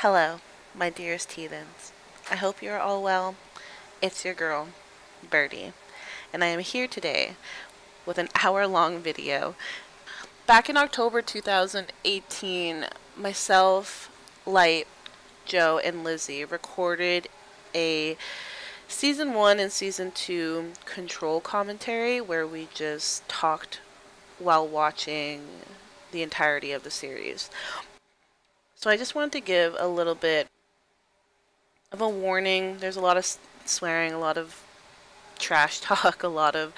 Hello, my dearest heathens. I hope you're all well. It's your girl, Birdie, and I am here today with an hour-long video. Back in October 2018, myself, Light, Joe, and Lizzie recorded a Season 1 and Season 2 control commentary where we just talked while watching the entirety of the series. So I just wanted to give a little bit of a warning. There's a lot of swearing, a lot of trash talk, a lot of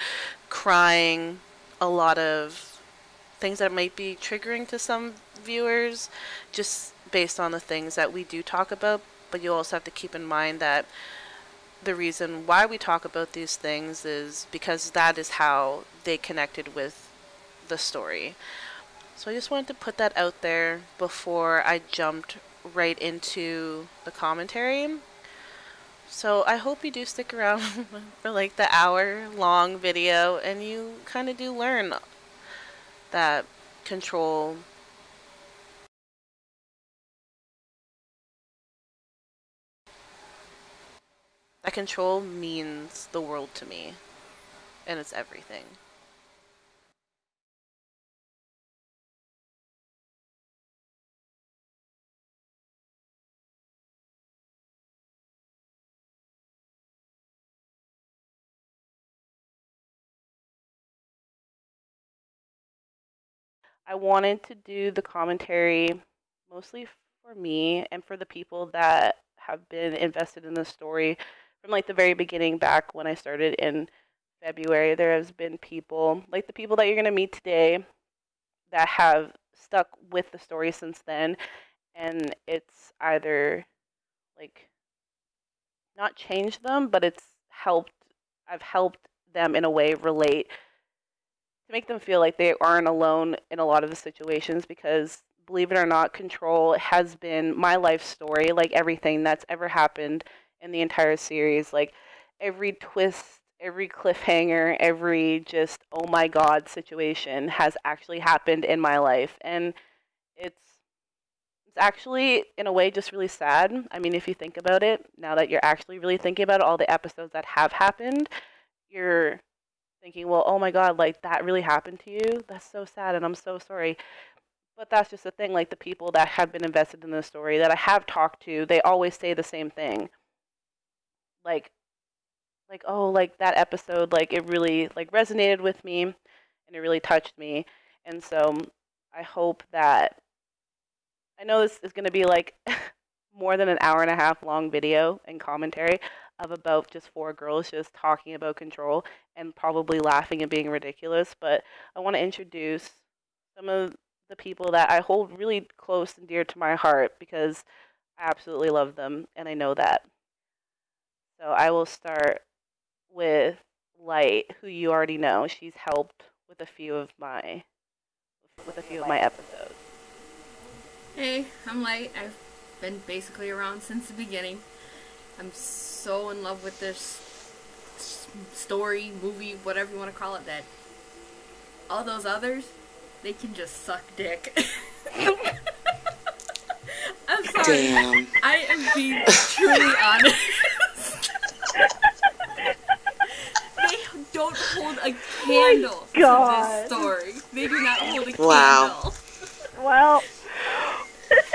crying, a lot of things that might be triggering to some viewers just based on the things that we do talk about. But you also have to keep in mind that the reason why we talk about these things is because that is how they connected with the story. So I just wanted to put that out there before I jumped right into the commentary. So I hope you do stick around for like the hour-long video and you kind of do learn that control means the world to me, and it's everything. I wanted to do the commentary mostly for me and for the people that have been invested in the story from like the very beginning, back when I started in February. There has been people, like the people that you're going to meet today, that have stuck with the story since then, and it's either like not changed them, but I've helped them in a way relate to make them feel like they aren't alone in a lot of the situations, because believe it or not, control has been my life story. Like everything that's ever happened in the entire series, like every twist, every cliffhanger, every just oh my god situation has actually happened in my life. And it's actually in a way just really sad. I mean, if you think about it, now that you're actually really thinking about all the episodes that have happened, you're thinking, well, oh my god, like that really happened to you? That's so sad and I'm so sorry. But that's just the thing, like the people that have been invested in the story that I have talked to, they always say the same thing. Like oh, like that episode, like it really like resonated with me and it really touched me. And so I hope that, I know this is going to be like more than an hour and a half long video and commentary of about just four girls just talking about control and probably laughing and being ridiculous, but I want to introduce some of the people that I hold really close and dear to my heart because I absolutely love them and I know that. So I will start with Light, who you already know. She's helped with a few of my episodes. Hey, I'm Light. I've been basically around since the beginning. I'm so in love with this story, movie, whatever you want to call it, that all those others, they can just suck dick. I'm sorry. Damn. I am being truly honest. They don't hold a candle to this story. They do not hold a candle. Well,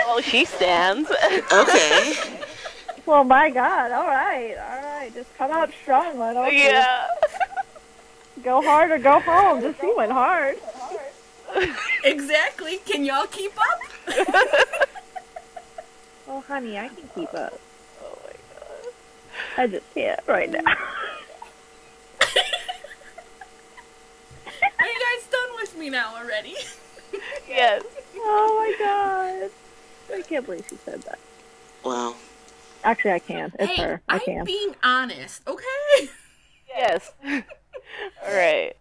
oh, she stands. Okay. well, my God. All right. Just come out strong, why don't you? Yeah. Go hard or go home. Just she went hard. Exactly. Can y'all keep up? Oh, honey, I can keep up. Oh my god. I just can't right now. Are you guys done with me now already? Yes. Oh my God. I can't believe she said that. Well. Actually, I can. It's hey, her. I can. I'm being honest, okay? Yes. Alright.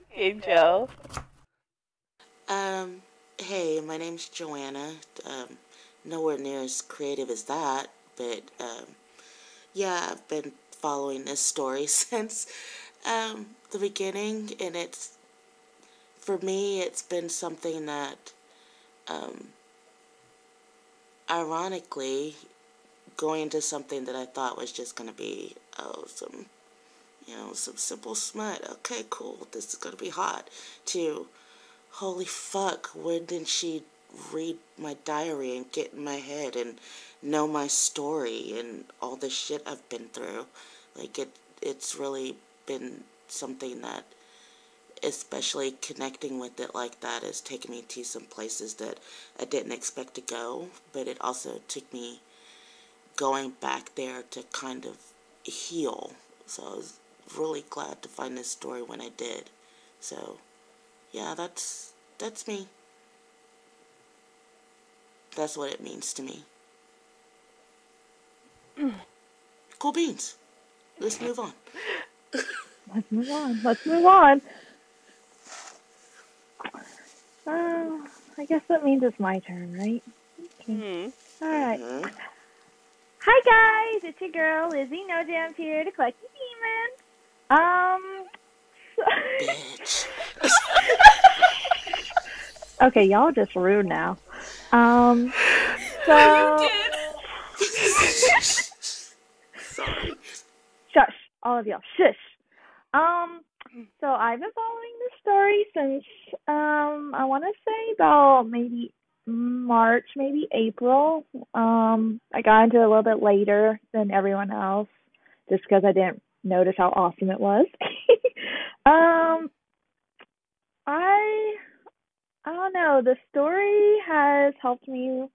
Hey, Joe. Hey, my name's Joanna. Nowhere near as creative as that, but, yeah, I've been following this story since, the beginning, and for me, it's been something that, ironically, going into something that I thought was just going to be, some simple smut. Okay, cool. This is going to be hot. To, holy fuck, when did she read my diary and get in my head and know my story and all the shit I've been through? Like, it's really been something that, especially connecting with it like that, has taken me to some places that I didn't expect to go, but it also took me going back there to kind of heal. So I was really glad to find this story when I did. So, yeah, that's me. That's what it means to me. Cool beans. Let's move on. Let's move on. I guess that means it's my turn, right? Okay. All right. Hi guys, it's your girl Lizzie No Jams here to collect the demons. Bitch. Okay, y'all just rude now. You did. Sorry. Shush, all of y'all, shush. So I've been following this story since, I want to say about maybe March, maybe April. I got into it a little bit later than everyone else, just because I didn't notice how awesome it was. I don't know. The story has helped me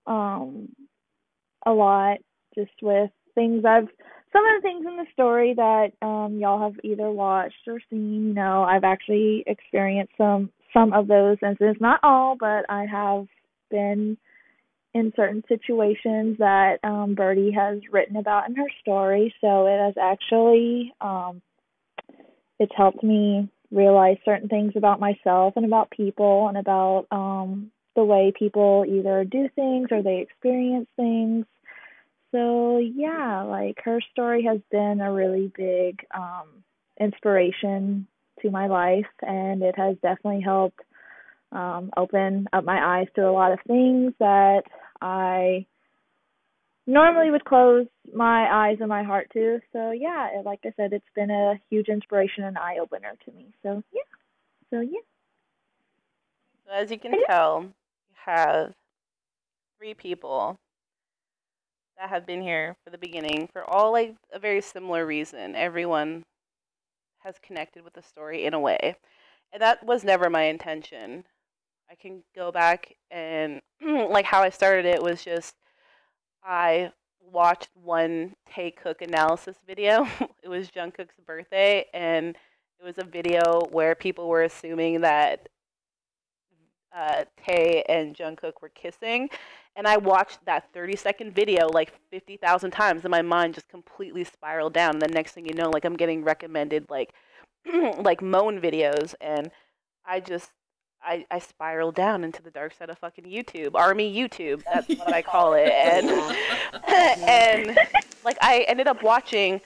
a lot, just with some of the things in the story that y'all have either watched or seen. You know, I've actually experienced some of those incidents, not all, but I have been in certain situations that Birdie has written about in her story. So it has actually it's helped me realize certain things about myself and about people and about the way people either do things or they experience things. So yeah, like her story has been a really big inspiration to my life, and it has definitely helped open up my eyes to a lot of things that I normally would close my eyes and my heart to. So yeah, like I said, it's been a huge inspiration and eye opener to me. So yeah. So as you can tell, you have 3 people that have been here for the beginning for all like a very similar reason. Everyone has connected with the story in a way. And that was never my intention. I can go back and like how I started it was just I watched one Tae-Cook analysis video. It was Jungkook's birthday, and it was a video where people were assuming that Tae and Jungkook were kissing. And I watched that 30-second video like 50,000 times, and my mind just completely spiraled down. And the next thing you know, like I'm getting recommended like like moan videos, and I spiraled down into the dark side of fucking YouTube, Army YouTube. That's what I call it. And and like I ended up watching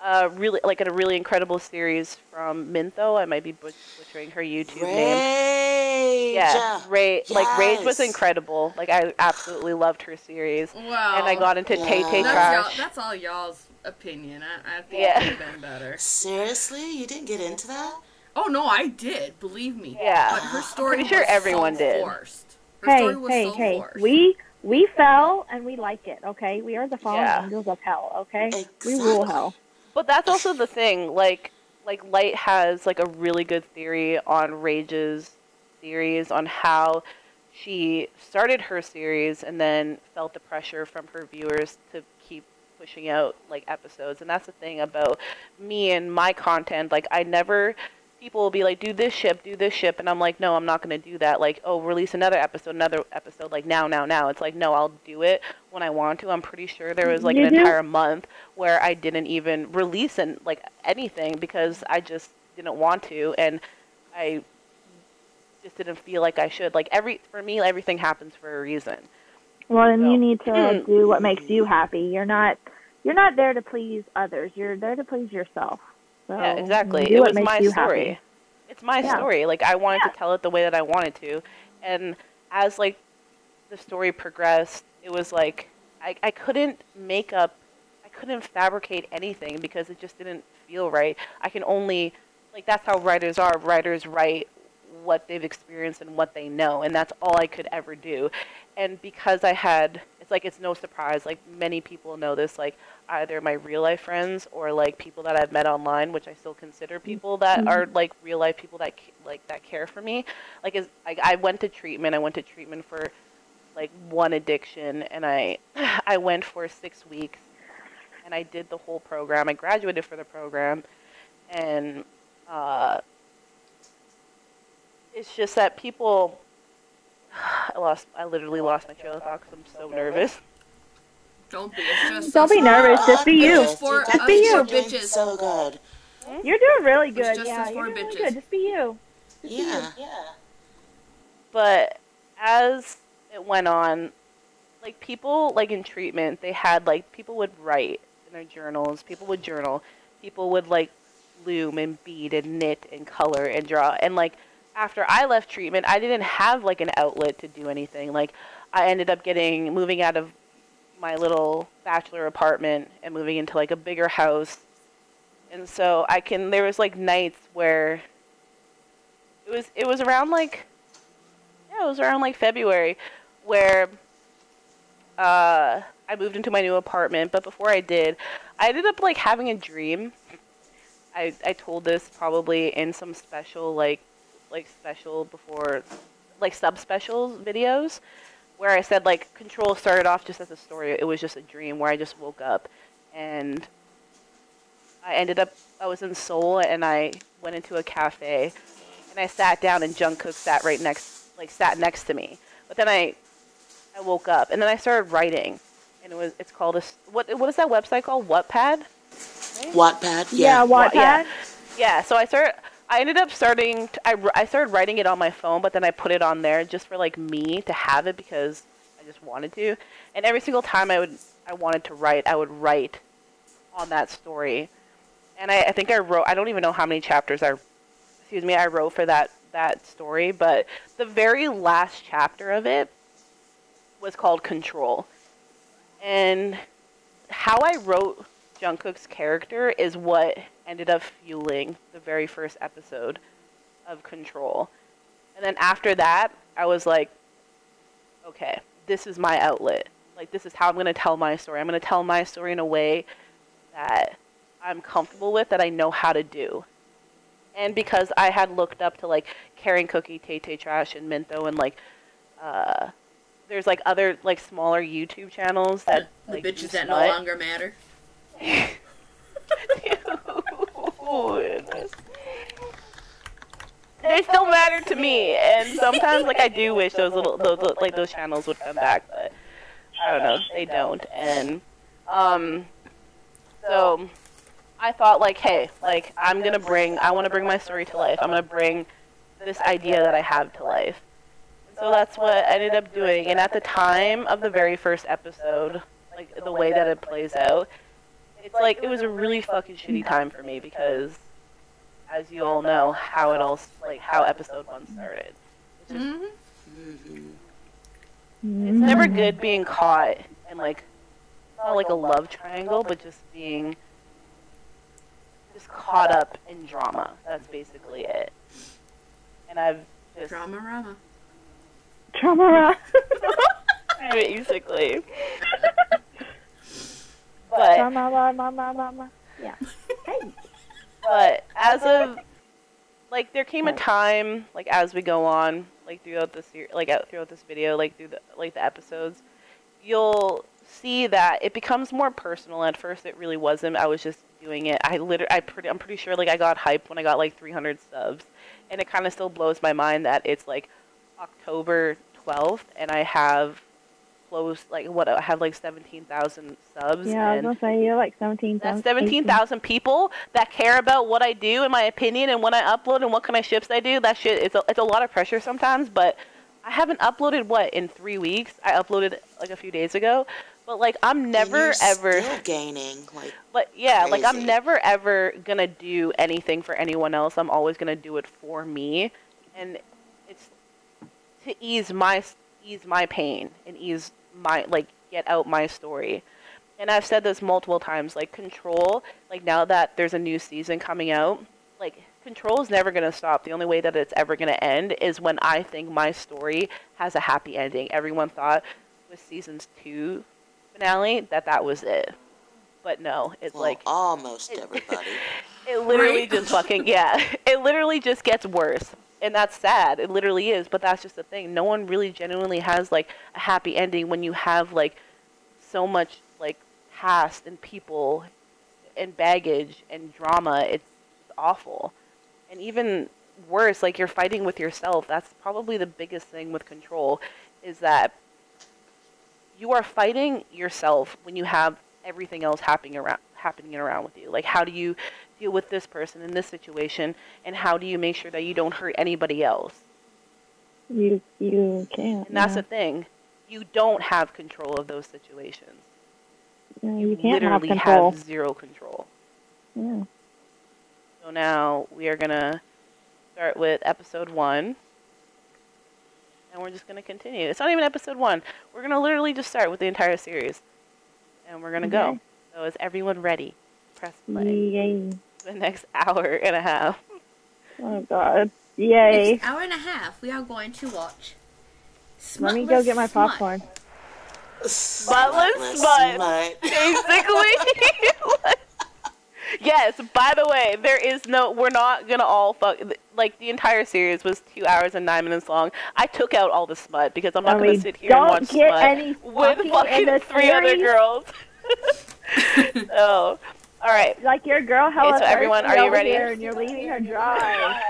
a really incredible series from Mintho. I might be butchering her YouTube name. Yeah, Rage. Yes. Like Rage was incredible. Like I absolutely loved her series. Wow. And I got into Tay Trash. That's all y'all's opinion. I think it could have been better. Seriously, you didn't get into that? Oh no, I did. Believe me. Yeah. But her story Pretty sure everyone did. Forced. Her story was forced. We fell and we like it. Okay, we are the fallen angels of hell. Okay, exactly. We rule hell. But that's also the thing. Like Light has like a really good theory on Rage's series on how she started her series and then felt the pressure from her viewers to keep pushing out like episodes. And that's the thing about me and my content. Like people will be like, do this ship, and I'm like, no, I'm not going to do that. Like, oh, release another episode, like now. It's like, no, I'll do it when I want to. I'm pretty sure there was like an entire month where I didn't even release anything because I just didn't want to, and I just didn't feel like I should. Like for me, everything happens for a reason. Well, and you need to do what makes you happy. You're not there to please others. You're there to please yourself. So yeah, exactly. It was my story. Happy. It's my story. Like I wanted to tell it the way that I wanted to, and as like the story progressed it was like I couldn't make up, I couldn't fabricate anything because it just didn't feel right. I can only, like, that's how writers are. Writers write what they've experienced and what they know, and that's all I could ever do. And because I had, it's like, it's no surprise, like, many people know this, like, either my real life friends or, like, people that I've met online, which I still consider people that are, like, real life people that, like, that care for me. Like, I went to treatment. I went to treatment for, like, one addiction, and I went for 6 weeks, and I did the whole program. I graduated for the program, and it's just that people, I literally lost my trail of thought because I'm so nervous. Don't be. It's just Don't be nervous. Just be you. Just for Just be you. bitches. So good. You're doing really good. just Yeah, us you're four doing bitches. good. Just be you. Just be Yeah. you. But as it went on, like, people, like, in treatment, they had, like, people would write in their journals, people would journal, people would, like, loom and bead and knit and color and draw. And, like, after I left treatment, I didn't have, like, an outlet to do anything. Like, I ended up moving out of my little bachelor apartment and moving into, like, a bigger house. And so there was, like, nights where it was around, like, yeah, it was around, like, February, where I moved into my new apartment. But before I did, I ended up, like, having a dream. I told this probably in some special, like special before, like, sub-specials videos, where I said, like, Control started off just as a story. It was just a dream where I just woke up, and I was in Seoul, and I went into a cafe, and I sat down, and Jungkook sat next to me. But then I woke up, and then I started writing, and it's called what is that website called? Wattpad? Right? Wattpad, Yeah, Wattpad. Yeah, so I started writing it on my phone, but then I put it on there just for, like, me to have it because I just wanted to. And every single time I wanted to write, I would write on that story. And I think I don't even know how many chapters I wrote for that story, but the very last chapter of it was called Control. And how I wrote Jungkook's character is what ended up fueling the very first episode of Control. And then after that, I was like, okay, this is my outlet. Like, this is how I'm going to tell my story. I'm going to tell my story in a way that I'm comfortable with, that I know how to do. And because I had looked up to, like, Karen Cookie, Tay Trash, and Minto, and, like, there's, like, other, like, smaller YouTube channels that, the like, bitches that no longer matter. They still matter to me, and sometimes, like, I do wish those those channels would come back, but I don't know, they don't. And so I thought, like, hey, like, I want to bring my story to life. I'm gonna bring this idea that I have to life. So that's what I ended up doing. And at the time of the very first episode, like, the way that it plays out, it's like, it was a really fucking shitty time for me because, as you all know, how episode 1 started. It's just, it's never good being caught in, like, it's not like a love triangle, but just being caught up in drama. That's basically it. And I've just... Drama-rama. Basically. But... Yeah. But as of, like, there came a time, like, as we go on, like, throughout this video, like, through the episodes, you'll see that it becomes more personal. At first, it really wasn't. I was just doing it. I'm pretty sure, like, I got hyped when I got, like, 300 subs, and it kind of still blows my mind that it's, like, October 12th, and I have close, like, I have, like, 17,000 subs. Yeah, I was gonna say, you're like 17,000. That's 17,000 people that care about what I do, in my opinion, and when I upload and what kind of ships I do. That shit, it's a lot of pressure sometimes, but I haven't uploaded, in 3 weeks? I uploaded, like, a few days ago. But, like, I'm never, ever... still gaining, like... But, yeah, crazy. like, I'm never, ever gonna do anything for anyone else. I'm always gonna do it for me. And it's to ease my pain and ease get out my story. And I've said this multiple times, like, Control, like, now that there's a new season coming out, like, Control is never going to stop. The only way that it's ever going to end is when I think my story has a happy ending. Everyone thought with season's 2 finale that was it. But no, it's almost everybody. It literally just it literally just gets worse. And that's sad. It literally is, but that's just the thing. No one really genuinely has, like, a happy ending when you have, like, so much, like, past and people and baggage and drama. It's awful. And even worse, like, you're fighting with yourself. That's probably the biggest thing with Control, is that you are fighting yourself when you have everything else happening around with you. Like, how do you deal with this person in this situation, and how do you make sure that you don't hurt anybody else? You can't. And that's the thing. You don't have control of those situations. Yeah, you can't literally have zero control. Yeah. So now we are going to start with episode 1. And we're just going to continue. It's not even episode 1. We're going to literally just start with the entire series. And we're going to go. So is everyone ready? Press play. Yay. The next hour and a half. Oh, God. Yay. Next hour and a half, we are going to watch Let me go get my popcorn. Smuttless smut. Basically. Yes, by the way, we're not gonna all fuck, like, the entire series was 2 hours and 9 minutes long. I took out all the smut because I'm not gonna sit here and watch smut with fucking 3 other girls. Oh, alright. Like, your girl hella so everyone, are you ready? And you're leaving her dry.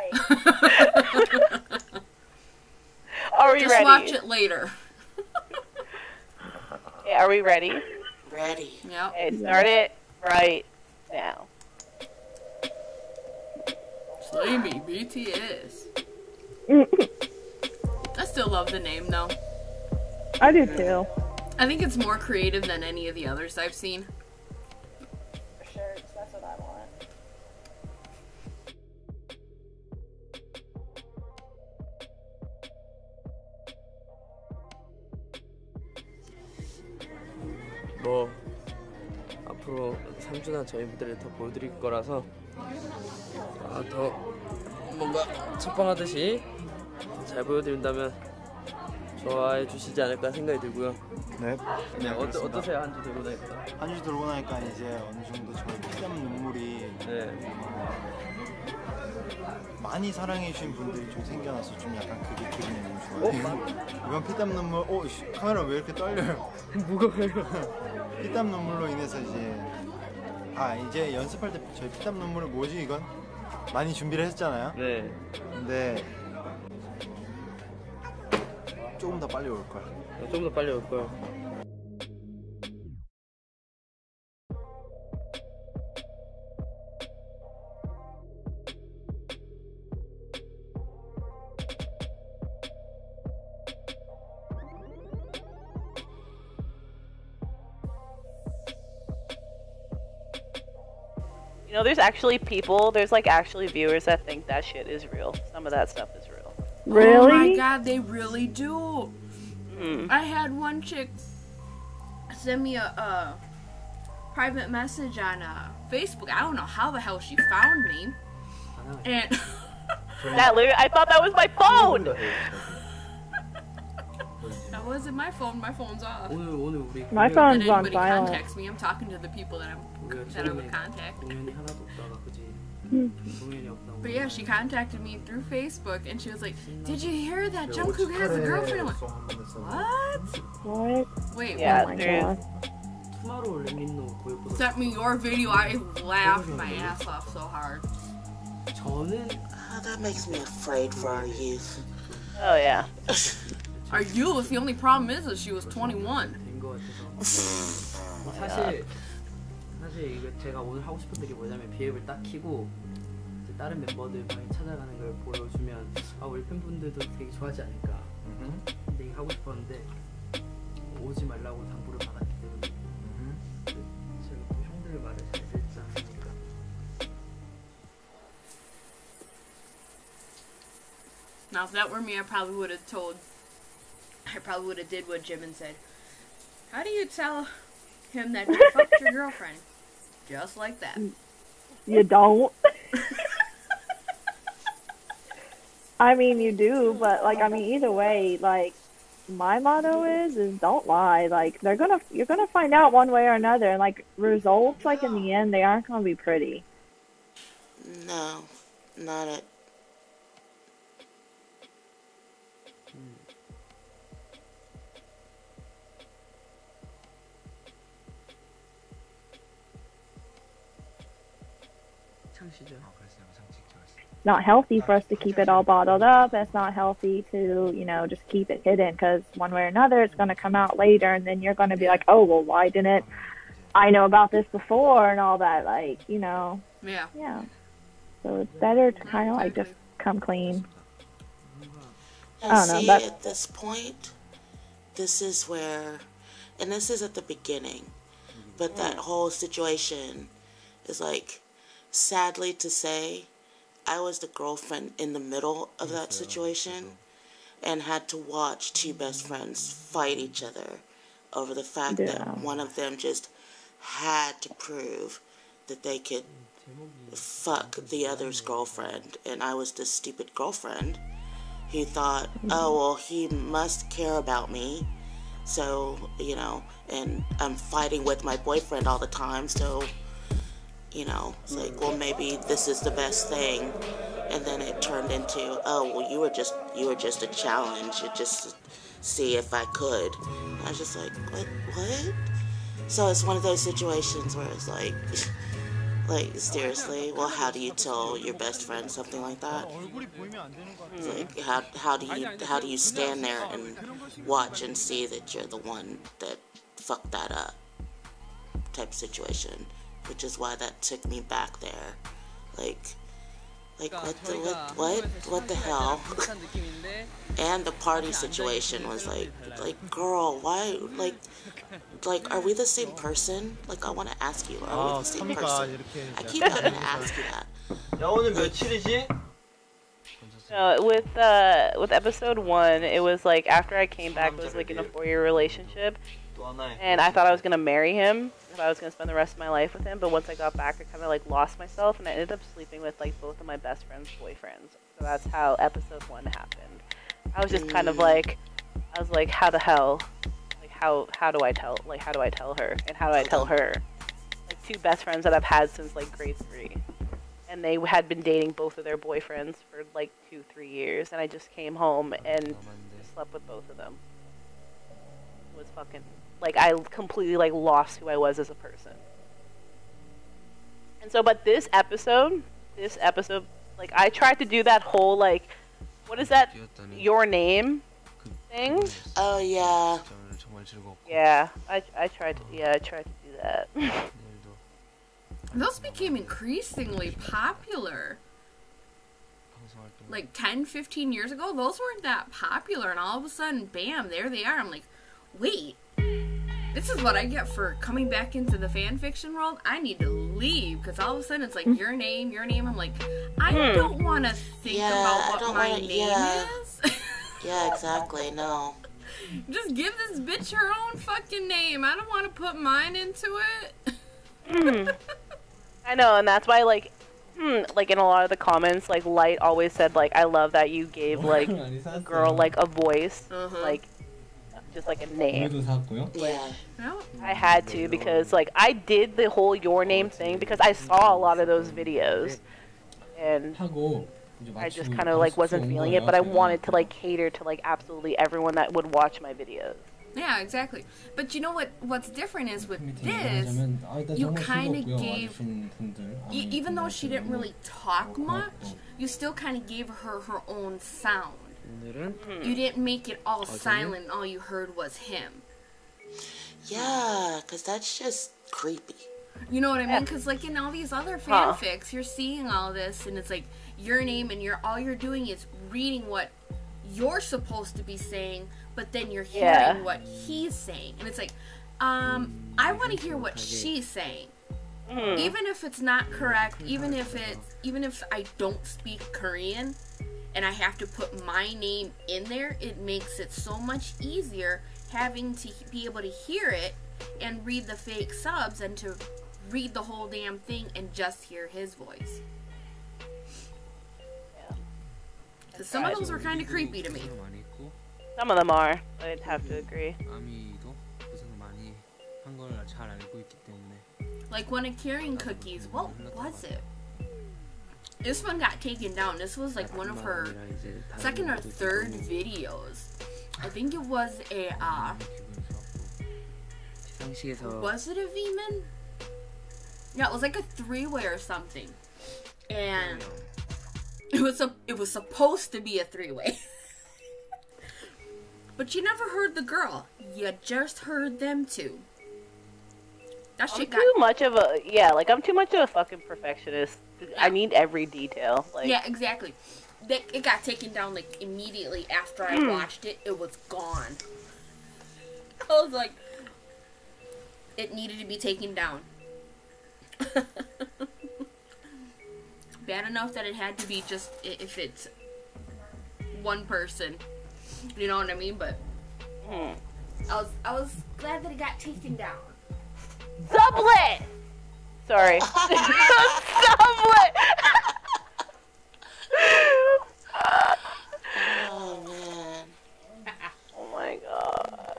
Are we Just ready? watch it later. Okay, are we ready? Ready. Yep. Okay, start it right now. Slay me, BTS. I still love the name, though. I do, too. I think it's more creative than any of the others I've seen. For sure, that's what I want. 뭐 앞으로 3주나 저희 무대를 더 보여드릴 거라서 더 뭔가 첫방하듯이 잘 보여드린다면 좋아해 주시지 않을까 생각이 들고요. 네. 네, 어떠세요? 한 주 들고 나니까? 한 주 들고 나니까 이제 어느 정도 저희 피땀 눈물이 많이 사랑해 주신 분들이 좀 생겨나서 좀 약간 그게 기분이 너무 좋아요. 이번 피땀 눈물, 카메라 왜 이렇게 떨려요? 무거워요. 피땀 눈물로 인해서 이제 연습할 때 저희 피땀 눈물은 뭐지 이건? 많이 준비를 했잖아요. 네. 근데 조금 더 빨리 올 거야. 좀 더 빨리 올 거야. You know, there's actually viewers that think that shit is real. Some of that stuff is real. Really? Oh my god, they really do. I had one chick send me a private message on Facebook. I don't know how the hell she found me. And I thought that was my phone! that wasn't my phone. My phone's off. 오늘 우리 My phone's When on anybody silent. contacts me, I'm talking to the people that I would contact. 공연이 하나도 없다가 그지? 공연이 없다고. But yeah, she contacted me through Facebook, and she was like, "Did you hear that Jungkook has a girlfriend?" I'm like, "What? What? Wait, Yeah, what?" there's 투마로우 랩린노 보여보다 Sent me your video. I laughed my ass off so hard. 저는 That makes me afraid for our youth. Oh yeah. Our youth. The only problem is that she was 21. 된거 같아서 사실 이거 제가 오늘 하고 싶은 게 뭐냐면 비앱을 딱 키고 이제 다른 멤버들 방에 찾아가는 걸 보여주면 우리 팬분들도 되게 좋아하지 않을까. 근데 이거 하고 싶었는데 오지 말라고 당부를 받았기 때문에 제가 또 형들 말을 잘 듣지 않으니까. Now, if that were me, I probably would have did what Jimin said. How do you tell him that you fucked your girlfriend? Just like that. You don't. I mean, you do, but like, I mean, either way, like, my motto is don't lie. Like, you're gonna find out one way or another, and like results, like in the end, they aren't gonna be pretty. No, not it. It's not healthy for us to keep it all bottled up. It's not healthy to, you know, just keep it hidden, because one way or another, it's going to come out later, and then you're going to be like, oh, well, why didn't I know about this before and all that, like, you know. Yeah. So it's better to kind of like just come clean. I don't know. At this point, this is where, and this is at the beginning, but that whole situation is like, sadly to say, I was the girlfriend in the middle of that situation and had to watch two best friends fight each other over the fact that one of them just had to prove that they could fuck the other's girlfriend. And I was this stupid girlfriend who thought, oh, well, he must care about me. So, you know, and I'm fighting with my boyfriend all the time, so, you know, it's like, well, maybe this is the best thing. And then it turned into, oh, well, you were just a challenge. It just to see if I could. And I was just like, what? So it's one of those situations where it's like, seriously, well, how do you tell your best friend something like that? It's like, how do you stand there and watch and see that you're the one that fucked that up? Type situation. Which is why that took me back there. Like what the hell? And the party situation was like, girl, why, like, are we the same person? Like, I want to ask you, are we the same person? I keep having to ask you that. 야, 오늘 며칠이지? With episode 1, it was like after I came back, it was like in a 4-year relationship, and I thought I was gonna marry him. I was gonna spend the rest of my life with him, but once I got back, I kind of like lost myself, and I ended up sleeping with like both of my best friend's boyfriends. So that's how episode 1 happened. I was just kind of like, I was like, how the hell? Like, how do I tell her, and how do I tell her? Like, two best friends that I've had since like grade 3, and they had been dating both of their boyfriends for like 2-3 years, and I just came home and just slept with both of them. It was fucking. Like, I completely, like, lost who I was as a person. And so, but this episode, like, I tried to do that whole, like, what is that, your name thing? Oh, yeah. Yeah, I tried to do that. Those became increasingly popular. Like, 10-15 years ago, those weren't that popular, and all of a sudden, bam, there they are. I'm like, wait. This is what I get for coming back into the fan fiction world. I need to leave, because all of a sudden it's like, your name. I'm like, I don't want to think about what my name is. Yeah, exactly, no. Just give this bitch her own fucking name. I don't want to put mine into it. I know, and that's why, like in a lot of the comments, like, Light always said, like, I love that you gave, like, a girl, like, a voice, like, just like a name. Yeah. I had to, because like I did the whole your name thing because I saw a lot of those videos, and I just kind of like wasn't feeling it, but I wanted to like cater to like absolutely everyone that would watch my videos. Yeah, exactly. But you know what's different is with this, you kind of gave, even though she didn't really talk much, you still kind of gave her her own sound. You didn't make it all silent and all you heard was him. Yeah, because that's just creepy. You know what I mean? Because like in all these other fanfics, you're seeing all this and it's like your name and all you're doing is reading what you're supposed to be saying, but then you're hearing what he's saying. And it's like, I want to hear what she's saying. Even if it's not correct, even if I don't speak Korean, and I have to put my name in there, it makes it so much easier having to be able to hear it and read the fake subs and to read the whole damn thing and just hear his voice. Because some of those were kind of creepy to me. Some of them are. I'd have to agree. Like one of 𝐚𝐭𝐭𝐞𝐫's, what was it? This one got taken down. This was like one of her second or third videos. I think it was a, was it a 𝐕𝐼𝐼𝐼? Yeah, it was like a three-way or something. And it was supposed to be a three-way. But you never heard the girl. You just heard them two. That shit got... too much of a... Yeah, like, I'm too much of a fucking perfectionist. I need every detail. Like... Yeah, exactly. It got taken down, like, immediately after I watched it. It was gone. I was like... It needed to be taken down. Bad enough that it had to be just... If it's one person... You know what I mean? But I was glad that it got taken down. Sublet! Sorry. Sublet! Oh man. Oh my god.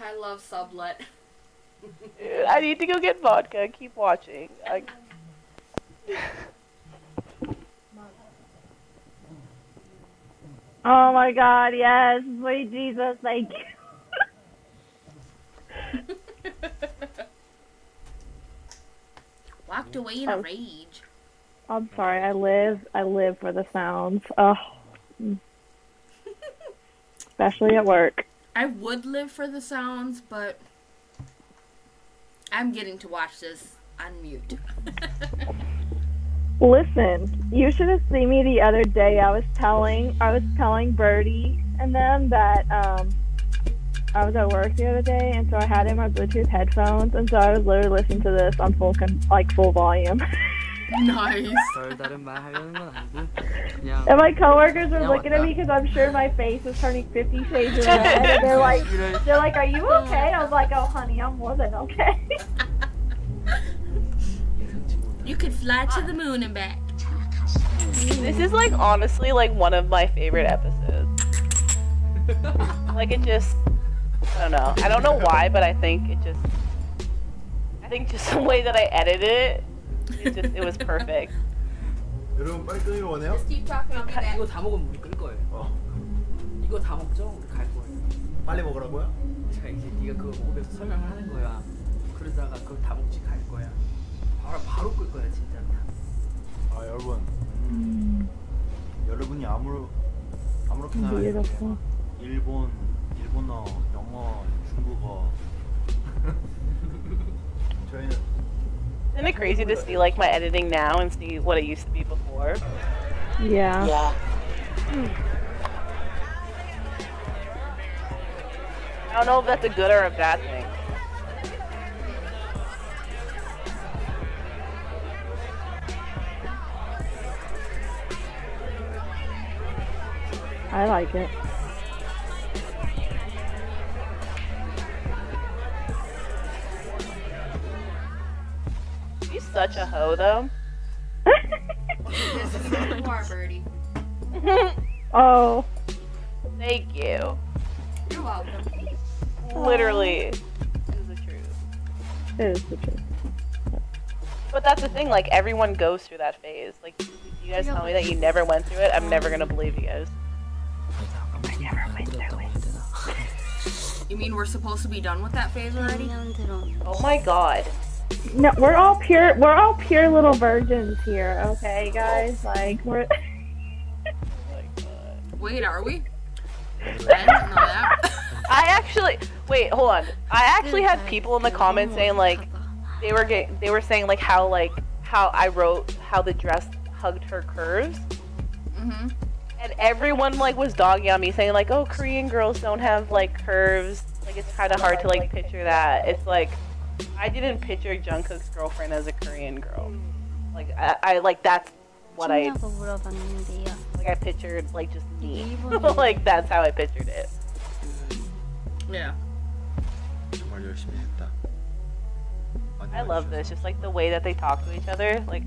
I love Sublet. Dude, I need to go get vodka. Keep watching. Oh my god, yes. Sweet Jesus, thank you. Walked away in a rage. I'm sorry, I live for the sounds. Oh. Especially at work. I would live for the sounds, but I'm getting to watch this on mute. Listen, you should have seen me the other day. I was telling Birdie and them that I was at work the other day, and so I had in my Bluetooth headphones, and so I was literally listening to this on full volume. Nice. 다른 말 하려는 건 아니고 And my coworkers were looking at me because I'm sure my face was turning 50 shades of red, and they're like, "Are you okay?" I was like, "Oh, honey, I'm more than okay." You could fly to the moon and back. This is like honestly like one of my favorite episodes. Like it just, I don't know why, but I think just the way that I edited it, it was perfect. 여러분 빨리 끄기로 원해요? Just keep talking, I'll be back. 이거 다 먹으면 우리 끌 거예요. 이거 다 먹죠? 우리 갈 거예요. 빨리 먹으라고요? 자 이제 네가 그거 먹으면서 설명을 하는 거야. 그러다가 그거 다 먹지 갈 거야. 바로 끌 거야 진짜. 아 여러분, 여러분이 아무렇게나 일본어, 영어, 중국어. 저희는. Isn't it crazy to see like my editing now and see what it used to be before? Yeah. Yeah. I don't know if that's a good or a bad thing. I like it. She's such a hoe, though. You are, Birdie. Oh. Thank you. You're welcome. Literally, is the truth. It is the truth. But that's the thing, like, everyone goes through that phase. Like, you guys tell me that you never went through it, I'm never gonna believe you guys. You mean we're supposed to be done with that phase already? Oh my god. No, we're all pure little virgins here, okay, guys? Like, we're... Wait, are we? I didn't know that. Wait, hold on. I actually had people in the comments saying, like, they were saying, like, how I wrote how the dress hugged her curves. Mm-hmm. And everyone, like, was dogging on me, saying, like, oh, Korean girls don't have, like, curves. Like, it's kind of hard to, like, picture that. It's like, I didn't picture Jungkook's girlfriend as a Korean girl. Like, I like, that's what I pictured, like, just me. Like, that's how I pictured it. Yeah. 정말 열심히 했다. 많이 I love this, just like the way that they talk to each other. Like,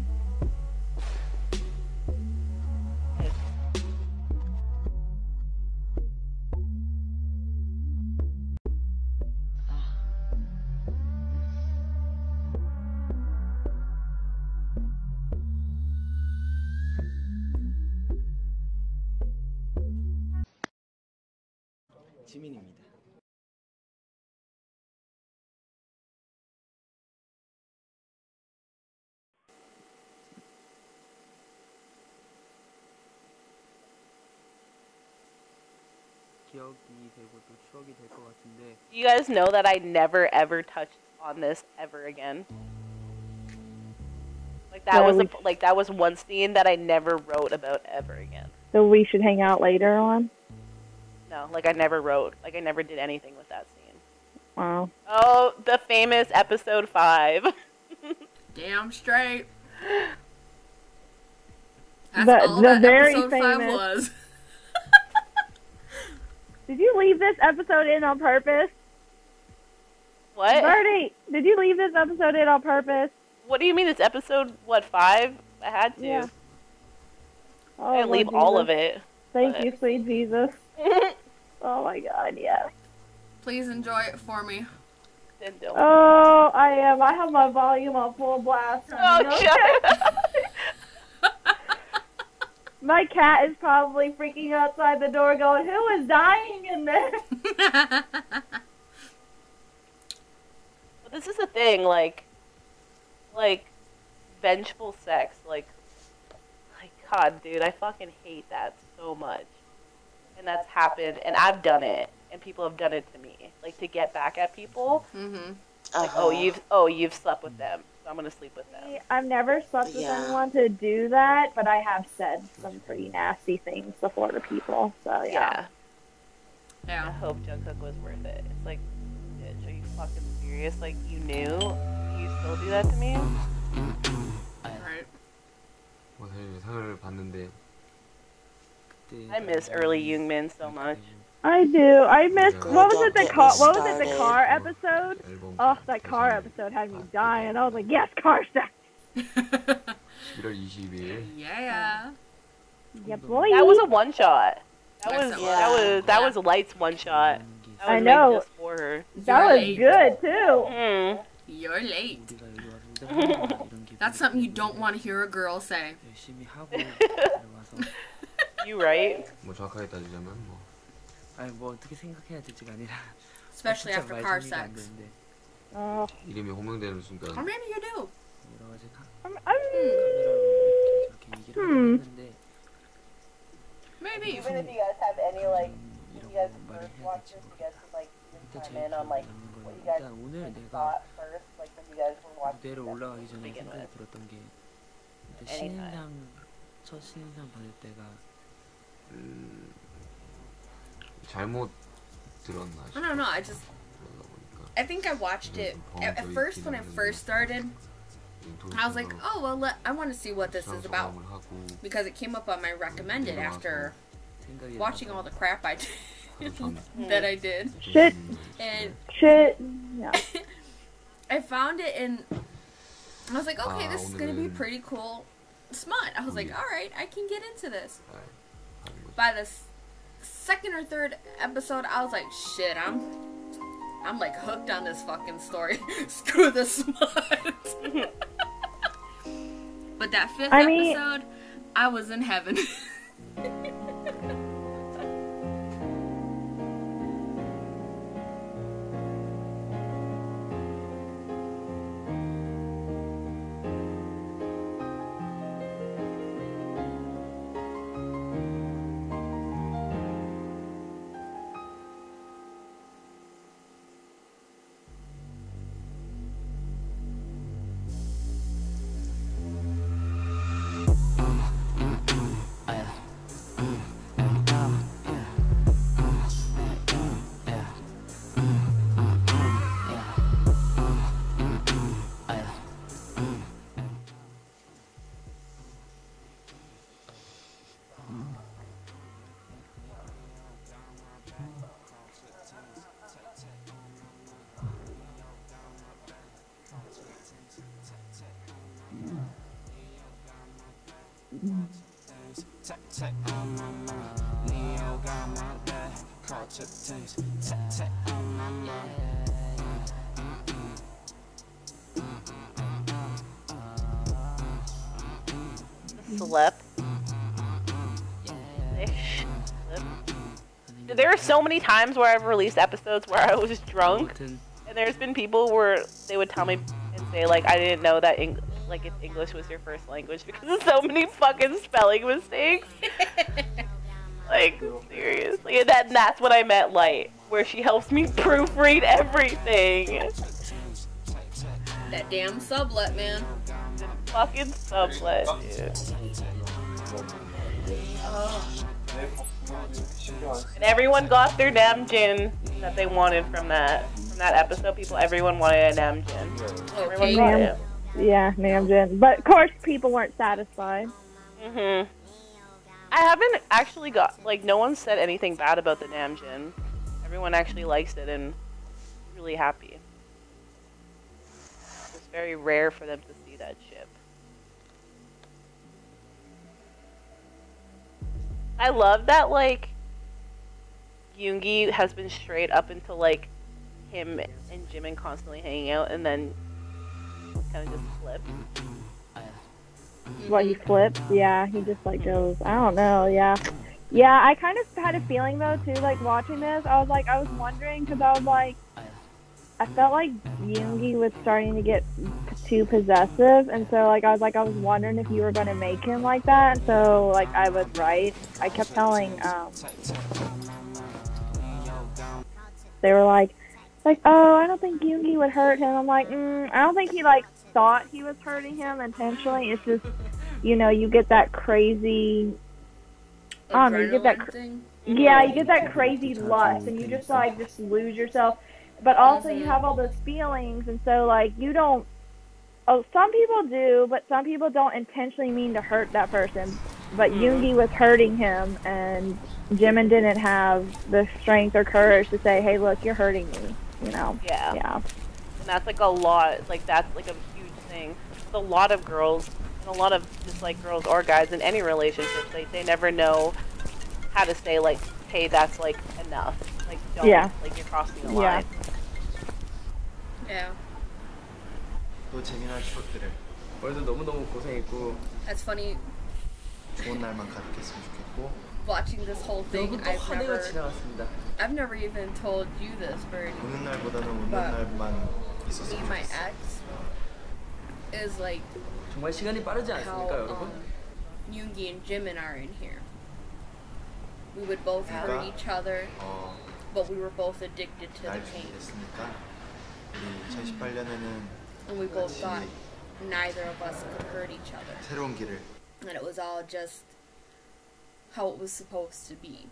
지민입니다. 기억이 되고 또 추억이 될 것 같은데. you guys know that I never ever touched on this ever again. Like that was that was one scene that I never wrote about ever again. So we should hang out later on? No, like I never wrote, like I never did anything with that scene. Wow. Oh, the famous episode 5. Damn straight. That's all the that very episode 5 famous. was. Did you leave this episode in on purpose? What? Birdie, did you leave this episode in on purpose? What do you mean? It's episode, what, 5? I had to. Yeah. I didn't leave all of it. Thank but- you, sweet Jesus. Oh my God, yes. Please enjoy it for me. Then don't. Oh, I am. I have my volume on full blast. Oh, honey. shut up. My cat is probably freaking outside the door going, who is dying in there? But this is the thing, like, vengeful sex, like, God, dude, I fucking hate that so much. And that's happened, and I've done it, and people have done it to me. Like, to get back at people. Mm-hmm. Like, you've slept with them, so I'm gonna sleep with them. I've never slept with anyone to do that, but I have said some pretty nasty things before to people, so yeah. I hope Jungkook was worth it. It's like, bitch, are you fucking serious? Like, you knew? You still do that to me? Right. 사실 상을 봤는데 I miss early 𝐓𝐰𝐢𝐭𝐭𝐞𝐫 so much. I do. I miss. What was it? Don't get me What was it? The started. car episode? 앨범 Oh, that car episode had me dying. I was like, yes, car sex. 11월 22일 Yeah. Yeah, boy. That was a one shot. Yes, That was Light's one shot. That was I know. made just for her. That was good too. Mm. You're late. 우리가 여기 와서 이런 게 That's something you don't want to hear a girl say. 열심히 하고 와서 You right? 뭐 정확하게 따지자면 뭐 아니 뭐 어떻게 생각해야 될지가 아니라 Especially 진짜 after 말 car 정리가 안 sex. 되는데 Oh. 이름이 호명되는 순간 Or maybe you do. 여러 가지 Hmm. 카메라로 이렇게 얘기를 하는데 Maybe. Even if you guys have any like, 이런 you guys 말을 first 해야 watch 될지 this, you guys can like even 일단 chime 제일 in on like 기억에 what 남는 you 건 guys 일단 오늘 like, 내가 thought first, like when you guys were watching. 무대로 this 올라가기 to 전에 begin 생각이 with. 들었던 게 일단 Anytime. 첫 신인상 받을 때가 잘못 들었나 I don't know. I just. 그러다 보니까 I think I watched it at first when I first started. I was like, oh well, I want to see what this is about because it came up on my recommended after 생각이 watching all the crap I did that I did, Shit. and Shit. Yeah. I found it and I was like, okay, this is gonna be 오늘은 pretty cool smut. I was like, all right, I can get into this. 하는 거지. By the second or third episode, I was like, shit, I'm like hooked on this fucking story. Screw the smut. But that fifth episode, I was in heaven. Slept. There are so many times where I've released episodes where I was drunk, and there's been people where they would tell me and say like, I didn't know that like if English was your first language because of so many fucking spelling mistakes. Like seriously, and that's what I meant, Light, where she helps me proofread everything. That damn sublet, man. The fucking sublet, dude. Oh. And everyone got their namjin that they wanted from that episode. Everyone wanted a namjin. Everyone got it. Yeah, namjin. But of course, people weren't satisfied. I haven't actually got, like, no one said anything bad about the namjin. Everyone actually likes it and really happy. It's very rare for them to see that ship. I love that, like, Yoongi has been straight up until, like, him and Jimin constantly hanging out, and then kind of just flipped. What, he flips? Yeah, he just, like, goes, I don't know, yeah. Yeah, I kind of had a feeling, though, too, like, watching this. I was wondering, because I was like, I felt like Yoongi was starting to get too possessive, and so, like, I was wondering if you were going to make him like that, so, like, I was right. I kept telling, they were like, oh, I don't think Yoongi would hurt him. I'm like, I don't think he, like, thought he was hurting him intentionally. It's just, you know, you get that crazy, I don't know, you get that, yeah, you get that crazy lust, and you just, like, just lose yourself. But also you have all those feelings, and so, like, you don't, some people do, but some people don't intentionally mean to hurt that person. But Yoongi was hurting him, and Jimin didn't have the strength or courage to say, hey, look, you're hurting me, you know? Yeah. Yeah. And that's, like, a lot, like, that's, like, a huge thing. With a lot of girls, and a lot of just, like, girls or guys in any relationship, they never know how to say, like, hey, that's, like, enough. Like, don't, like, you're crossing the line. Yeah. 또 재미난 추억들을. 오늘도 너무너무 고생했고. That's funny. 좋은 날만 가득했으면 좋겠고. Watching this whole thing, 지나갔습니다. I've never even told you this, Birdie. 우는 날보다는 웃는 날만 있었으면 My 좋겠어. ex is like 정말 시간이 빠르지 않습니까, 여러분? Yoongi and Jimin are in here. We would both hurt each other, but we were both addicted to the pain. And we both thought neither of us could hurt each other. 새로운 길을. And it was all just how it was supposed to be.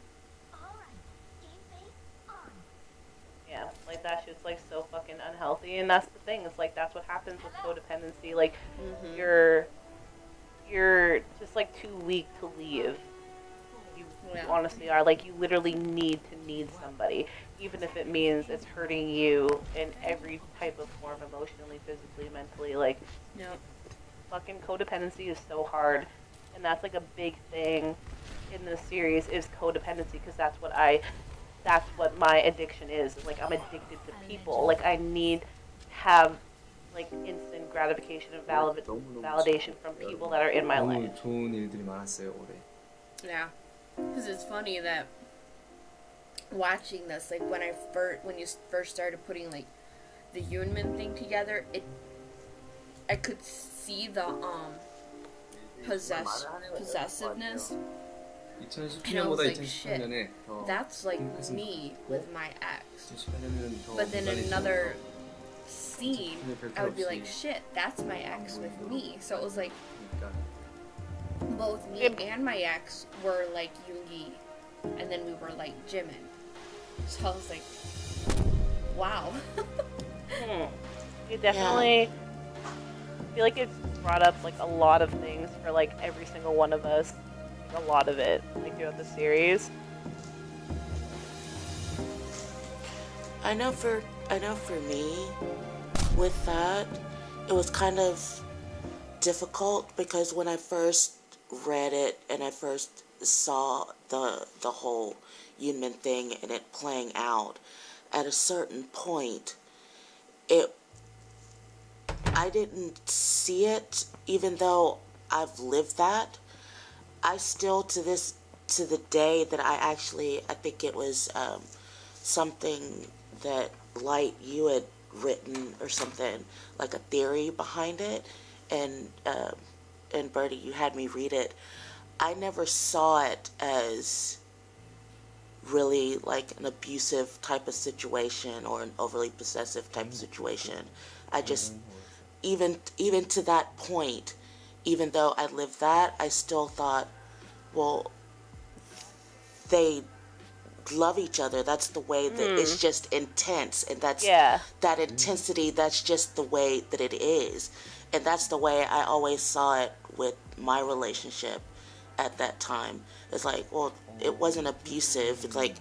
Yeah, like that shit's like so fucking unhealthy, and that's the thing. It's like that's what happens with codependency. Like you're just like too weak to leave. You honestly are. Like you literally need somebody, even if it means it's hurting you in every type of form, emotionally, physically, mentally. Like, fucking codependency is so hard, and that's like a big thing in this series is codependency, because that's what my addiction is. Like I'm addicted to people. Like I need to have like instant gratification and validation from people that are in my life. 좋은 일들이 많았어요, 올해. Yeah, because it's funny that watching this, like when you first started putting like the Yoonmin thing together, I could see the possessiveness. 2017년보다 2018년에 that's like me with my ex. But then in another scene, I would be like, shit, that's my ex with me. So it was like both me and my ex were like Yoongi, and then we were like Jimin. So I was like, wow. It definitely, I feel like it's brought up like a lot of things for like every single one of us. A lot of it, like throughout the series. I know for me, with that, it was kind of difficult because when I first read it and I first saw the whole Yunmin thing and it playing out, at a certain point, I didn't see it, even though I've lived that. I still, to the day that I think it was something that Light, you had written or something, like a theory behind it, and Birdie, you had me read it. I never saw it as really like an abusive type of situation or an overly possessive type of situation. I just, even to that point, even though I lived that, I still thought, well, they love each other. That's the way that it's just intense, and that's that intensity, that's just the way that it is. And that's the way I always saw it with my relationship at that time. It's like, well, it wasn't abusive. It's like,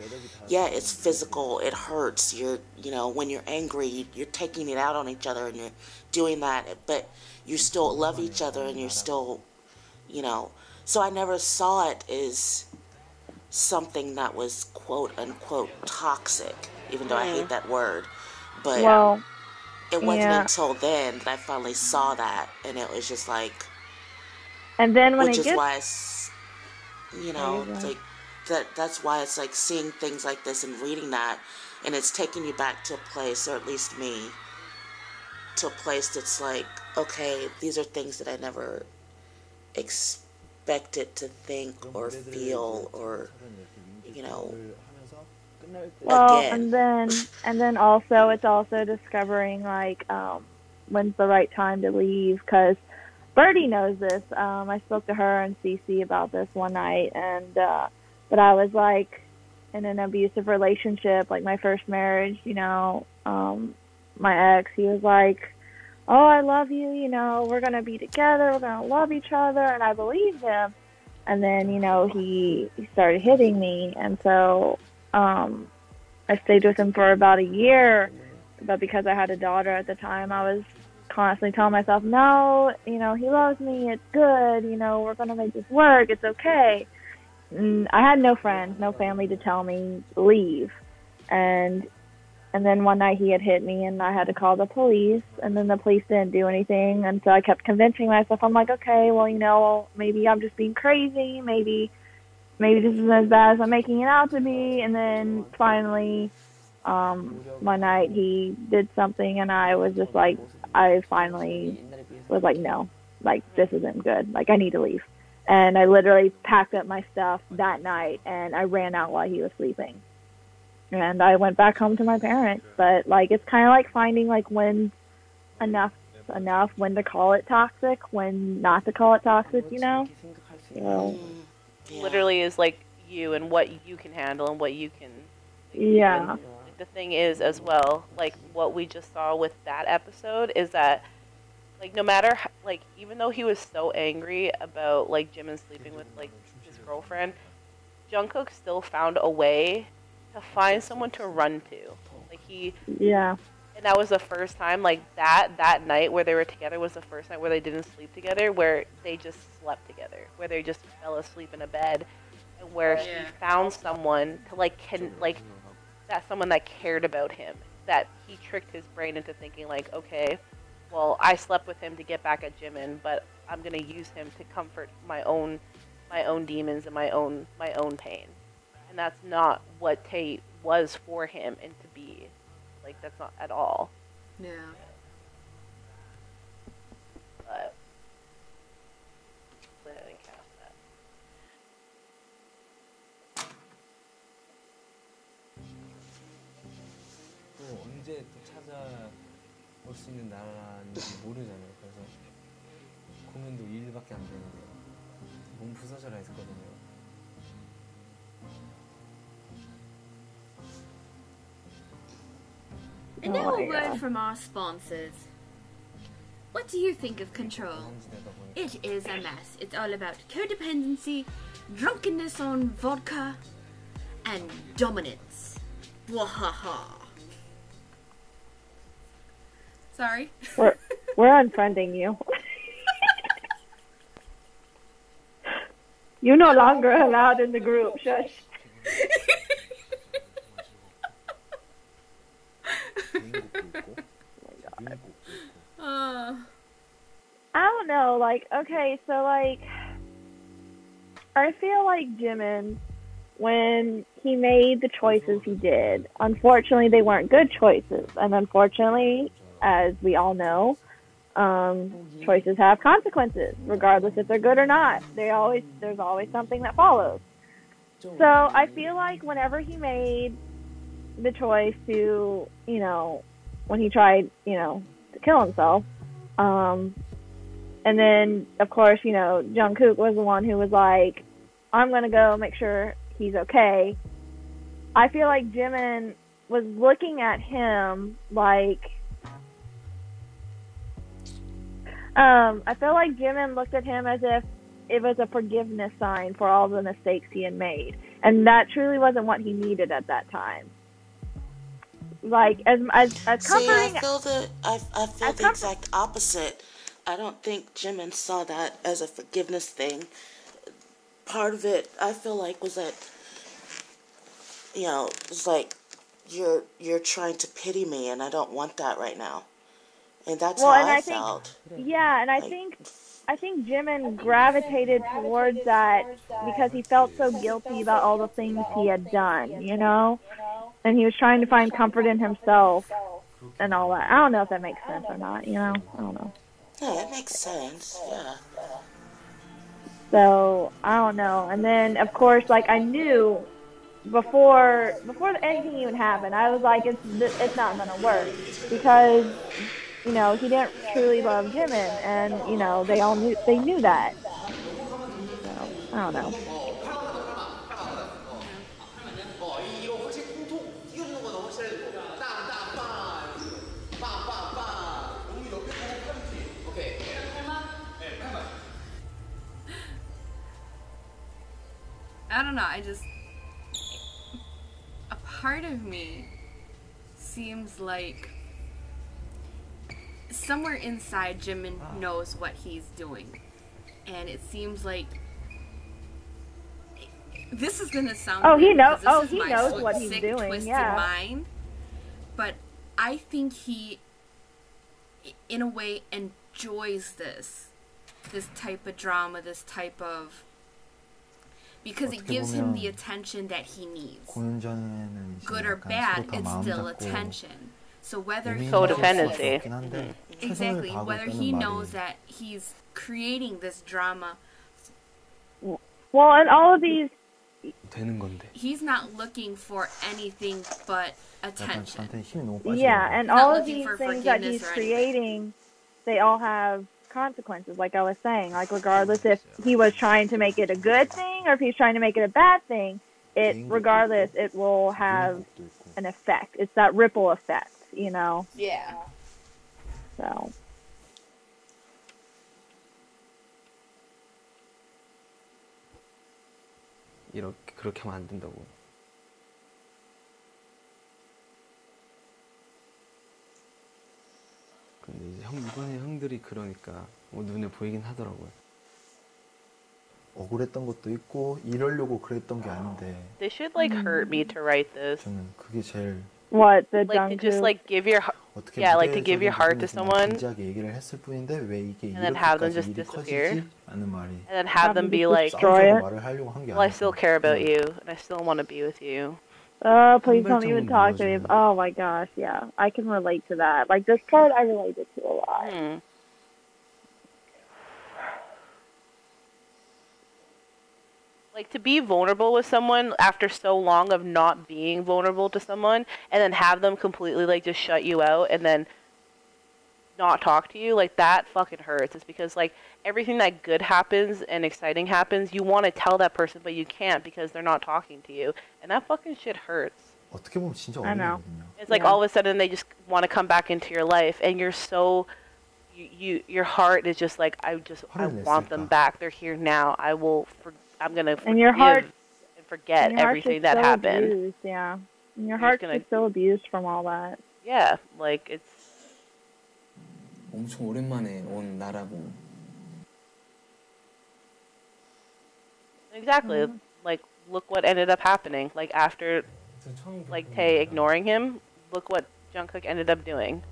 yeah, it's physical, it hurts. You know, when you're angry, you're taking it out on each other and you're doing that, but you still love each other and you're still, you know. So I never saw it as something that was quote unquote toxic, even though I hate that word. But it wasn't until then that I finally saw that, and it was just like, and then when which it is gets, why it's, you know, it's like that's why it's like seeing things like this and reading that, and it's taking you back to a place, or at least me, to a place that's like, okay, these are things that I never expected to think or feel, or, you know. well, Again. and then also it's also discovering like when's the right time to leave, because Birdie knows this. I spoke to her and Cece about this one night, and but I was like in an abusive relationship, like my first marriage, you know. My ex, he was like, oh, I love you, you know, we're gonna be together, we're gonna love each other, and I believed him. And then, you know, he started hitting me, and so I stayed with him for about a year, but because I had a daughter at the time, I was constantly telling myself, no, you know, he loves me, it's good, you know, we're going to make this work, it's okay. And I had no friends, no family to tell me, leave. And then one night he had hit me, and I had to call the police, and then the police didn't do anything, and so I kept convincing myself, I'm like, okay, well, you know, maybe I'm just being crazy, maybe this isn't as bad as I'm making it out to be. And then finally, one night he did something, and I was just like, I finally was like, no, like, this isn't good, like, I need to leave. And I literally packed up my stuff that night, and I ran out while he was sleeping. And I went back home to my parents. But, like, it's kind of like finding, like, when enough, when to call it toxic, when not to call it toxic, you know? So, literally is, like, you and what you can handle and what you can... Yeah. And the thing is, as well, like, what we just saw with that episode is that, like, no matter, like, even though he was so angry about, like, Jimin sleeping with, like, his girlfriend, Jungkook still found a way to find someone to run to. Like, he... Yeah. And that was the first time, like, that night where they were together was the first night where they didn't sleep together, where they just slept together, where they just fell asleep in a bed, and where he found someone to, like, that someone that cared about him, that he tricked his brain into thinking, like, okay, well, I slept with him to get back at Jimin, but I'm gonna use him to comfort my own demons and my own pain. And that's not what Tate was for him and to be. Like, that's not at all. Yeah. But I didn't cast that. 또 언제 또 찾아올 수 있는 나라인지 모르잖아요. 그래서 공연도 2일밖에 안 되는데 몸 부서져라 했었거든요. And now a word from our sponsors. What do you think of Control? It is a mess. It's all about codependency, drunkenness on vodka, and dominance. Wahaha. Sorry. We're unfriending you. You're no longer allowed in the group. Shush. I don't know. Like, okay, so like, I feel like Jimin, when he made the choices he did, unfortunately they weren't good choices, and unfortunately, as we all know, choices have consequences, regardless if they're good or not. There's always something that follows. So I feel like whenever he made the choice to, when he tried, to kill himself, and then of course, Jungkook was the one who was like, I'm gonna go make sure he's okay. I feel like Jimin was looking at him like, I feel like Jimin looked at him as if it was a forgiveness sign for all the mistakes he had made. And that truly wasn't what he needed at that time. Like, as comforting... See, I feel the exact opposite. I don't think Jimin saw that as a forgiveness thing. Part of it, I feel like, was that, it's like, you're trying to pity me, and I don't want that right now. And that's how I felt. Yeah, and I think Jimin gravitated towards that because he felt so guilty about all the things he had done, And he was trying to find comfort in himself and all that. I don't know if that makes sense or not, I don't know. Yeah, it makes sense, yeah. So, I don't know. And then, of course, like, I knew before anything even happened, I was like, it's not going to work because... he didn't truly love Jimin, and they knew that. So I don't know. I don't know. A part of me seems like somewhere inside Jimin knows what he's doing, and it seems like this is gonna sound he knows my what he's sick, doing, twisted yeah. mind, but I think he in a way enjoys this type of drama, this type of, because it gives him the attention that he needs. Good or bad, it's still attention. So whether codependency. Exactly, whether he knows that he's creating this drama. Well, and all of these, he's not looking for anything but attention. Yeah, and all of these things that he's creating, they all have consequences, like I was saying. Like, regardless if he was trying to make it a good thing or if he's trying to make it a bad thing, regardless, it will have an effect. It's that ripple effect, Yeah. So. 그렇게 하면 안 된다고. 근데 이제 이번에 형들이 그러니까 눈에 보이긴 하더라고요. 억울했던 것도 있고 이러려고 그랬던 게 아닌데. They should hurt me to write this. 저는 그게 제일. What, the to just give your to give your heart to someone, and then have them just disappear, and then have them be like, well, I still care about you, and I still want to be with you. Oh, please don't even talk to me. Oh my gosh, yeah, I can relate to that. Like, this part I related to a lot. Like, to be vulnerable with someone after so long of not being vulnerable to someone, and then have them completely, just shut you out, and then not talk to you, that fucking hurts. It's because, everything that good happens and exciting happens, you want to tell that person, but you can't because they're not talking to you. And that fucking shit hurts. I know. It's all of a sudden they just want to come back into your life, and you're so... your heart is just I want them back. They're here now. I'm gonna forgive and forget everything that happened. Abused, yeah, and your heart's just so abused from all that. Yeah, it's. 엄청 오랜만에 온 나라고. Exactly. Like, look what ended up happening. Like, after, like, Tae ignoring him, look what Jungkook ended up doing.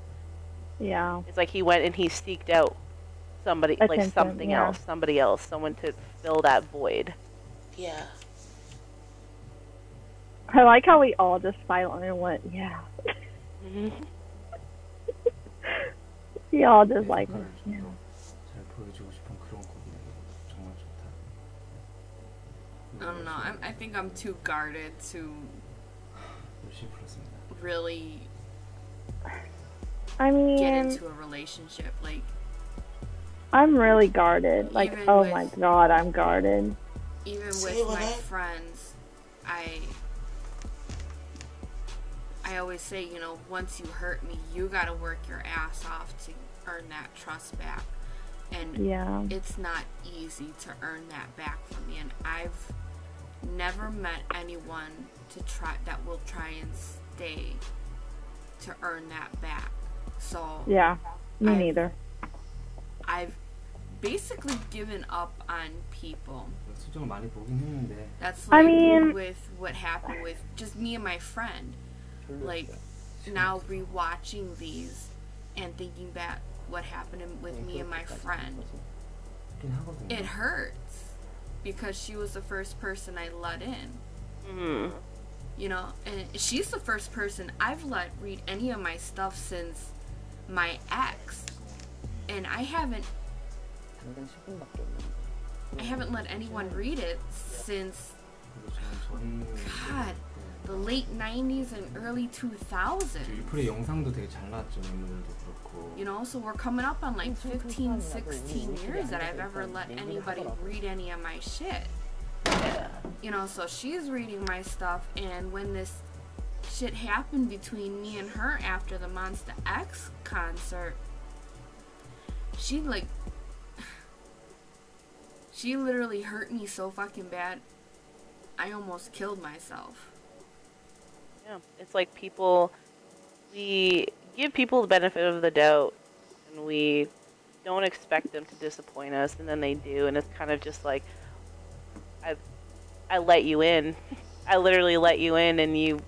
Yeah. It's like he went and he seeked out somebody, Attention, like something else, someone to fill that void. Yeah. I like how we all just silently went, yeah. We all just like, yeah. 잘 보여주고 싶은 그런 곡이네. 정말 좋다. I don't know. I think I'm too guarded to 열심히 불렀습니다. really I mean, get into a relationship. Like, I'm really guarded. Like, even oh with- my god, I'm guarded. even Say with my what? friends, I always say, you know, once you hurt me, you gotta work your ass off to earn that trust back. And Yeah. it's not easy to earn that back from me. And I've never met anyone that will try and stay to earn that back. So Yeah, me I've- neither. I've basically given up on people. 수정을 많이 보긴 했는데. That's I like mean- with what happened with just me and my friend. Like, now rewatching these and thinking back what happened with me and my friend, 그렇긴 하거든요. it hurts because she was the first person I let in. You know, and she's the first person I've let read any of my stuff since my ex, and I haven't let anyone read it since God, the late 90s and early 2000s. 유플의 영상도 되게 잘 나왔죠. 메모들도 그렇고. You know, so we're coming up on like 15, 16 years that I've ever let anybody read any of my shit. You know, so she's reading my stuff, and when this shit happened between me and her after the Monster X concert, she literally hurt me so fucking bad, I almost killed myself. Yeah, it's like we give people the benefit of the doubt, and we don't expect them to disappoint us, and then they do, and it's kind of just like, I let you in. I literally let you in, and you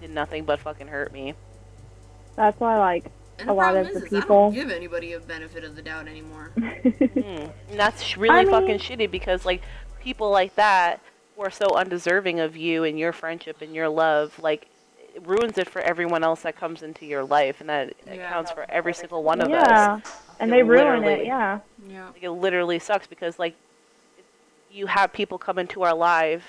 did nothing but fucking hurt me. That's why, like, And a lot problem of the is I people. don't give anybody a benefit of the doubt anymore. And that's really fucking shitty, because like people like that who are so undeserving of you and your friendship and your love, like, it ruins it for everyone else that comes into your life, and that accounts for every single one of us. Yeah, and they ruin it. Yeah. Yeah. Like, it literally sucks, because like you have people come into our lives,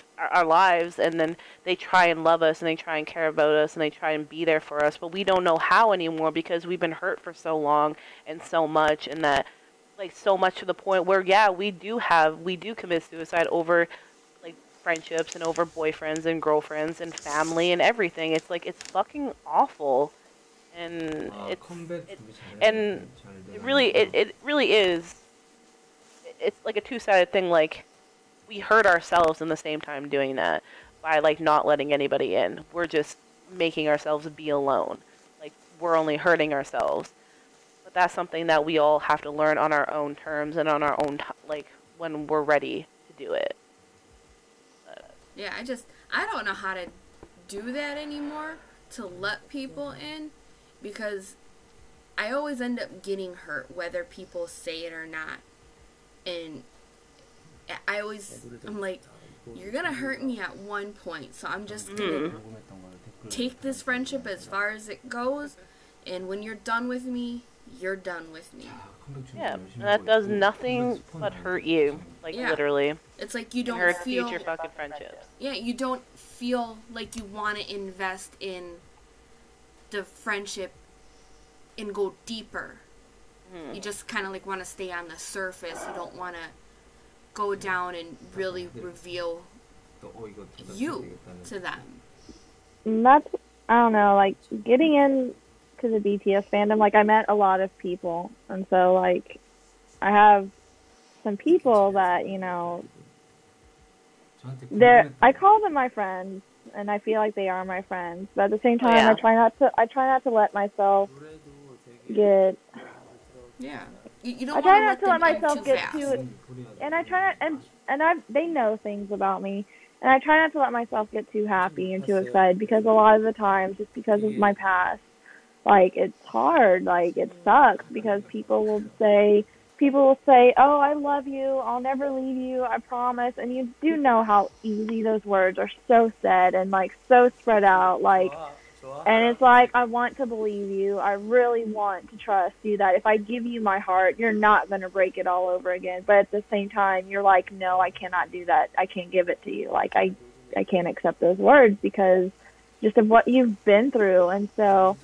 and then they try and love us, and they try and care about us, and they try and be there for us, but we don't know how anymore, because we've been hurt for so long and so much, and that, like, so much to the point where, yeah, we do commit suicide over, like, friendships and over boyfriends and girlfriends and family and everything. It's like, it's fucking awful, and it really is. It's like a two-sided thing. Like, we hurt ourselves in the same time doing that by, like, not letting anybody in. We're just making ourselves be alone. Like, we're only hurting ourselves. But that's something that we all have to learn on our own terms and on our own, like, when we're ready to do it. Yeah, I don't know how to do that anymore, to let people in, because I always end up getting hurt, whether people say it or not. And I'm like, you're gonna hurt me at one point, so I'm just gonna take this friendship as far as it goes, and when you're done with me, you're done with me. Yeah, and that does nothing but hurt you, like, literally. It's like you don't hurt feel future fucking friendships. Yeah, you don't feel like you want to invest in the friendship and go deeper. You just kind of like want to stay on the surface. You don't want to go down and really reveal you to them. And that's, I don't know, like, getting in to the BTS fandom, like, I met a lot of people, and so, like, I have some people that, you know, I call them my friends, and I feel like they are my friends, but at the same time, I try not to let myself get You don't I want try to not to let let them in myself too get fast. too, and I try not, and they know things about me, and I try not to let myself get too happy and too excited because a lot of the times, just because of my past, like it's hard, like it sucks because people will say, "Oh, I love you. I'll never leave you. I promise." And you do know how easy those words are, so said and like so spread out, like. And it's like, I want to believe you. I really want to trust you that if I give you my heart, you're not going to break it all over again. But at the same time, you're like, no, I cannot do that. I can't give it to you. Like, I can't accept those words because just of what you've been through. And so,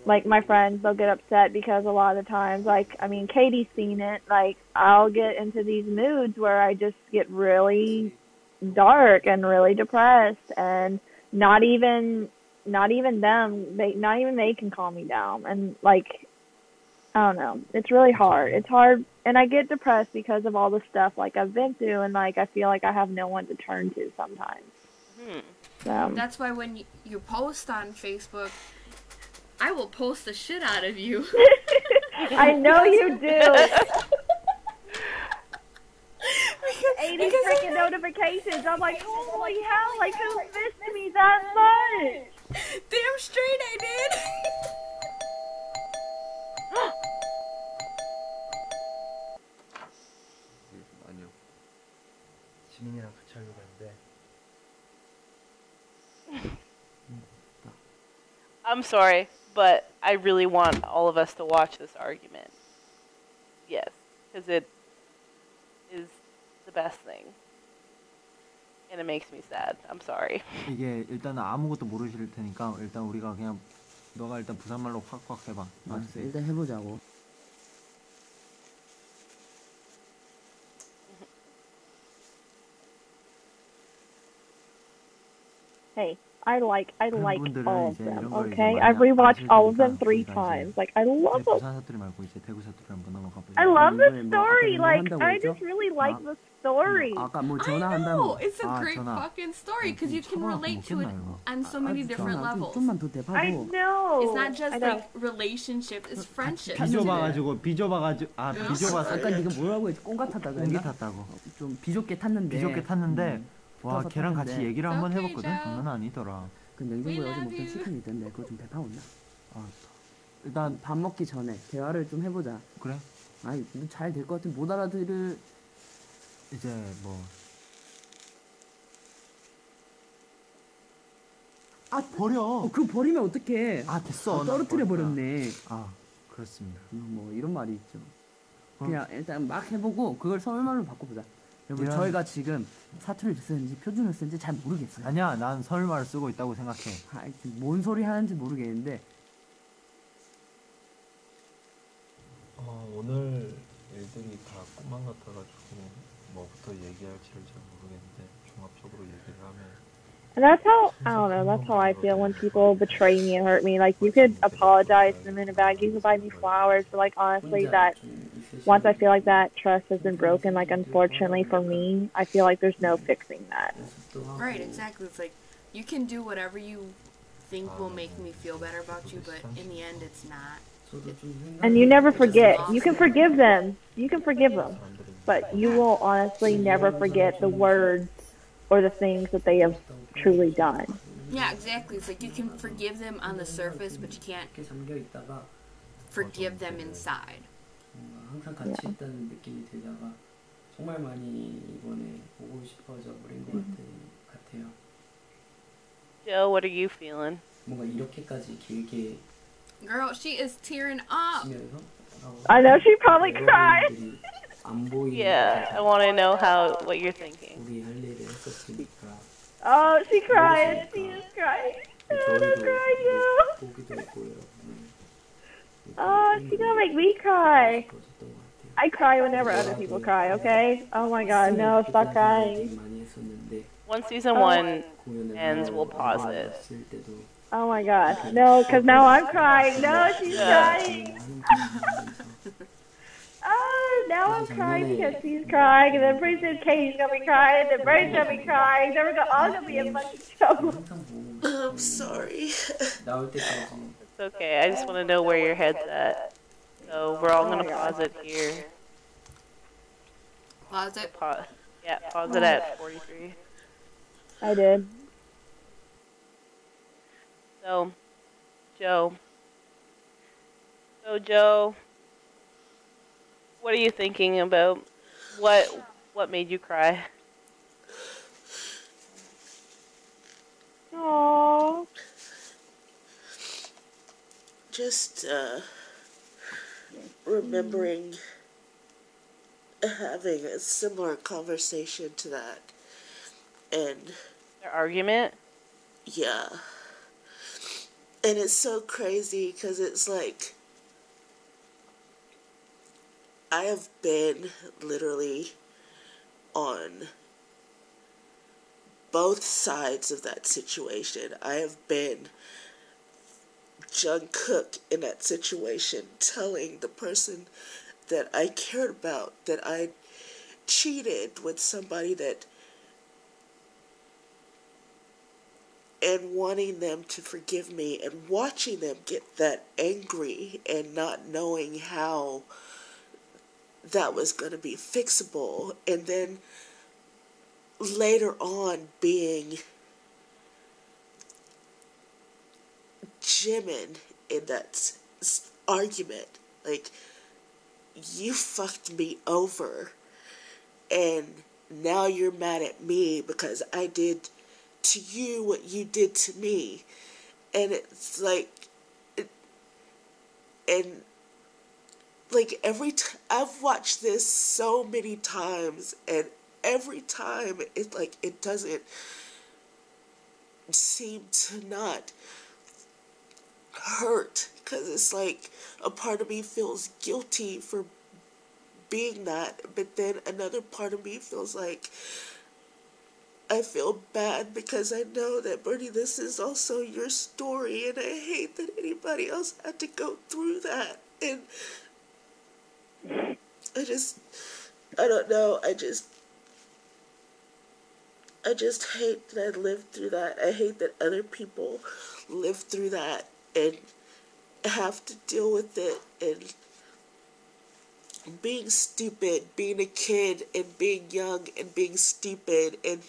like, my friends, they'll get upset because a lot of the times, like, I mean, Katie's seen it. Like, I'll get into these moods where I just get really dark and really depressed and not even they can calm me down. And like, I don't know, it's really hard. It's hard, and I get depressed because of all the stuff like I've been through, and like I feel like I have no one to turn to sometimes. So that's why when you post on Facebook, I will post the shit out of you. I know you do. 80 freaking notifications. I'm like, holy hell, like who missed me that much? Damn straight I did. 아니요. 지민이랑 같이 하려고 했는데. I'm sorry, but I really want all of us to watch this argument. Yes, because it is the best thing. And it makes me sad. I'm sorry. 이게 일단 아무것도 모르실 테니까 일단 우리가 그냥 너가 일단 부산말로 확확 해봐. 알았어, 일단 해보자고. Hey, I like all of 이제 them. 이런 걸 Okay, 이제 I've 많이 rewatched all of them 아실 3 테니까 times. 이제 Like I love them. 부산 사투리 말고 이제 대구 사투리 한번 넘어가 보자. I love the 이번에 뭐 story. 아까 뭐 Like 한다고 I 했죠? just really like the story. 아까 뭐 I know. 전화한다고. It's a 아, great 전화. fucking story because you can 전화 relate to it 먹겠나, 이거? on so many different levels. 좀만 더 I 대파고. know. It's not just I know. like relationship, it's friendship. 비좁아가지고 비좁아서 아까 네가 뭐라고 했지? 꽁 같았다 공기 그랬나? 탔다고. 좀 비좁게 탔는데. 비좁게 탔는데 와 붙어서 걔랑 같이 탔는데. 얘기를 한번 오케이, 해봤거든. 자. 장난 아니더라. 그 냉장고에 We 어제 love 먹던 you. 치킨이 있던데 그거 좀 대파온다. 일단 밥 먹기 전에 대화를 좀 해보자. 그래 아이 잘 될 것 같은 못 알아들을. 이제 뭐 버려. 그거 버리면 어떡해. 됐어. 떨어뜨려 난 버렸다. 버렸네. 그렇습니다. 뭐 이런 말이 있죠. 그냥 일단 막 해보고 그걸 서울말로 바꿔보자. 여러분 이런- 저희가 지금 사투리를 쓰는지 표준을 쓰는지 잘 모르겠어요. 아니야, 난 서울말을 쓰고 있다고 생각해. 뭔 소리 하는지 모르겠는데. 오늘 일들이 다 꿈만 같아가지고 뭐부터 얘기할지를 잘 모르겠는데 종합적으로 얘기를 하면 And that's how, I don't know, that's how I feel when people betray me and hurt me. Like, you could apologize to them in a bag, you could buy me flowers, but, like, honestly, that, once I feel like that trust has been broken, like, unfortunately for me, I feel like there's no fixing that. Right, exactly. It's like you can do whatever you think will make me feel better about you, but in the end, it's not. And you never forget. You can forgive them. You can forgive them. But you will honestly never forget the words or the things that they have truly done. Yeah, exactly. It's like you can forgive them on the surface, but you can't forgive them inside. 항상 같이 있다는 느낌이 들다가 정말 많이 이번에 보고 싶어져 버린 것 같아요. Joe, what are you feeling? 뭔가 이렇게까지 길게 Girl, she is tearing up. 지면서 I know she probably cried. 안 보이는 Yeah, I want to know what you're thinking. 우리 할 일을 했었으니까. Oh, she cried. She is crying. Oh, don't cry, Joe. 보기도 했고 여러분은 Oh, she's gonna make me cry. I cry whenever other people cry, okay? Oh my god, no, stop crying. 많이 했었는데 Once season 1 ends, we'll pause it. 했을 때도 Oh my god. No, because now I'm crying. No, she's crying. Oh, now I'm crying because she's crying, and then pretty soon Katie's gonna be crying, and then Brady's gonna be crying, then we're all gonna be in a bunch of trouble. I'm sorry. 나올 때까지 It's okay. I just want to know where your head's at. So we're all Oh gonna my pause God. it here. Pause it. Pause it at 43. I did. So, Joe. So, Joe, what are you thinking about? What made you cry? Aww. Just remembering having a similar conversation to that. And Their argument? yeah. And it's so crazy because it's like I have been literally on both sides of that situation. I have been Jungkook in that situation, telling the person that I cared about that I cheated with somebody and wanting them to forgive me and watching them get that angry and not knowing how that was going to be fixable, and then later on being Jimin in that argument. Like, you fucked me over and now you're mad at me because I did to you what you did to me. And it's like, and like every time I've watched this so many times, and every time it like it doesn't seem to not hurt, because it's like a part of me feels guilty for being that, but then another part of me feels like I feel bad because I know that, Bernie, this is also your story, and I hate that anybody else had to go through that. And I don't know, I just hate that I lived through that. I hate that other people live through that and have to deal with it, and being stupid, being a kid and being young and being stupid and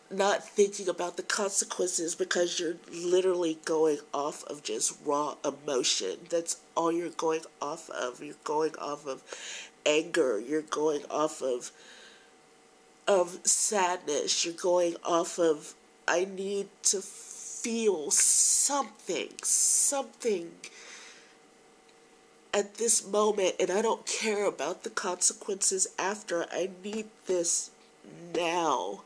not thinking about the consequences because you're literally going off of just raw emotion. That's all you're going off of. You're going off of anger. You're going off of sadness. You're going off of, I need to feel something at this moment, and I don't care about the consequences after. I need this now.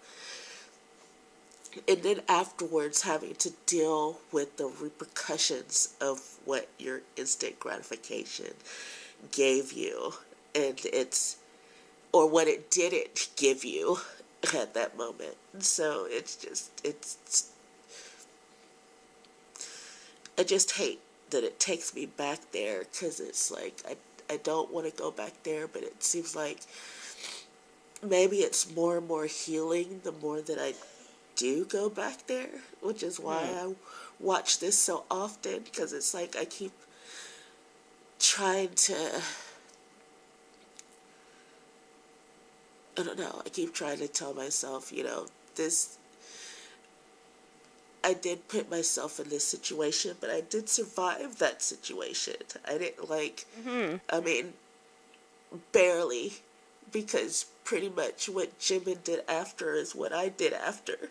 And then afterwards having to deal with the repercussions of what your instant gratification gave you, and or what it didn't give you at that moment. So I just hate that it takes me back there, because it's like I don't want to go back there, but it seems like maybe it's more and more healing the more that I do go back there, which is why I watch this so often, because it's like I keep trying to, I don't know, I keep trying to tell myself, I did put myself in this situation, but I did survive that situation. I didn't I mean, barely, because pretty much what Jimin did after is what I did after.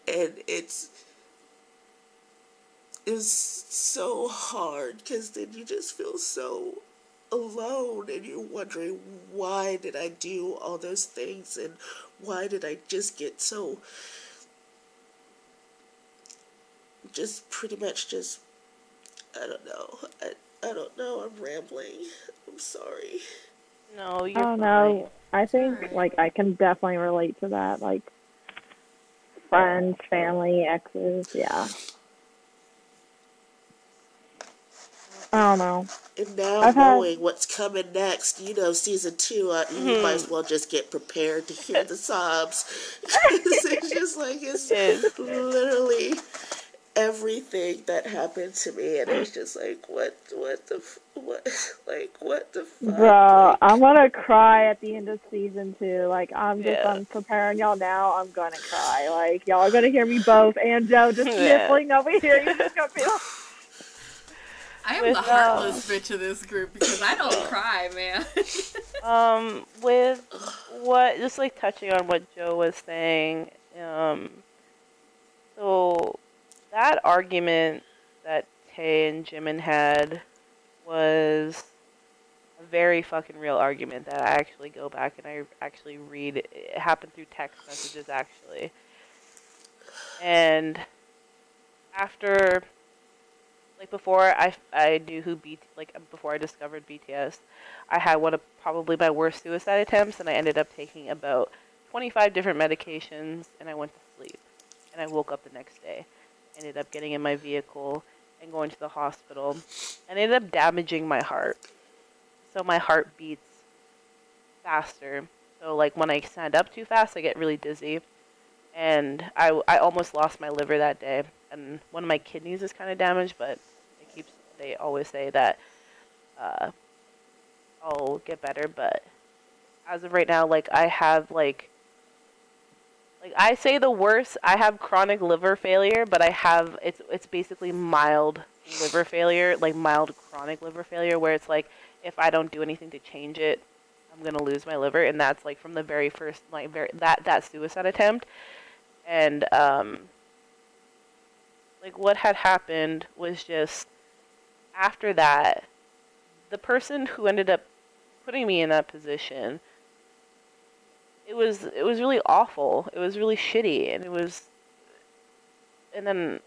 And it was so hard, because then you just feel so alone, and you're wondering, why did I do all those things, and why did I just get so, just pretty much just, I don't know, I don't know, I'm rambling, I'm sorry. No, you're I don't fine. know. I think, like, I can definitely relate to that. Like, friends, family, exes, yeah. I don't know. And now I've knowing what's coming next, season 2, you might as well just get prepared to hear the sobs. It's just like, it's literally, everything that happened to me, and it's just like, what the fuck? Bro, Like, I'm gonna cry at the end of season 2. Like, Yeah. I'm preparing y'all now. I'm gonna cry. Like, y'all are gonna hear me both and Joe just Yeah. sniffling over here. You're just gonna be like, I am With, the heartless bitch of this group because I don't cry, man. With what, just like touching on what Joe was saying, so that argument that Tay and Jimin had was a very fucking real argument that I actually go back and I actually read. It happened through text messages, actually. And after, like, before I knew who before I discovered BTS, I had one of probably my worst suicide attempts, and I ended up taking about 25 different medications, and I went to sleep. And I woke up the next day. Ended up getting in my vehicle and going to the hospital, and ended up damaging my heart. So my heart beats faster. So, like, when I stand up too fast, I get really dizzy. And I almost lost my liver that day. And one of my kidneys is kind of damaged, but they always say that I'll get better. But as of right now, like, I have, like I say the worst, I have chronic liver failure, but I have, it's basically mild liver failure, like mild chronic liver failure, where it's like, if I don't do anything to change it, I'm going to lose my liver. And that's like from the very first, like, that suicide attempt. And, like, what had happened was just, after that, the person who ended up putting me in that position, it was really awful. It was really shitty, and then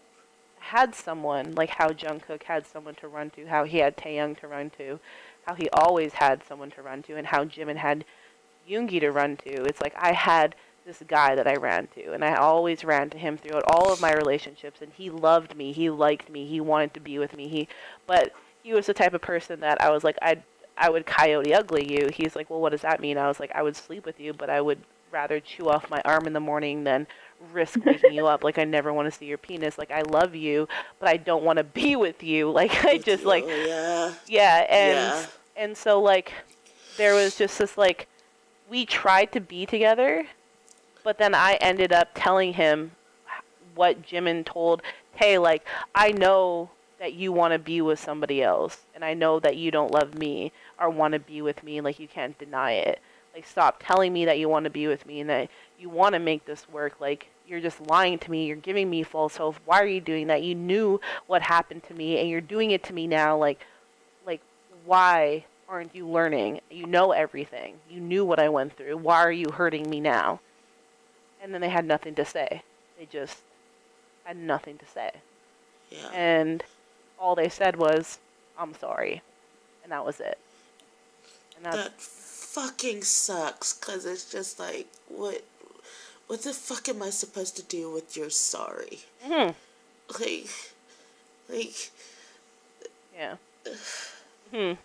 had someone, like how Jungkook had someone to run to, how he had Taehyung to run to, how he always had someone to run to, and how Jimin had Yoongi to run to. It's like I had this guy that I ran to, and I always ran to him throughout all of my relationships, and he loved me, he liked me, he wanted to be with me, but he was the type of person that I was like, I would coyote ugly you. He's like, well, what does that mean? I was like, I would sleep with you, but I would rather chew off my arm in the morning than risk waking you up. Like, I never want to see your penis. Like, I love you, but I don't want to be with you. Like, I just, like, and so, like, there was just this, like, we tried to be together, but then I ended up telling him what Jimin told Tay, like, I know that you want to be with somebody else, and I know that you don't love me or want to be with me, like, you can't deny it. Like, stop telling me that you want to be with me and that you want to make this work. Like, you're just lying to me, you're giving me false hope. Why are you doing that? You knew what happened to me, and you're doing it to me now. Like, why aren't you learning? You know everything. You knew what I went through. Why are you hurting me now? And then they had nothing to say. They just had nothing to say. Yeah. And all they said was, I'm sorry. And that was it. And that fucking sucks, because it's just like, what the fuck am I supposed to do with your sorry? Mm-hmm. Like, yeah. Hmm.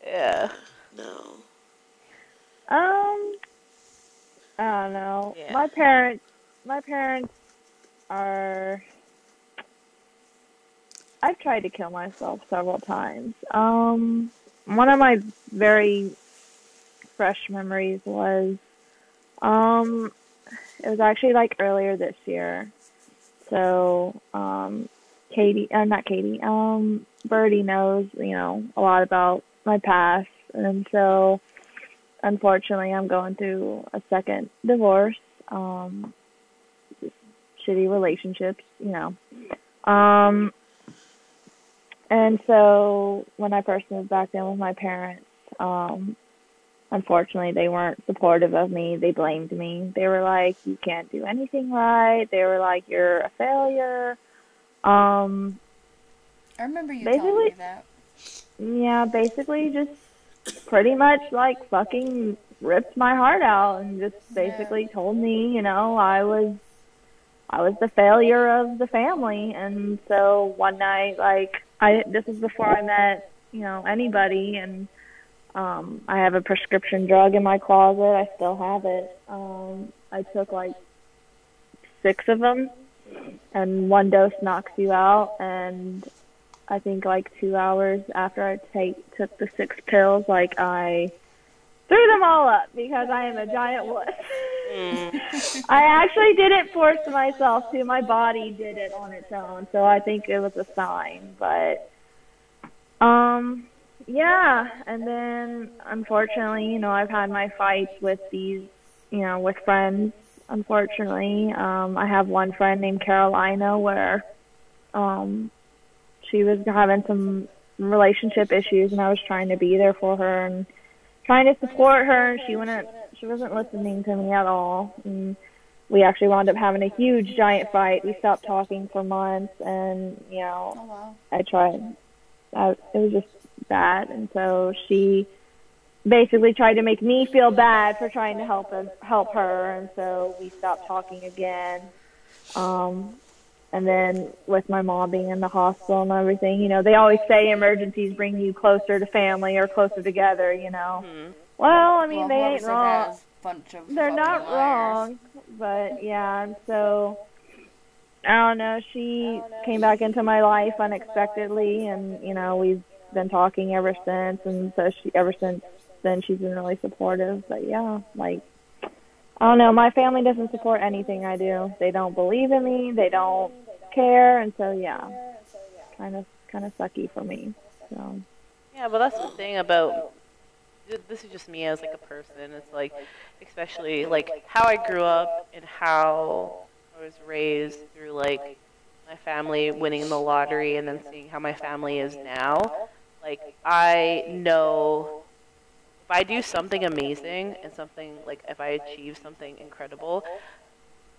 Yeah. No. I don't know. Yeah. My parents are. I've tried to kill myself several times. One of my very fresh memories was, it was actually like earlier this year. So, Birdie knows, a lot about my past, and so, unfortunately, I'm going through a second divorce, just shitty relationships, and so, when I first moved back in with my parents, unfortunately, they weren't supportive of me. They blamed me. They were like, you can't do anything right. They were like, you're a failure. I remember you telling me that. Yeah, basically just pretty much like fucking ripped my heart out and just basically told me, I was the failure of the family. And so one night, this was before I met, anybody, and I have a prescription drug in my closet. I still have it. I took like 6 of them, and 1 dose knocks you out. And I think like 2 hours after I took the 6 pills, like I threw them all up because I am a giant wuss. I actually didn't force myself to. My body did it on its own, so I think it was a sign. But yeah, and then unfortunately, you know, I've had my fights with these, you know, with friends. Unfortunately, I have one friend named Carolina where she was having some relationship issues, and I was trying to be there for her and trying to support her, and she wasn't listening to me at all. And we actually wound up having a huge giant fight. We stopped talking for months, and you know, I tried. It was just bad, and so she basically tried to make me feel bad for trying to help her, and so we stopped talking again. And then with my mom being in the hospital and everything, you know, they always say emergencies bring you closer to family or closer together, you know. Well, I mean, they ain't wrong. They're not wrong, but yeah, and so I don't know, she came back into my life unexpectedly, and you know, we've been talking ever since, and so ever since then she's been really supportive. But yeah, like, I don't know, my family doesn't support anything I do. They don't believe in me, they don't care, and so yeah, kind of sucky for me. So yeah, but that's the thing about, this is just me as like a person. It's like, especially like how I grew up and how I was raised through like my family winning the lottery and then seeing how my family is now. Like, I know if I do something amazing and something, like if I achieve something incredible,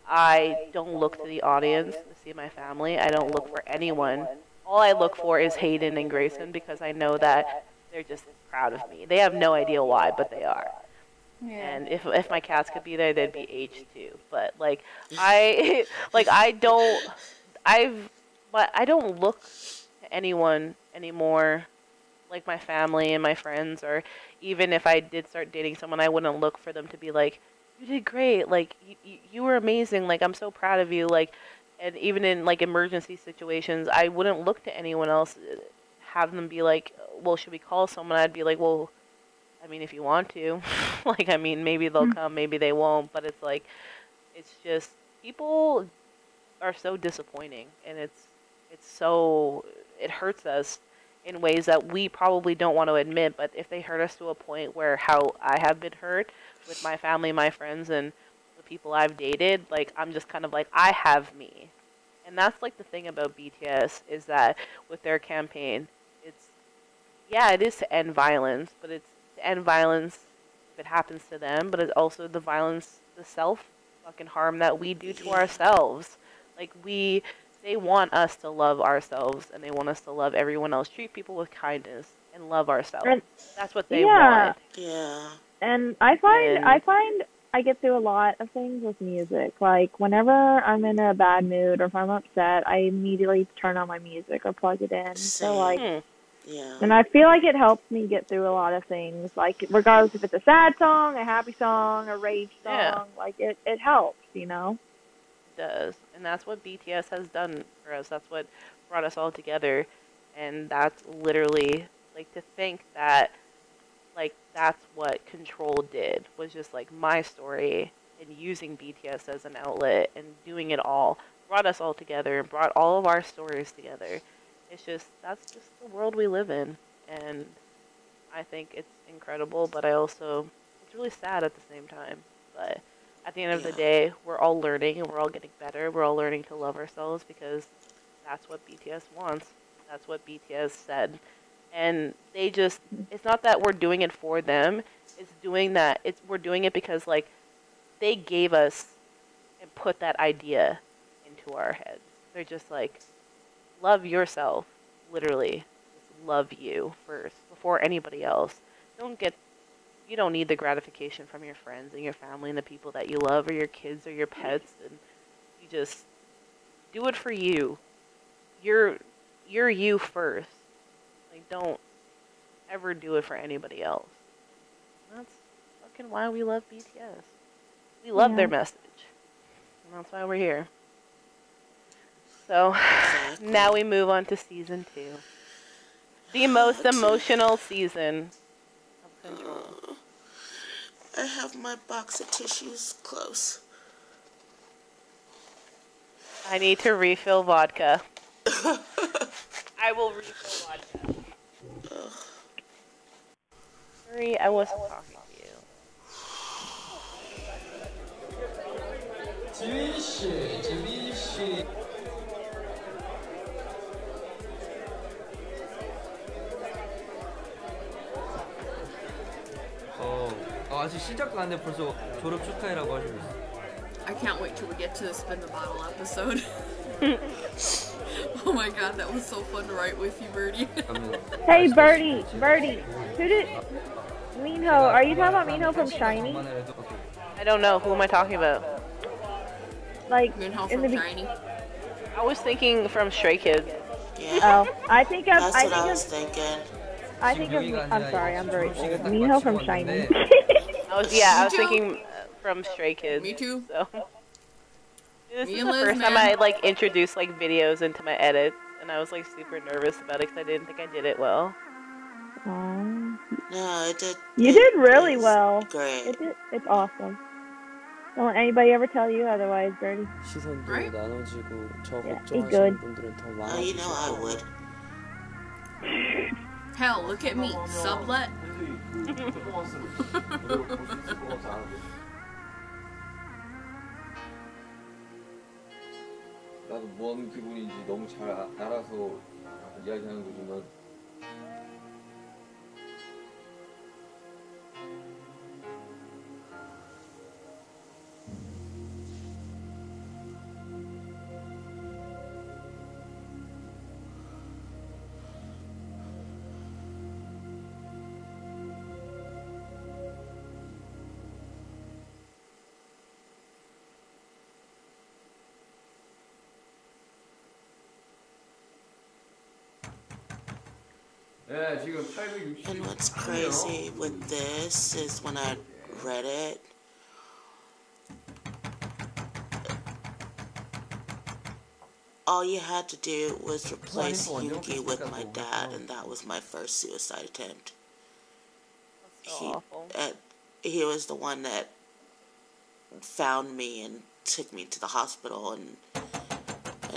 I don't look to the audience to see my family. I don't look for anyone. All I look for is Hayden and Grayson, because I know that they're just proud of me. They have no idea why, but they are. Yeah. And if my cats could be there, they'd be aged too. But like I don't look to anyone anymore, like my family and my friends, or even if I did start dating someone, I wouldn't look for them to be like, you did great, like you were amazing, like I'm so proud of you, like. And even in like emergency situations, I wouldn't look to anyone else, have them be like, well, should we call someone? I'd be like, well, I mean, if you want to. Like, I mean, maybe they'll come, maybe they won't, but it's like, it's just, people are so disappointing, and it hurts us in ways that we probably don't want to admit. But if they hurt us to a point where how I have been hurt with my family, my friends, and the people I've dated, like, I'm just kind of like, I have me. And that's like the thing about BTS, is that with their campaign, it is to end violence, but it's to end violence if it happens to them, but it's also the violence, the self-fucking harm that we do to ourselves. Like, they want us to love ourselves, and they want us to love everyone else, treat people with kindness, and love ourselves. That's what they want. Yeah. And I find I get through a lot of things with music. Like, whenever I'm in a bad mood or if I'm upset, I immediately turn on my music or plug it in. So, like, yeah. And I feel like it helps me get through a lot of things. Like, regardless if it's a sad song, a happy song, a rage song, like, it helps, you know? It does. And that's what BTS has done for us. That's what brought us all together. And that's literally, like, to think that, like, that's what Control did, was just like my story, and using BTS as an outlet and doing it all brought us all together and brought all of our stories together. It's just, that's just the world we live in, and I think it's incredible, but it's really sad at the same time. But at the end of the day, we're all learning and we're all getting better. We're all learning to love ourselves, because that's what BTS wants. That's what BTS said. And it's not that we're doing it for them. We're doing it because, like, they gave us and put that idea into our heads. They're just like, love yourself, literally. Just love you first before anybody else. You don't need the gratification from your friends and your family and the people that you love, or your kids or your pets, and you just do it for you. You're you first. Like, don't ever do it for anybody else. That's fucking why we love BTS. We love their message. And that's why we're here. So, now we move on to season 2. The most emotional season of Control. I have my box of tissues close. I need to refill vodka. I will refill vodka. Sorry, I wasn't talking to you. 아직 시작도 안 돼 벌써 졸업 축하해라고 하시고 있어. I can't wait till we get to the spin the bottle episode. Oh my god, that was so fun to write with you, Birdie. Hey, Birdie. Who did... Minho, are you talking about Minho from SHINee? I don't know. Who am I talking about? Like, Minho from SHINee. I was thinking from Stray Kids. Yeah. Oh, I think of... That's what I was thinking. I'm sorry, I'm very old. Minho from SHINee. I was thinking from Stray Kids. Me too. So. This is the first time I like introduced like videos into my edits, and I was like super nervous about it because I didn't think I did it well. No, it did. You did really well. Great. It's awesome. Don't let anybody ever tell you otherwise, Birdie. 시선도 Right? 나눠지고 저 Yeah, 걱정하시는 good. 분들은 더 Oh, you know I 많아지실 would. Hell, look at me. Sublet. 나도 뭔 기분인지 너무 잘 알아서 이야기하는 거지만 And what's crazy with this is when I read it, all you had to do was replace Yoongi with my dad, and that was my first suicide attempt. That's so awful. He was the one that found me and took me to the hospital, and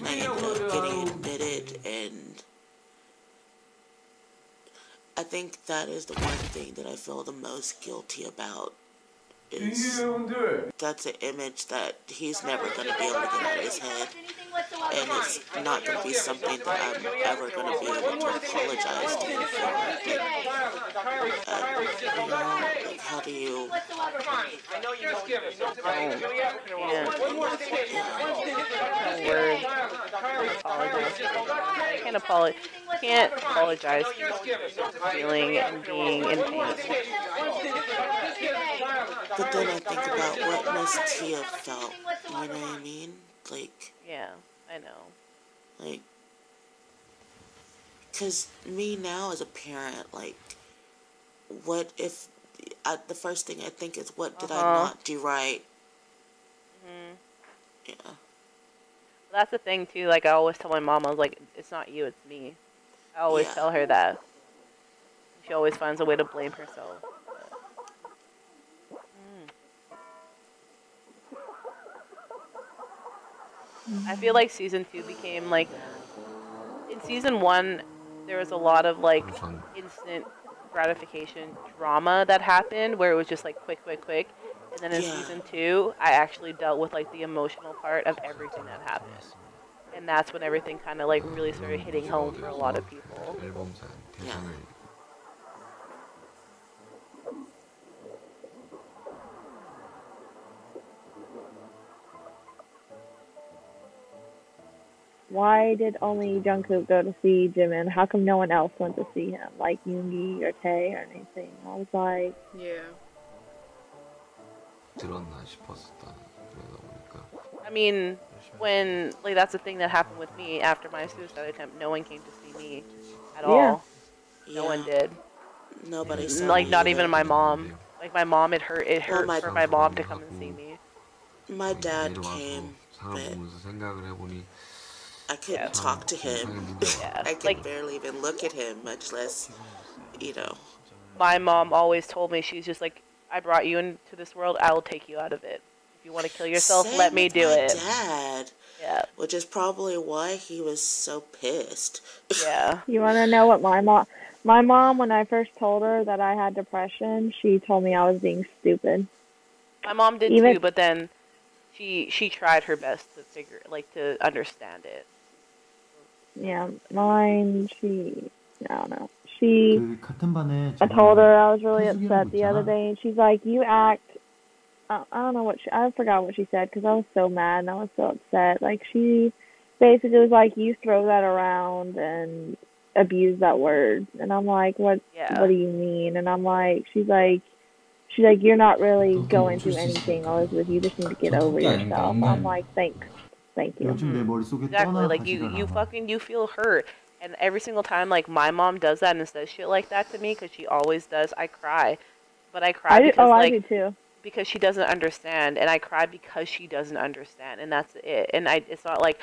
I ended up getting admitted, and I think that is the one thing that I feel the most guilty about. Is that's an image that he's never going to be able to get out of his head, and it's not going to be something that I'm ever going to be able to apologize to him for. Like, how do you? Can't apologize for feeling and being in pain. But then I think about what Miss Tia felt. You know what I mean? Like. Yeah, I know. Like, because me now as a parent, like, what if the first thing I think is, what did I not do right? Yeah. That's the thing too. Like I always tell my mom, I was like, it's not you, it's me. I always tell her that. She always finds a way to blame herself. I feel like season 2 became like, in season 1, there was a lot of like instant gratification drama that happened where it was just like quick. And then in season 2, I actually dealt with like the emotional part of everything that happened. And that's when everything kind of like really started hitting home for a lot of people. Yeah. Why did only Jungkook go to see Jimin? How come no one else went to see him? Like Yoongi or Tae or anything? I was like... Yeah. I mean, when, like, that's the thing that happened with me after my suicide attempt. No one came to see me at all. No one did. Nobody saw like, me not either. even my mom. Like my mom, it hurt my- for my mom to come and see me. My dad 내려와서 came, 상을 but 보면서 생각을 해보니 I couldn't Yeah. talk to him. Yeah, I could like- barely even look at him, much less, you know. My mom always told me, she's just like, I brought you into this world, I will take you out of it. If you want to kill yourself, Same let me with do my it. Dad, Yeah, which is probably why he was so pissed. yeah. You want to know what my mom, when I first told her that I had depression, she told me I was being stupid. My mom did Even- too, but then she tried her best to to understand it. Yeah, mine, I don't know. She, 그 같은 반에 I told her I was really 현숙이라고 upset the other 있잖아. day, and she's like, you act, I don't know I forgot what she said, because I was so mad and I was so upset. Like, she basically was like, you throw that around and abuse that word. And I'm like, what Yeah. do you mean? And I'm like, she's like, you're not really going through anything, Elizabeth. You just need to get over yourself. I'm like, thank you. 요즘 내 머릿속에 Exactly. Like 떠나가시더라고. you feel hurt, and every single time like my mom does that and says shit like that to me, because she always does, I cry. But I cry because I do too. because she doesn't understand, and I cry because she doesn't understand, and that's it. And it's not like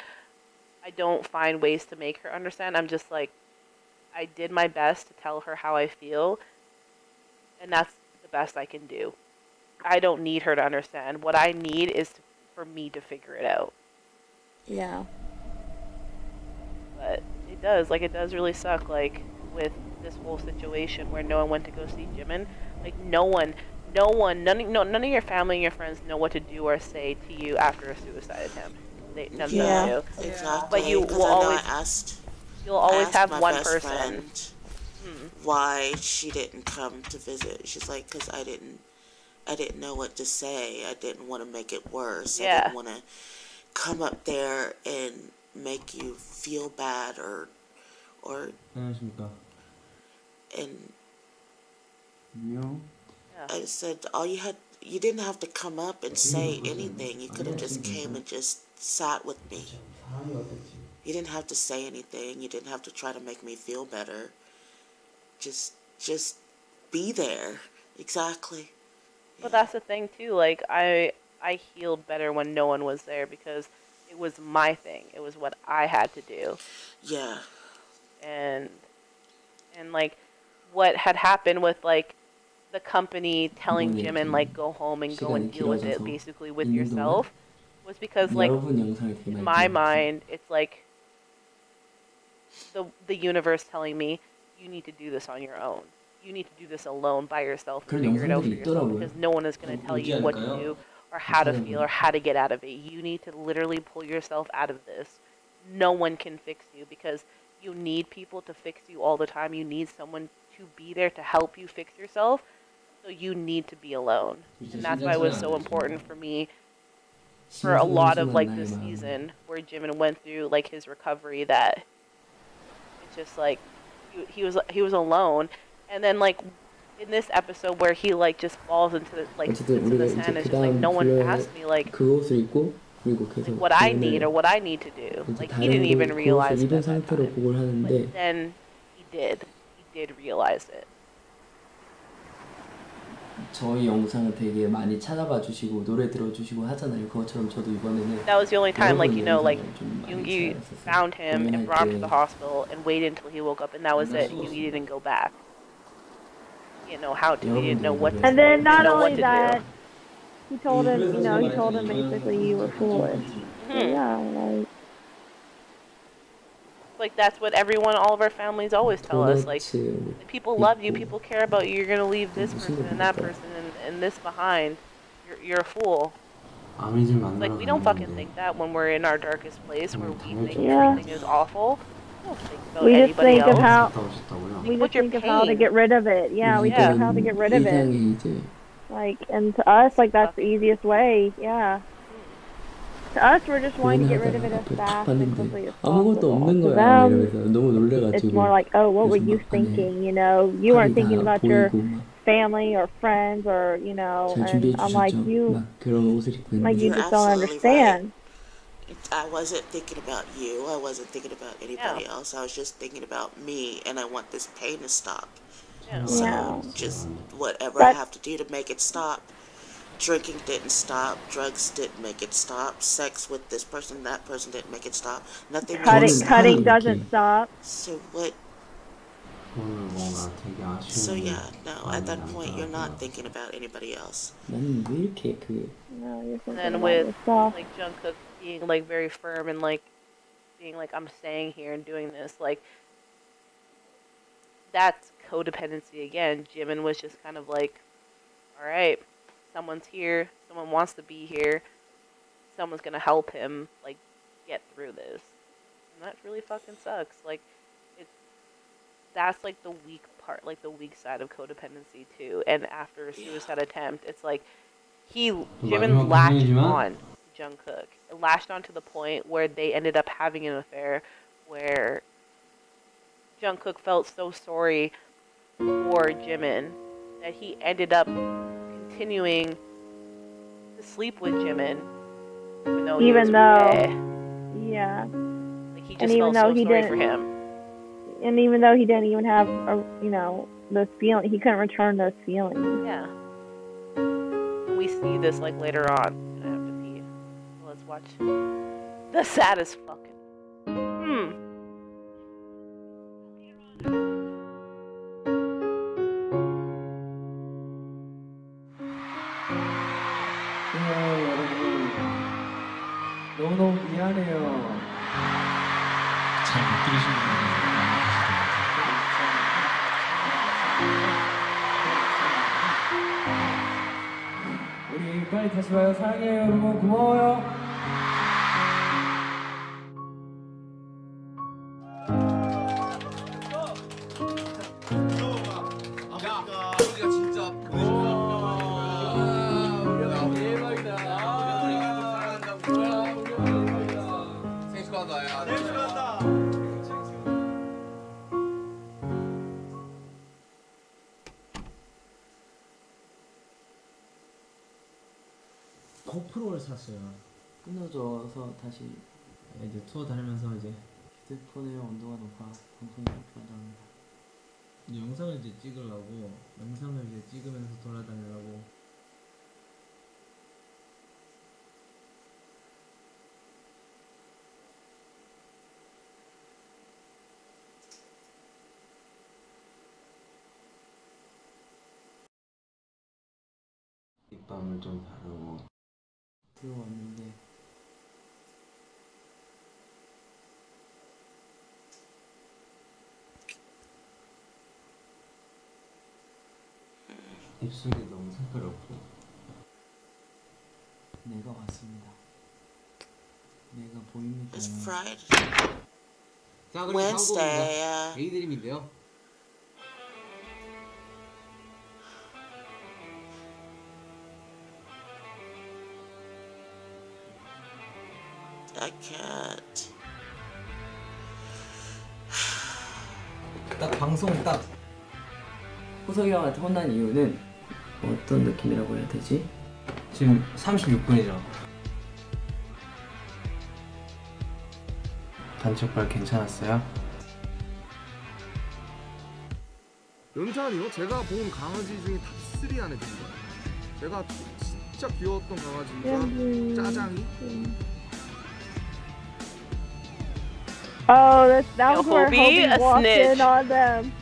I don't find ways to make her understand. I'm just like, I did my best to tell her how I feel, and that's the best I can do. I don't need her to understand. What I need is for me to figure it out. Yeah. But it does really suck, like, with this whole situation where no one went to go see Jimin. Like, none of your family and your friends know what to do or say to you after a suicide attempt. None of them do. Exactly. But you 'Cause will I know always, you'll always asked have my one best person. friend why she didn't come to visit. She's like, because I didn't know what to say. I didn't want to make it worse. I Yeah. didn't want to come up there and make you feel bad or 안녕하십니까. and 안녕. I said you didn't have to come up and say anything. You could have just came and just sat with me. You didn't have to say anything. You didn't have to try to make me feel better. Just be there. Exactly. But that's the thing too. Like I healed better when no one was there, because it was my thing. It was what I had to do. Yeah. And like what had happened with like the company telling Jimin like go home and go and deal with it basically with yourself was because like in my mind it's like the universe telling me you need to do this on your own. You need to do this alone by yourself and figure it out for yourself, because no one is going to tell you what to do or how to feel or how to get out of it. You need to literally pull yourself out of this. No one can fix you, because you need people to fix you all the time. You need someone to be there to help you fix yourself. So you need to be alone. And that's why it was so important for me for a lot of like this season where Jimin went through like his recovery, that it's just like he was alone. And then like in this episode where he like just falls into the sand, it's just like no one asked me like what I need or what I need to do. Like he didn't even realize it at that time. But then he did realize it. 저희 영상을 되게 많이 찾아봐 주시고 노래 들어주시고 하잖아요. 그것처럼 저도 이번에는 That was the only time, like, you know, like, 좀 많이 Yoongi 찾아봤었어요. found him and brought him to the 공연할 때 hospital and waited until he woke up, and that was it. Yoongi didn't go back. He didn't know how to. He didn't know what to And say. then He not didn't know what only to that, do. he told him basically you were foolish. So, yeah, like. Like, that's what all of our families always tell us. Like, if people love you, people care about you, you're going to leave this person and that person and this behind. You're a fool. Like, we don't fucking think that when we're in our darkest place where we think everything is awful. We don't think about We just anybody think else. of how Think about your of how to pain. get rid of it. Yeah, we think of how to get rid of it. Like, and to us, like, that's the easiest way. Yeah. To us, we're just wanting to get rid of it as fast and quickly as 아무것도 possible. 없는 To 거야. them, 이러면서 너무 놀래가지고. it's more like, oh, what were you thinking? You know, you weren't thinking about your 보이고 막 family or friends or, you know, 잘 준비해 and I'm like, 주셨죠. 막 그런 옷을 입고 like, you 있는데. just don't understand. I wasn't thinking about you. I wasn't thinking about anybody else. I was just thinking about me, and I want this pain to stop. Yeah. So just whatever I have to do to make it stop. Drinking didn't stop. Drugs didn't make it stop. Sex with this person, that person didn't make it stop. Nothing made it stop. Cutting doesn't stop. So what? 오늘 뭔가 되게 아쉬운 So 게 yeah, no. At that point, you're not 남더라고요. thinking about anybody else. 나는 왜 이렇게 그 No, you're thinking And then about with yourself. like Jungkook being like very firm and like being like, I'm staying here and doing this, like that's codependency again. Jimin was just kind of like, all right, someone's here, someone wants to be here, someone's gonna help him like get through this, and that really fucking sucks. Like that's like the weak part, like the weak side of codependency too. And after a suicide attempt, it's like Jimin latched on Jungkook. It latched on to the point where they ended up having an affair where Jungkook felt so sorry for Jimin that he ended up continuing to sleep with Jimin even though yeah, like he just felt so sorry for him. And even though he didn't even have those feelings, he couldn't return those feelings. Yeah. We see this like later on. I have to pee. Let's watch the saddest fucking. 여러분 너무너무 미안해요. 잘 못 들으시는 분들 많이 계시더라고요. 우리 빨리 다시 봐요. 사랑해요 여러분. 고마워요. 우리가 진짜 생일 축하한다. 야, 생일 축하한다. 고프로를 샀어요. 끊어져서 다시 이제 투어 다니면서 이제 휴대폰의 온도가 높아 방송이 불안합니다. 영상을 이제 찍으려고 영상을 이제 찍으면서 돌아다니려고. 립밤을 좀 바르고 들어왔는데 입술이 너무 새까맣고 내가 왔습니다. 내가 보입니까? It's Friday. 자, 그리고 Wednesday. 데이드림인데요. I can't. 딱 방송 딱 호석이 형한테 혼난 이유는 어떤 느낌이라고 해야 되지? 지금 36분이죠. 단축발 괜찮았어요? 연찬이요? 제가 본 강아지 중에 탑3 안에 듭니다. 제가 진짜 귀여웠던 강아지가 짜장이. Oh, that was where Hobie, Hobie a walked snitch. in on them.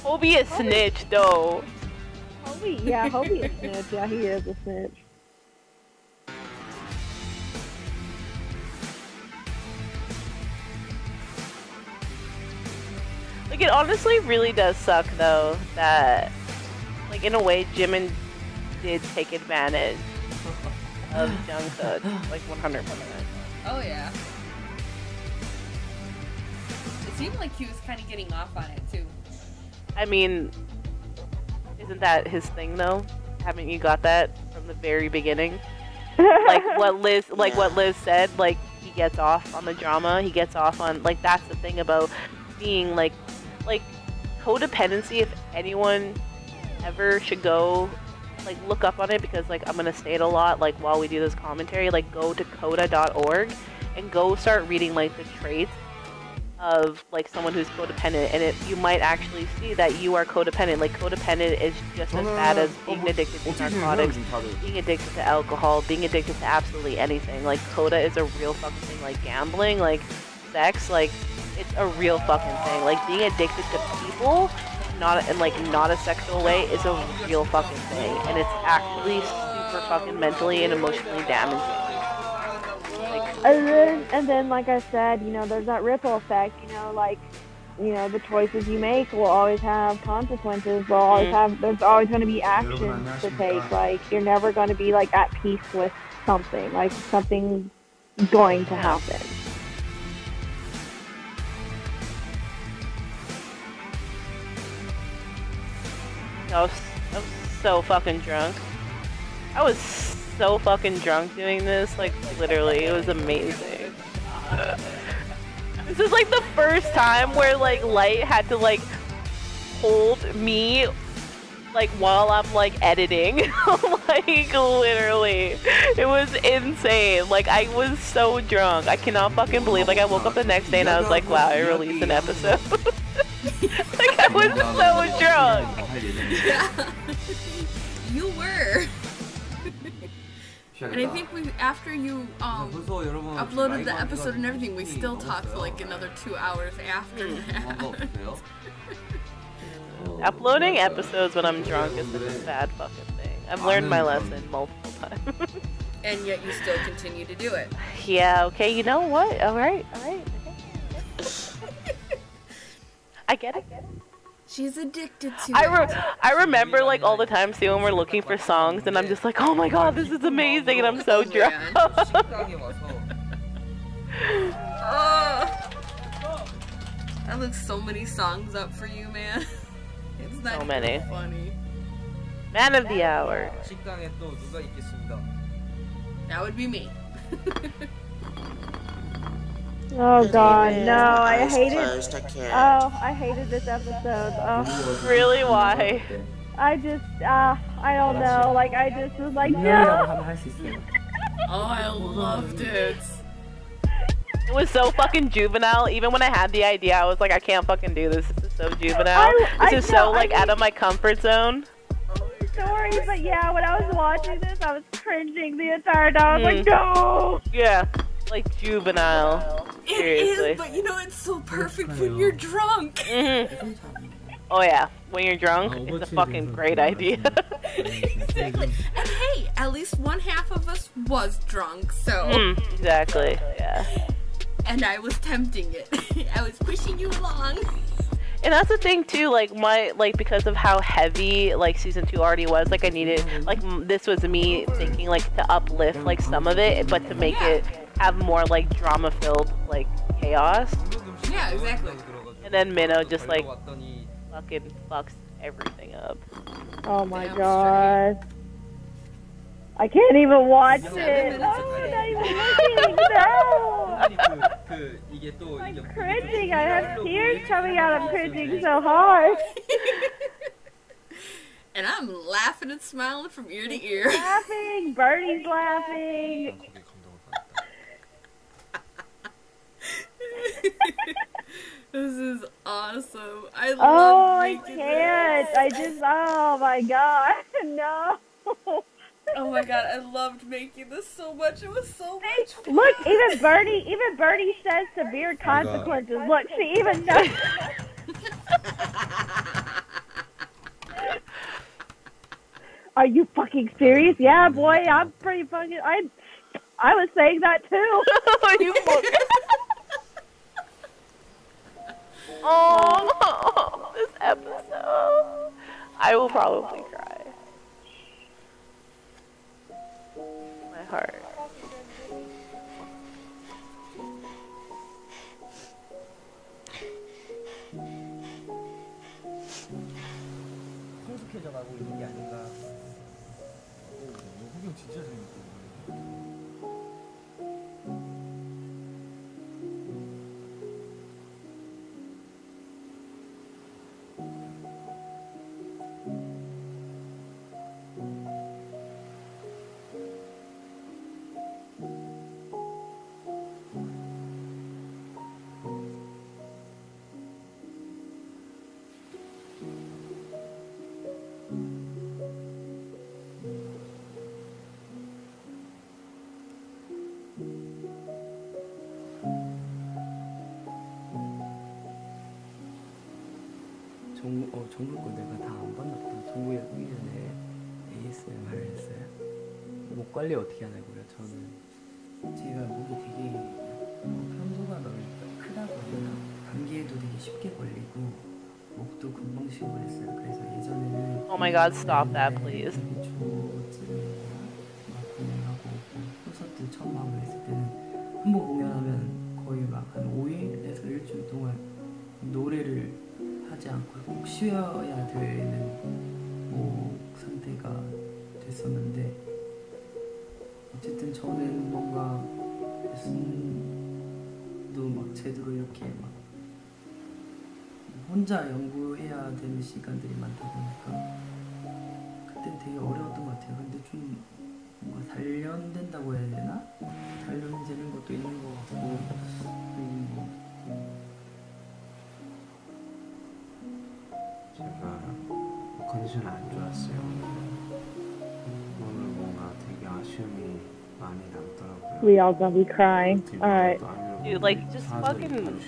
Hobie a snitch though. Hobie, yeah, Hobie is a snitch. Yeah, he is a snitch. Like it honestly really does suck though that like in a way Jimin did take advantage of Jungkook like 100%. Oh yeah. It seemed like he was kind of getting off on it too. I mean, isn't that his thing though? Haven't you got that from the very beginning? Like what Liz said, like he gets off on the drama, he gets off on like that's the thing about being like codependency. If anyone ever should go like look up on it, because like I'm gonna say it a lot like while we do this commentary, like go to coda.org and go start reading like the traits of like someone who's codependent, and you might actually see that you are codependent. Like codependent is just as bad as being addicted to narcotics, being addicted to alcohol, being addicted to absolutely anything. Like coda is a real fucking thing. Like gambling, like sex, like it's a real fucking thing. Like being addicted to people, not in like not a sexual way, is a real fucking thing, and it's actually super fucking mentally and emotionally damaging. And then, like I said, you know, there's that ripple effect. You know, like, you know, the choices you make will always have consequences. Will always have. There's always going to be actions to take. Like, you're never going to be like at peace with something. Like something's going to happen. I was so fucking drunk. I was so fucking drunk doing this, like literally, it was amazing. This is like the first time where like Light had to like hold me like while I'm like editing. Like literally, it was insane. Like I was so drunk. I cannot fucking believe. Like I woke up the next day and I was like, wow, I released an episode. Like I was so drunk. Yeah. You were. And I think after you uploaded the episode and everything, we still talked for like another 2 hours after that. Uploading episodes when I'm drunk is such a bad fucking thing. I've learned my lesson multiple times. And yet you still continue to do it. Yeah, okay, you know what? Alright. I get it. She's addicted to it. I remember like all the time too when we're looking for songs and I'm just like, oh my god, this is amazing, and I'm so drunk. I looked so many songs up for you, man. It's not so many. Funny. Man of the hour. That would be me. Oh god, no, I hated. Closed, I can't. Oh, I hated this episode. Oh. Really? Why? I just, I don't know. Like I just was like, no. Oh, I loved it. It was so fucking juvenile. Even when I had the idea, I was like, I can't fucking do this. This is so juvenile. This is so like out of my comfort zone. Sorry, but yeah, when I was watching this, I was cringing the entire time. I was like, no. Yeah, like juvenile. Seriously. It is, but you know, it's so perfect when you're drunk. Oh yeah, when you're drunk, it's a fucking great idea. Exactly. And hey, at least one half of us was drunk, so. Exactly, yeah. And I was tempting it. I was pushing you along. And that's the thing too, like because of how heavy like season 2 already was, like I needed, like this was me thinking like to uplift like some of it, but to make it have more like drama filled like chaos. Yeah, exactly. And then Minnow just like fucking fucks everything up. Oh my god. I can't even watch it. Oh, I'm not even looking. No. I'm cringing. I have tears coming out. I'm cringing so hard. And I'm laughing and smiling from ear to ear. Laughing. Birdie's laughing. This is awesome. I love making can't. this. I just, oh my god. No. Oh my god, I loved making this so much. It was so much fun. Look, even Birdie says severe consequences. Look, she even knows. Are you fucking serious? Yeah, boy, I'm pretty fucking. I was saying that too. Are you fucking? Oh, this episode. I will probably cry. My heart. 성숙해져가고 있는 게 아닌가. 호경 진짜 재밌어. 정국 거 내가 다 안 봤나 보다. 정국이 오기 전에 ASMR 했어요. 목 관리 어떻게 하냐고요? 저는 제가 목이 되게 편도가 크다고 하나 감기에도 되게 쉽게 걸리고 목도 금방 쉬고 그랬어요. 그래서 예전에는 Oh my god, stop that, please. 공연하고 콘서트 처음 하고 했을 때는 한 번 공연하면 거의 막 한 5일에서 일주일 동안 노래를 하지 않고 꼭 쉬어야 되는 뭐 상태가 됐었는데 어쨌든 저는 뭔가 레슨도 막 제대로 이렇게 막 혼자 연구해야 되는 시간들이 많다 보니까 그땐 되게 어려웠던 것 같아요. 근데 좀 뭔가 단련된다고 해야 되나? 단련이 되는 것도 있는 것 같고 그리고 제가 컨디션이 안 좋았어요. 오늘 뭔가 되게 아쉬움이 많이 남더라고요. We all gonna be crying. Alright. Dude, like, just fucking...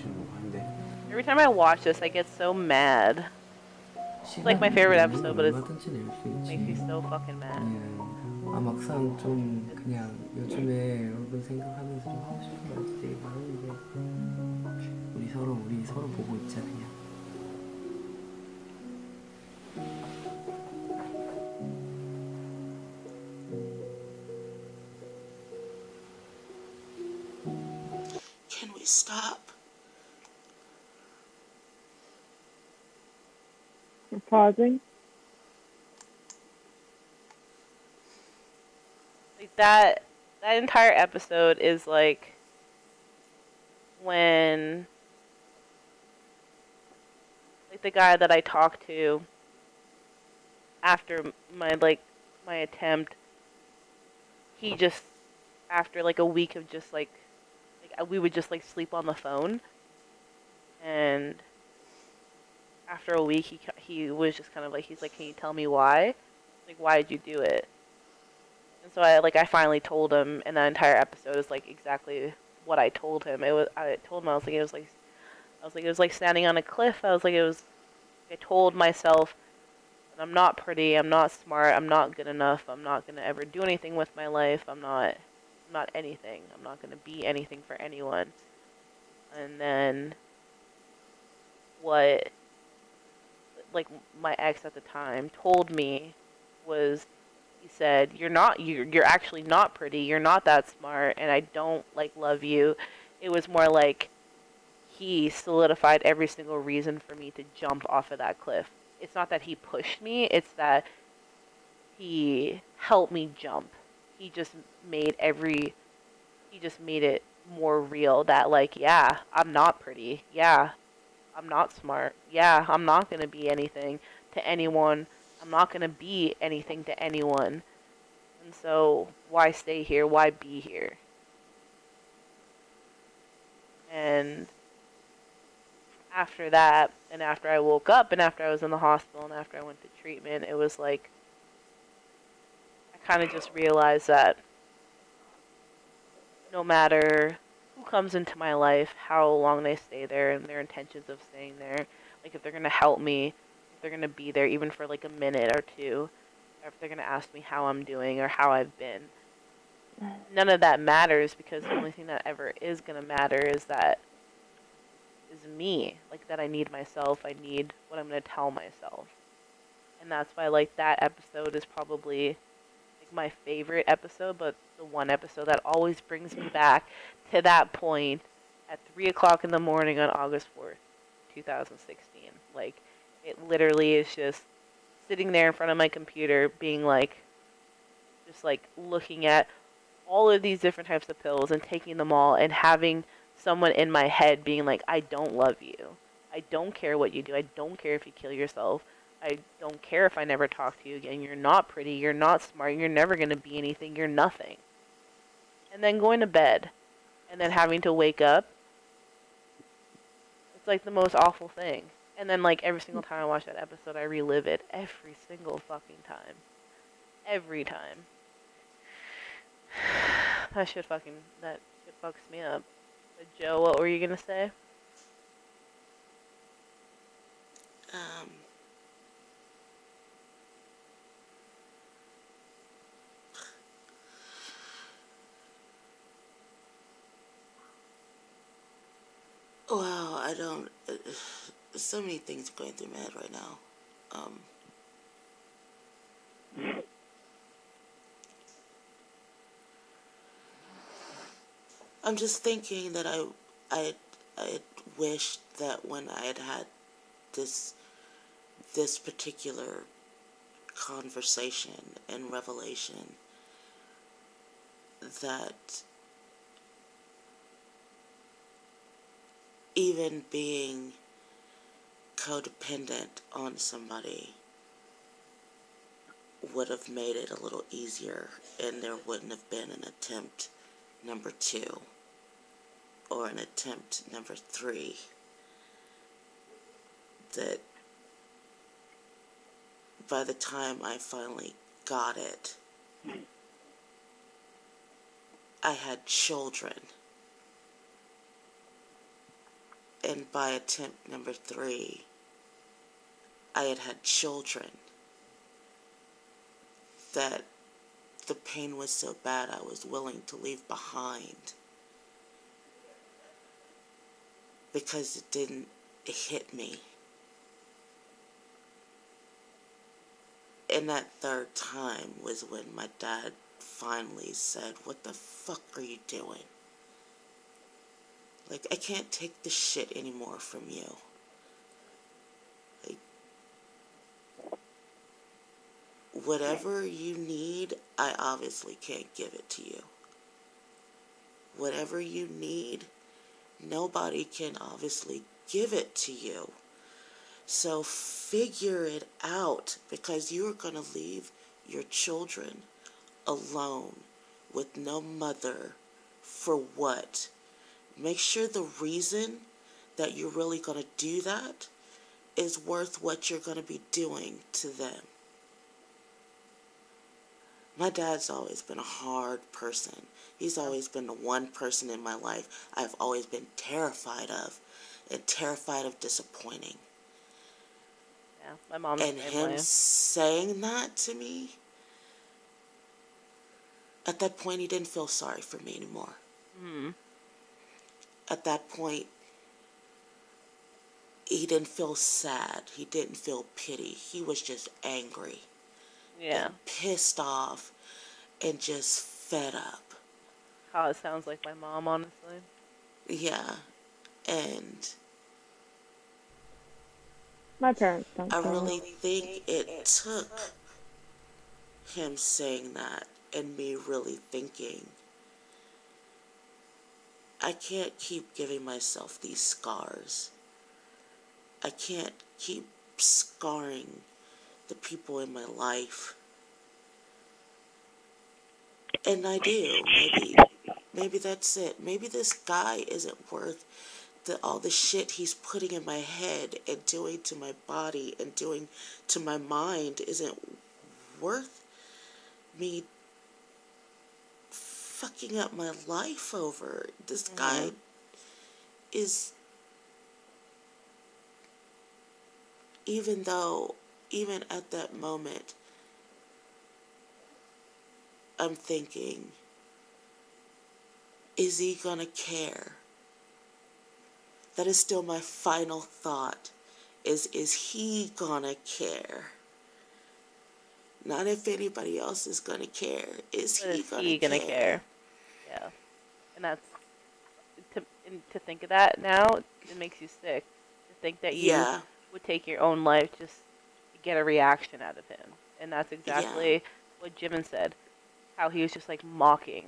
Every time I watch this, I get so mad. It's like my favorite episode, but it makes me so fucking mad. 아 막상 좀 그냥 요즘에 여러분 생각하면서 좀 하고 싶은 말도 되게 많은데 우리 서로 보고 있자 그냥. Can we stop? We're pausing. Like that entire episode is like when like the guy that I talked to after my attempt, he just after like a week of just like we would just like sleep on the phone, and after a week he was just kind of like, he's like, can you tell me why? Like, why did you do it? And so I finally told him, and that entire episode is like exactly what I told him. I told him, I was like it was like standing on a cliff. I told myself that I'm not pretty, I'm not smart, I'm not good enough, I'm not gonna ever do anything with my life, I'm not anything. I'm not gonna be anything for anyone. And then what like my ex at the time told me was, he said, you're actually not pretty, you're not that smart, and I don't like love you. It was more like he solidified every single reason for me to jump off of that cliff. It's not that he pushed me, it's that he helped me jump. He just made it more real that, like, yeah, I'm not pretty. Yeah, I'm not smart. Yeah, I'm not going to be anything to anyone. I'm not going to be anything to anyone. And so, why stay here? Why be here? And after that, and after I woke up, and after I was in the hospital, and after I went to treatment, it was like, I kind of just realized that no matter who comes into my life, how long they stay there, and their intentions of staying there, like if they're going to help me, if they're going to be there even for like a minute or two, or if they're going to ask me how I'm doing or how I've been, none of that matters, because the only thing that ever is going to matter is me, like that I need myself, I need what I'm going to tell myself. And that's why, like, that episode is probably like my favorite episode, but the one episode that always brings me back to that point at 3 o'clock in the morning on August 4th, 2016. Like, it literally is just sitting there in front of my computer being like, just like looking at all of these different types of pills and taking them all, and having someone in my head being like, I don't love you. I don't care what you do. I don't care if you kill yourself. I don't care if I never talk to you again. You're not pretty. You're not smart. You're never going to be anything. You're nothing. And then going to bed and then having to wake up. It's like the most awful thing. And then, like, every single time I watch that episode, I relive it every single fucking time. Every time. That shit fucks me up. But Joe, what were you gonna say? Wow, I don't. So many things are going through my head right now. I'm just thinking that I wished that when I had this particular conversation and revelation, that even being codependent on somebody would have made it a little easier, and there wouldn't have been an attempt number 2 or an attempt number 3. That by the time I finally got it, I had children. And by attempt number 3, I had children. That the pain was so bad I was willing to leave behind. Because it didn't hit me. And that third time was when my dad finally said, "What the fuck are you doing? Like, I can't take this shit anymore from you. Like, whatever you need, I obviously can't give it to you. Whatever you need, nobody can obviously give it to you. So figure it out, because you're going to leave your children alone with no mother for what? Make sure the reason that you're really going to do that is worth what you're going to be doing to them." My dad's always been a hard person. He's always been the one person in my life I've always been terrified of, and terrified of disappointing. Yeah, my mom's and him saying that to me, at that point, he didn't feel sorry for me anymore. Mm. At that point, he didn't feel sad. He didn't feel pity. He was just angry. Yeah. And pissed off and just fed up. Oh, it sounds like my mom, honestly. Yeah. And my parents don't. I really think it took him saying that and me really thinking, I can't keep giving myself these scars. I can't keep scarring the people in my life. And I do. Maybe that's it. Maybe this guy isn't worth all the shit he's putting in my head and doing to my body and doing to my mind isn't worth me fucking up my life over. This guy is, even at that moment, I'm thinking, is he gonna care? That is still my final thought, is he gonna care? Not if anybody else is gonna care. Is he gonna care? Yeah. And that's, to think of that now, it makes you sick. To think that you would take your own life just to get a reaction out of him. And that's exactly what Jimin said. How he was just like mocking,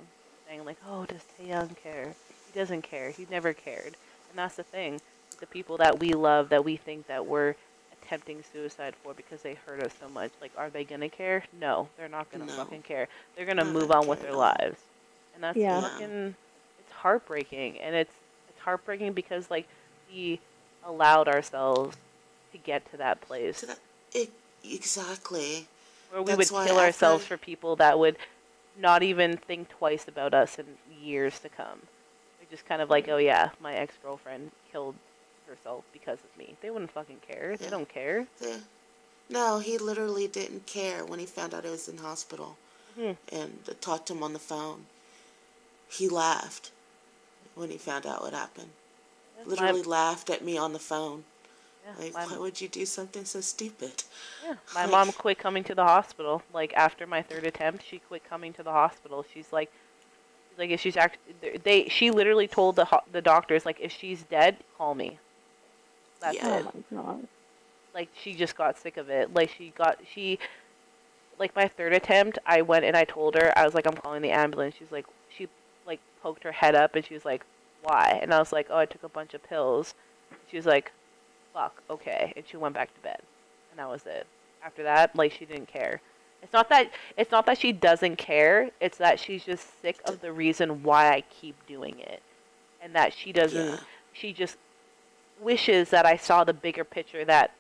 saying like, "Oh, does Taeyong care? He doesn't care. He never cared." And that's the thing. The people that we love, that we think that we're attempting suicide for because they hurt us so much, like, are they gonna care? No, they're not gonna fucking care. They're gonna move on with their lives. And that's fucking, it's heartbreaking. And it's heartbreaking because, like, we allowed ourselves to get to that place. Exactly. Where we would kill ourselves for people that would not even think twice about us in years to come. They're just kind of like, oh yeah, my ex-girlfriend killed herself because of me. They wouldn't fucking care. They don't care. No, he literally didn't care when he found out I was in hospital. And I talked to him on the phone. He laughed when he found out what happened. literally laughed at me on the phone. Yeah, Like, why would you do something so stupid? Yeah, my mom quit coming to the hospital. Like, after my 3rd attempt, she quit coming to the hospital. She's like if she's she literally told the doctors, like, if she's dead, call me. That's it. Oh my god. Like, she just got sick of it. Like, like, my 3rd attempt, I went and I told her, I was like, I'm calling the ambulance. She's like, she, like, poked her head up and she was like, why? And I was like, oh, I took a bunch of pills. She was like, fuck, okay. And she went back to bed. And that was it. After that, like, she didn't care. It's not that she doesn't care. It's that she's just sick of the reason why I keep doing it. And that she doesn't, she just wishes that I saw the bigger picture, that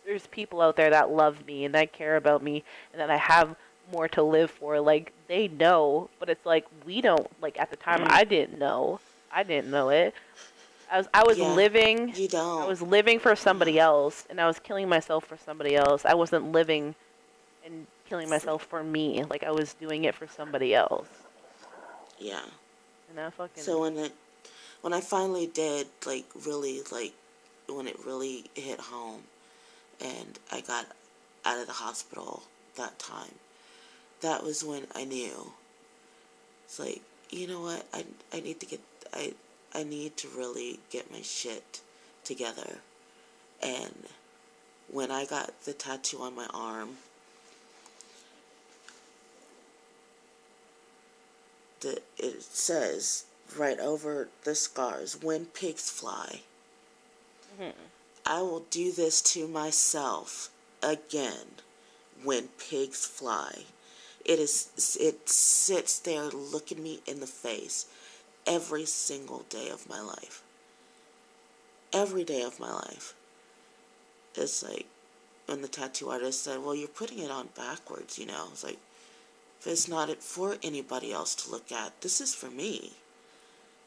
there's people out there that love me and that care about me and that I have more to live for. Like, they know, but it's like, we don't, like, at the time, I didn't know. I didn't know it. I was living. You don't. I was living for somebody else, and I was killing myself for somebody else. I wasn't living and killing myself for me. Like, I was doing it for somebody else. Yeah. And I fucking. So when I finally did, like, really, like, when it really hit home, and I got out of the hospital that time, that was when I knew. It's like, you know what? I need to I need to really get my shit together. And when I got the tattoo on my arm, it says right over the scars, when pigs fly. Mm-hmm. I will do this to myself again when pigs fly. It sits there looking me in the face every single day of my life. Every day of my life. It's like, when the tattoo artist said, well, you're putting it on backwards, you know. It's like, if it's not for anybody else to look at, this is for me.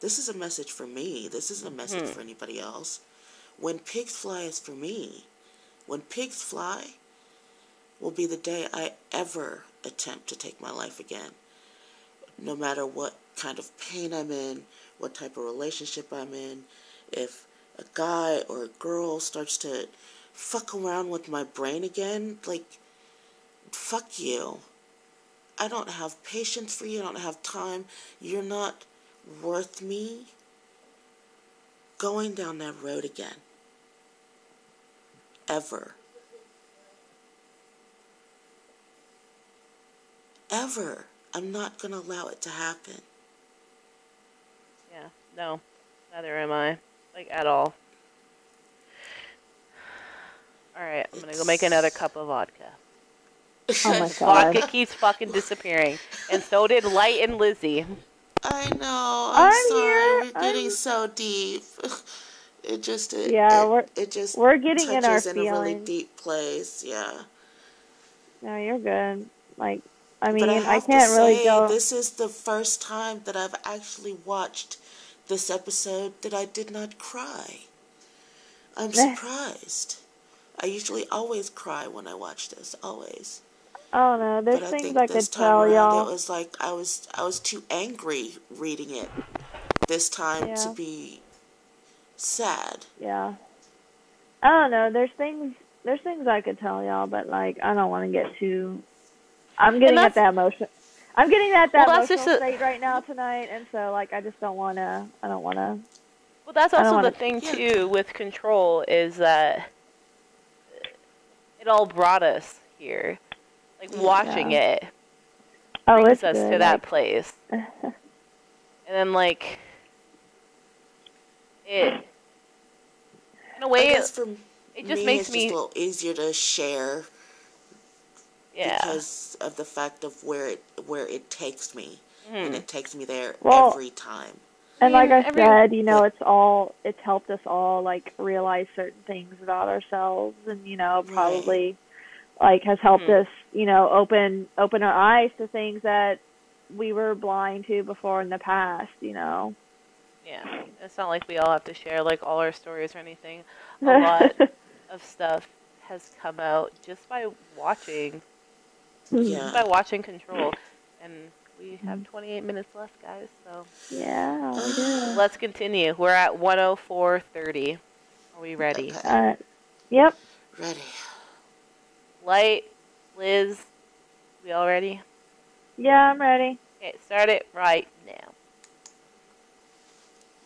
This is a message for me. This isn't a message for anybody else. When pigs fly is for me. When pigs fly will be the day I ever attempt to take my life again. No matter what kind of pain I'm in, what type of relationship I'm in, if a guy or a girl starts to fuck around with my brain again, like, fuck you. I don't have patience for you. I don't have time. You're not worth me going down that road again. Ever. Ever. I'm not going to allow it to happen. Yeah, no. Neither am I. Like, at all. Alright, I'm going to go make another cup of vodka. Oh my god. Vodka keeps fucking disappearing. And so did Light and Lizzie. I know. I'm sorry. We're getting so deep. It just we're getting in our touches in a really feelings. deep place. Yeah. No, you're good. Like, I mean, But I can't really go. This is the first time that I've actually watched this episode that I did not cry. I'm surprised. I usually always cry when I watch this, always. Oh no, there's but things I I think this could time tell around y'all. it was like I was too angry reading it this time to be sad. Yeah. I don't know. There's things I could tell y'all, but like I don't want to get too. I'm getting at that emotion. I'm getting at that emotional state right now tonight, and so like I just don't want to. I don't want to. Well, that's also the thing too with Control is that it all brought us here. Like watching it brings us to that place, and then like it. In a way, I guess for it just makes it's just a little easier to share. Yeah. Because of the fact of where it takes me, and it takes me there every time. And like I said, you know, it's helped us all like realize certain things about ourselves, and you know, probably like has helped us, you know, open our eyes to things that we were blind to before in the past, you know. Yeah, it's not like we all have to share like all our stories or anything. A lot of stuff has come out just by watching. Yeah. Just by watching Control, and we have 28 minutes left, guys. So yeah, we do. Let's continue. We're at 104:30. Are we ready? Yep. Ready. Light, Liz, we all ready? Yeah, I'm ready. Okay, start it right now.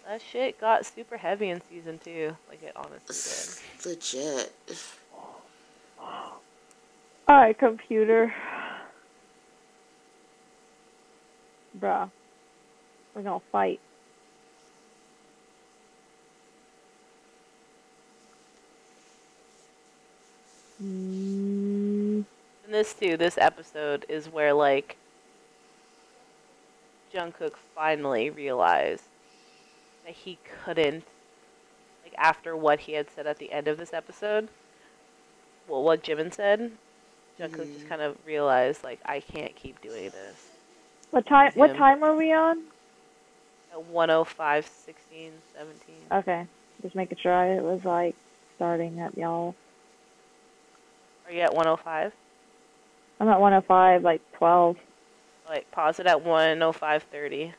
That shit got super heavy in season 2, like it honestly did. Legit. Alright, computer. Bruh. We're gonna fight. And this episode is where, like, Jungkook finally realized that he couldn't, like, after what he had said at the end of this episode, well, what Jimin said, Jungkook just kind of realized, like, I can't keep doing this. What time are we on? At 105, 16, 17. Okay. Just making sure it was, like, starting at y'all. Are you at 105? I'm at 105, like 12. Like, pause it at 105:30.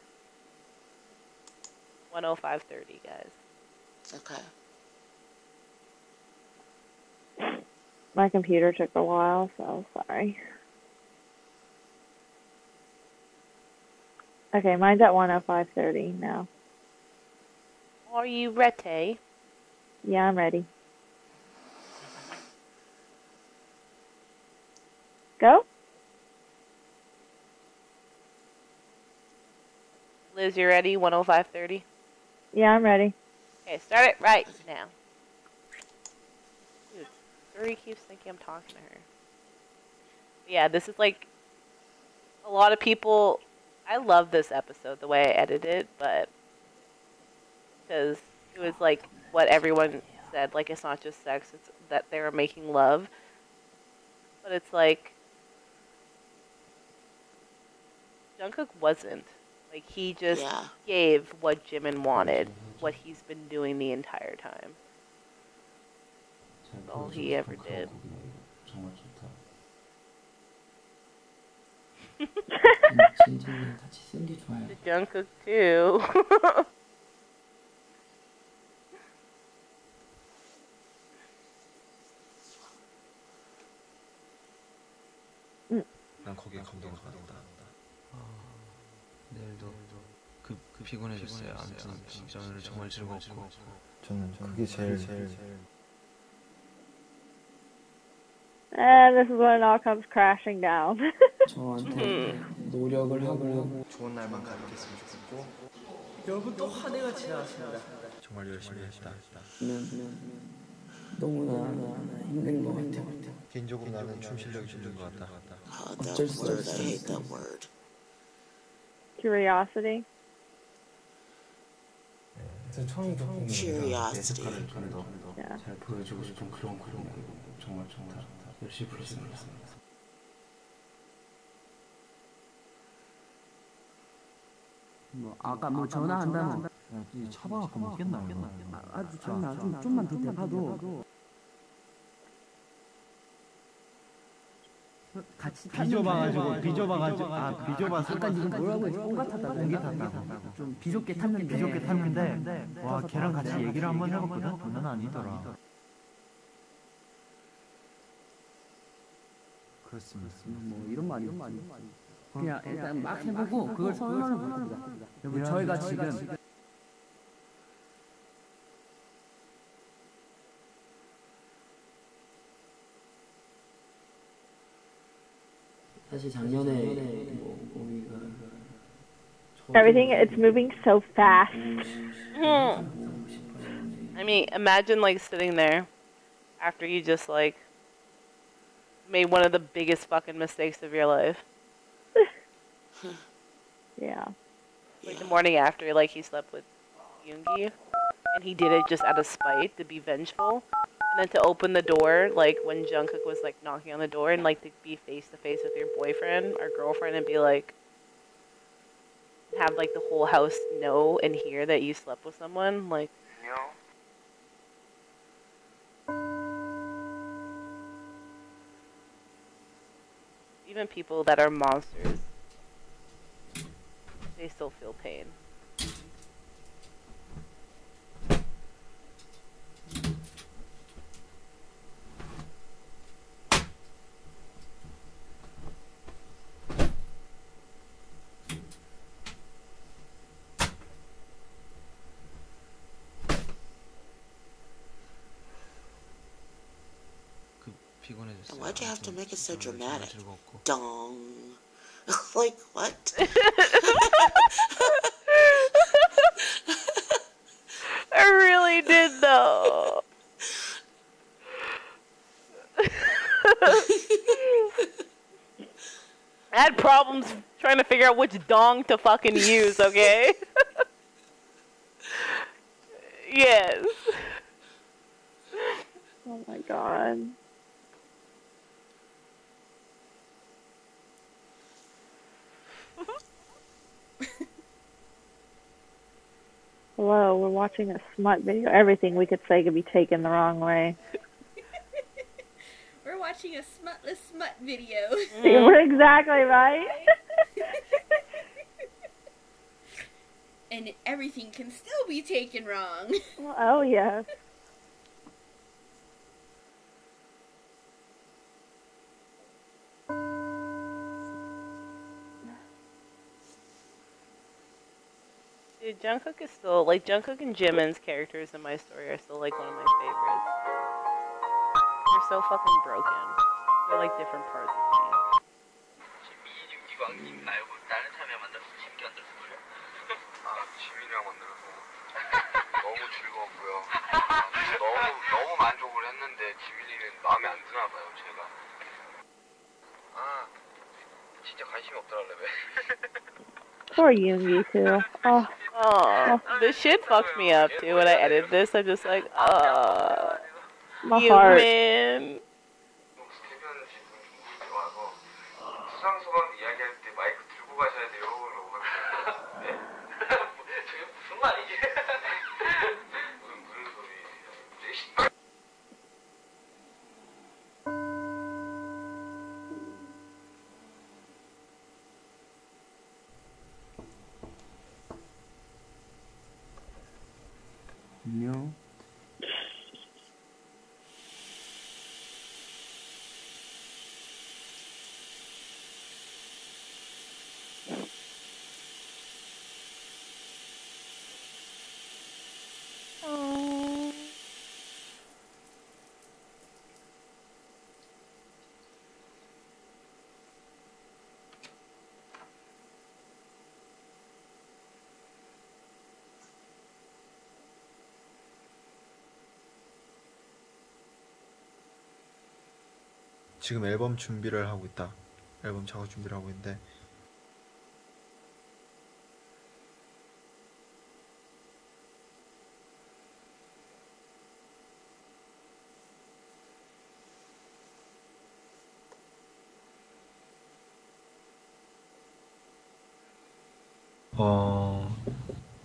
105:30, guys. Okay. My computer took a while, so sorry. Okay, mine's at 105:30 now. Are you ready? Yeah, I'm ready. Go? Liz, you ready? 105:30? Yeah, I'm ready. Okay, start it right now. Dude, Suri keeps thinking I'm talking to her. But yeah, this is like a lot of people. I love this episode, the way I edited it, but because it was like what everyone said, like it's not just sex, it's that they were making love. But it's like Jungkook wasn't. Like, he just gave what Jimin wanted, what he's been doing the entire time. That's all he ever did. The Jungkook too. 난 거기에 감동을 받았다. 내일도 그 피곤해졌어요. 아무튼 진짜 오늘 정말 즐거웠고. 저는 그게 제일 And this is when it all comes crashing down. 저한테 노력을 하고 좋은 날만 가득했으면 좋겠고. 여러분 또 한 해가 지나갔습니다. 정말 열심히 했다. 너무나 힘든 것 같아요. 개인적으로 나는 춤 실력이 힘든 것 같다. That word, I hate that word. Curiosity. Curiosity. 잘 보여주고 싶은 그런 정말 열심히 불렀습니다. 뭐 아까 뭐 전화한다면 차봐갖고 먹겠나? 아주 좀만 더 대봐도 같이 비좁아가지고 잠깐 지금 뭐라고 했지? 똥 같았다고 공기 탔다고 좀 비좁게 탔는데 와 걔랑 같이 얘기를 한번 해봤거든? 그건 아니더라. 그렇습니다. 뭐 이런 말이 그냥 일단 막 해보고 그걸 선언을 못합니다. 여러분 저희가 지금 사실 작년에 우리가 Everything, it's moving so fast. I mean, imagine like sitting there after you just like made one of the biggest fucking mistakes of your life. Yeah. Like the morning after, like he slept with 𝐓𝐰𝐢𝐭𝐭𝐞𝐫, and he did it just out of spite to be vengeful, and then to open the door, like when Jungkook was like knocking on the door, and like to be face to face with your boyfriend or girlfriend and be like, have like the whole house know and hear that you slept with someone, like. Even people that are monsters they still feel pain. And why'd you have to make it so dramatic? Dong. Like, what? I really did, though. I had problems trying to figure out which dong to fucking use, okay? Yes. Oh my god. Hello, we're watching a smut video. Everything we could say could be taken the wrong way. We're watching a smutless smut video. We're exactly right. And everything can still be taken wrong. Oh, yes. Dude, Jungkook is still, like, Jungkook and Jimin's characters in my story are still, like, one of my favorites. They're so fucking broken. They're, like, different parts of me. 𝐓𝐰𝐢𝐭𝐭𝐞𝐫 다른 참여 만들어서 재밌게 만들었어요. 지민이랑 만들어서 너무 즐거웠고요. 너무 만족을 했는데 지민이는 마음에 안 드나 봐요, 제가. 진짜 관심이 없더라, 레벨. Poor Yoongi, too. Oh. Oh, this shit fucked me up, too, when I edited this. I'm just like, My you, heart. man. 수상소감 이야기할 때 마이크 들고 가셔야 돼요. 네? 저게 무슨 말이지? 무슨 소리? 안녕. 지금 앨범 준비를 하고 있다. 앨범 작업 준비를 하고 있는데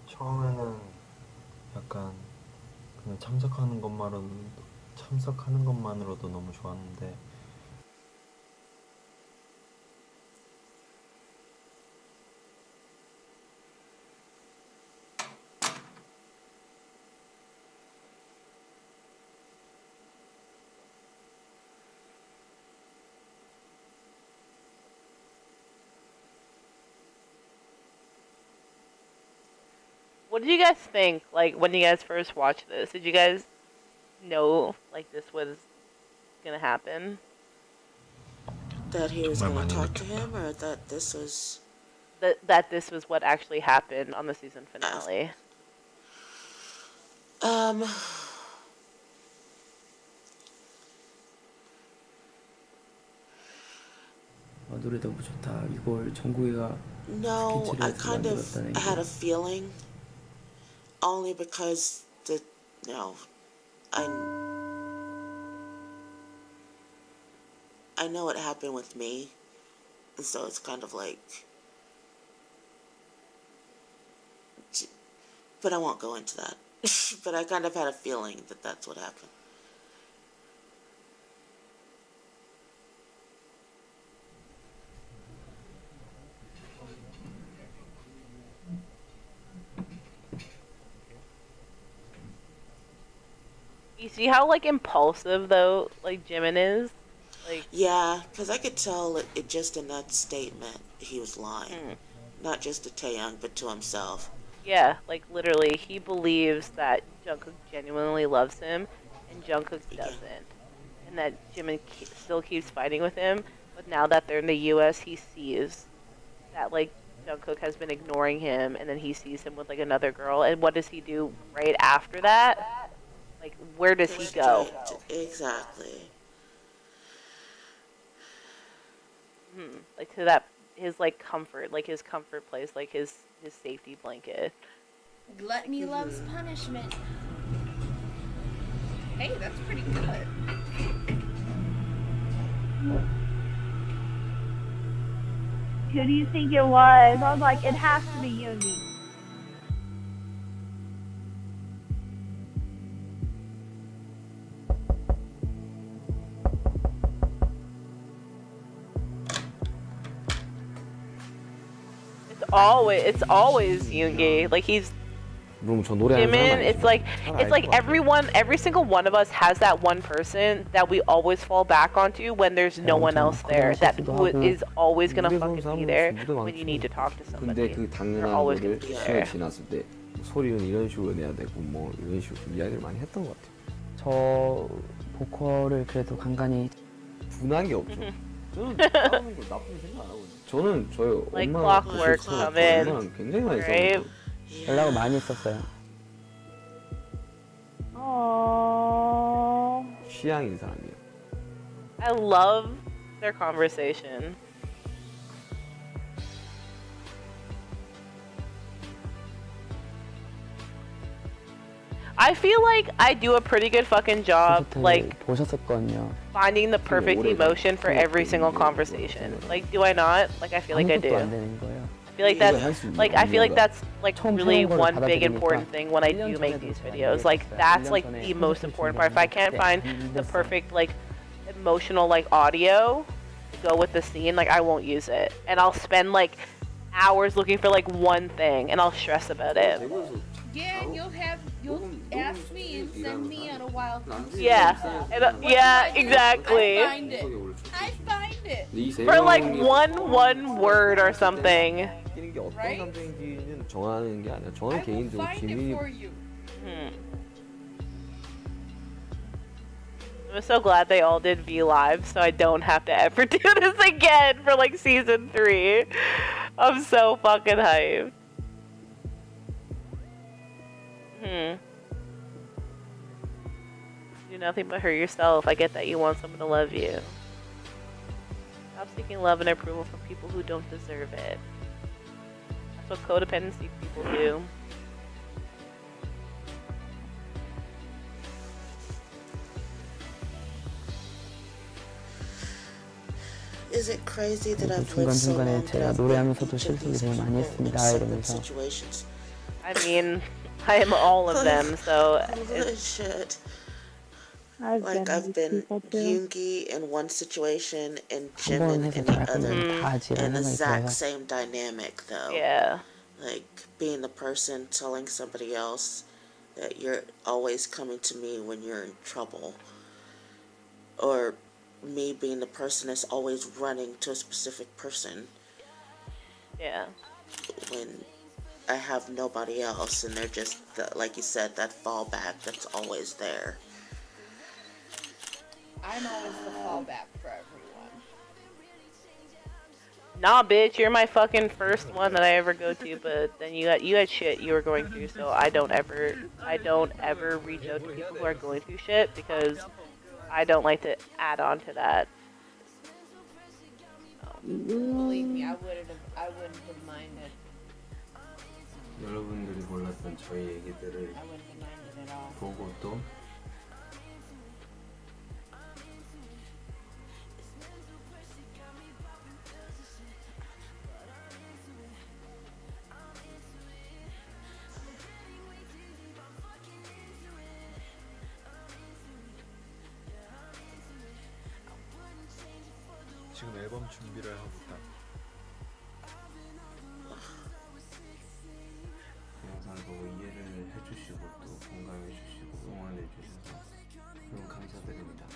처음에는 약간 그냥 참석하는 것만으로도 너무 좋았는데 What did you guys think, like, when you guys first watched this? Did you guys know, like, this was gonna happen? That he was going to talk to him, or that this was... That this was what actually happened on the season finale? 노래 너무 좋다. 이걸 정국이가 No, I kind of had a feeling, only because I know what happened with me, and so it's kind of like, but I won't go into that. But I kind of had a feeling that that's what happened. You see how like impulsive though, like Jimin is? Like yeah, because I could tell it just in that statement he was lying. Not just to Taeyang, but to himself. Yeah, like literally, he believes that Jungkook genuinely loves him, and Jungkook doesn't, and that Jimin still keeps fighting with him. But now that they're in the U.S., he sees that like Jungkook has been ignoring him, and then he sees him with like another girl. And what does he do right after that? Like, where does he go? Exactly. Like to that his like comfort, like his comfort place, like his safety blanket. Gluttony loves punishment. Hey, that's pretty good. Who do you think it was? I was like, it has to be Yoongi. It's always Yoongi. Like he's Jimin. It's like every single one of us has that one person that we always fall back onto when there's no one else there. That who is always gonna fucking be there when you need to talk to somebody. 근데 그 They're always gonna 당연한 be 거를 there. 시간이 지났을 때 소리는 이런 식으로 내야 되고 뭐 이런 식으로 이야기를 많이 했던 것 같아요. 저 보컬을 그래도 간간히 분한 게 없죠. 저는 싸우는 걸 나쁘게 생각 안 하거든요. 저는 저희 Like 엄마랑 clockwork come in, 엄마랑 굉장히 많이 right? 싸웠어요. 연락을 많이 했었어요. Aww. 취향인 사람이에요. I love their conversation. I feel like I do a pretty good fucking job, like 보셨었거든요. finding the perfect emotion for every single conversation. Like, do I not? Like, I feel like I do. 안 되는 거예요. I feel like that's like really one big important thing when I do make these videos. Like that's like the most important part. If I can't find the perfect like emotional like audio to go with the scene, like I won't use it, and I'll spend like hours looking for like one thing, and I'll stress about it. Yeah, you'll ask me and send me on a wild goose. Yeah, exactly. I find it. For like one word or something. 어떤 감정인지는 정하는 게 아니라 저는 개인적으로 비밀이. I'm so glad they all did V Live, so I don't have to ever do this again for like season 3. I'm so fucking hyped. Do nothing but hurt yourself. I get that you want someone to love you. Stop seeking love and approval from people who don't deserve it. That's what codependency people do. Is it crazy that I've lived so long that 제가 I've 노래하면서도 실수를 되게 많이 했습니다 이러면서. I mean, I am all of them, so shit. I've been Yoongi in one situation and Jimin in the other, and the exact same dynamic though. Yeah. Like being the person telling somebody else that you're always coming to me when you're in trouble, or me being the person that's always running to a specific person. Yeah. When I have nobody else, and they're just like you said, that fallback that's always there. I'm always the fallback for everyone. Nah, bitch, you're my fucking first one that I ever go to, but then you had shit you were going through, so I don't ever reach out to people who are going through shit because I don't like to add on to that. Believe me, I wouldn't have minded. 여러분들이 몰랐던 저희 얘기들을 I wouldn't have minded at all. 보고 또 지금 앨범 준비를 하고 있다. 영상 보고 이해를 해주시고 또 공감해주시고 응원해주셔서 너무 감사드립니다.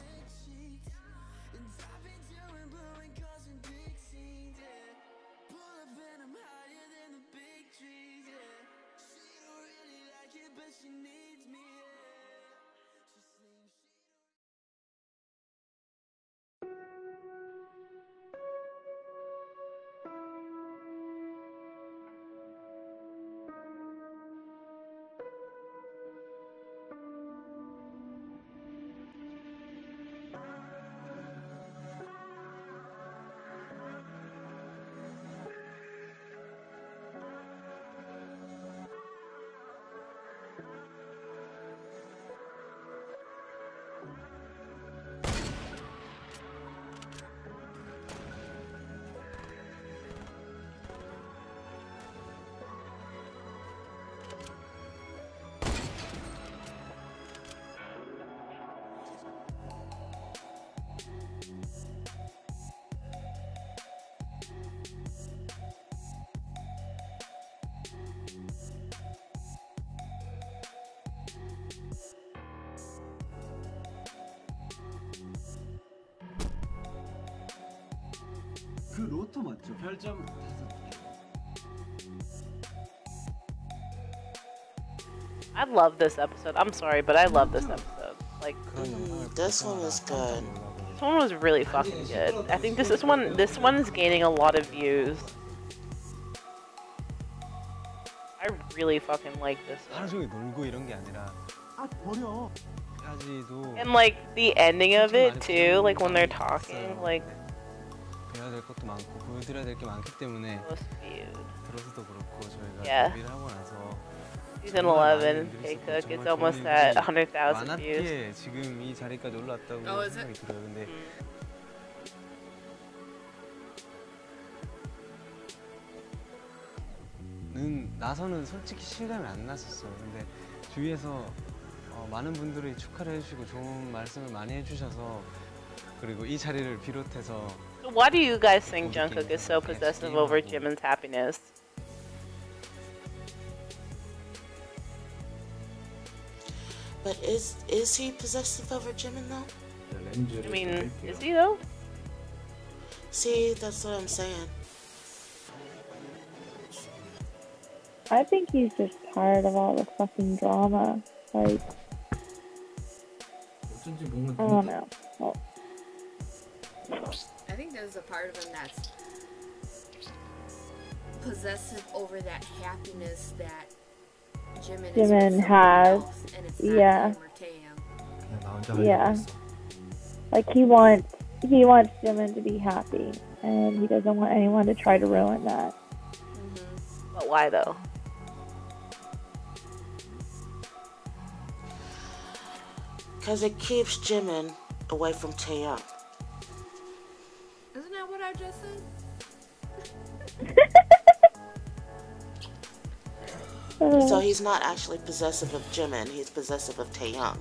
그 로또 맞죠? 별점 5개. I love this episode. I'm sorry, but I love this episode. Like, this one was good. This one was really fucking good. I think this one's gaining a lot of views. I really fucking like this one. 하루 종일 놀고 이런 게 아니라 버려. 까지도 And like the ending of it too, like when they're talking, like 배워야 될 것도 많고 보여드려야 될 게 많기 때문에 들어서도 그렇고 저희가 Yeah. 데뷔를 하고 나서 Season 11, 𝐴 it's almost at 100,000 views. 많았기에 지금 이 자리까지 올라왔다고 생각이 들어요. 근데 나서는 솔직히 실감이 안 났었어요. 근데 주위에서 많은 분들이 축하를 해주시고 좋은 말씀을 많이 해주셔서 그리고 이 자리를 비롯해서 So why do you guys think Jungkook is so possessive over Jimin's happiness? But is he possessive over Jimin though? I mean, is he though? See, that's what I'm saying. I think he's just tired of all the fucking drama. Like, I don't know. Well, I think there's a part of him that's possessive over that happiness that Jimin has. And it's not Yeah. him or Taeyang. Yeah. Like he wants Jimin to be happy, and he doesn't want anyone to try to ruin that. But why though? Because it keeps Jimin away from Taeyang. Isn't that what I just said? So he's not actually possessive of Jimin, he's possessive of Taeyang.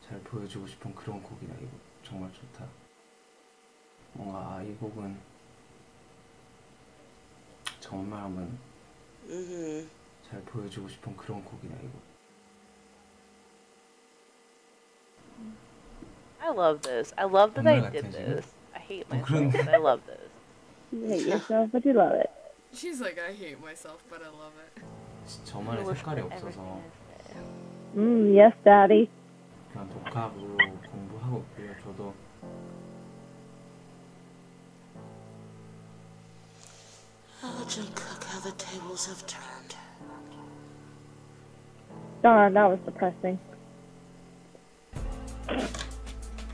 잘 보여주고 싶은 그런 곡이다. 이거 정말 좋다. 뭔가 이 곡은 정말 한번 잘 보여주고 싶은 그런 곡이다. 이거. I love this. I love that I did this. I hate myself, but I love this. You hate yourself, but you love it. She's like, I hate myself, but I love it. 저만의 색깔이 없어서 Yes, Daddy. 그냥 독학으로 공부하고 있고요. 저도 Oh, Jungkook, how the tables have turned. Darn, that was depressing.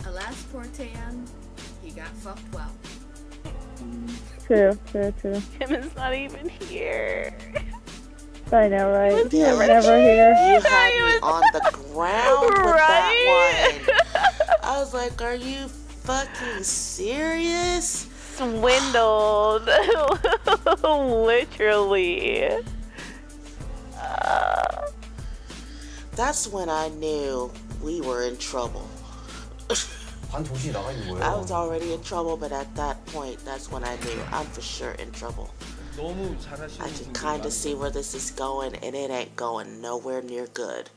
Alas, poor Taeyang, he got fucked well. True. Jimin's not even here. I know, right? Yeah, He was never here. You had me on the around with that one. I was like, are you fucking serious? Swindled. Literally. That's when I knew we were in trouble. 반 정신이 나가 있는 거예요. I was already in trouble, but at that point, that's when I knew I'm for sure in trouble. 너무 잘하시는 I can kind of see where this is going, and it ain't going nowhere near good.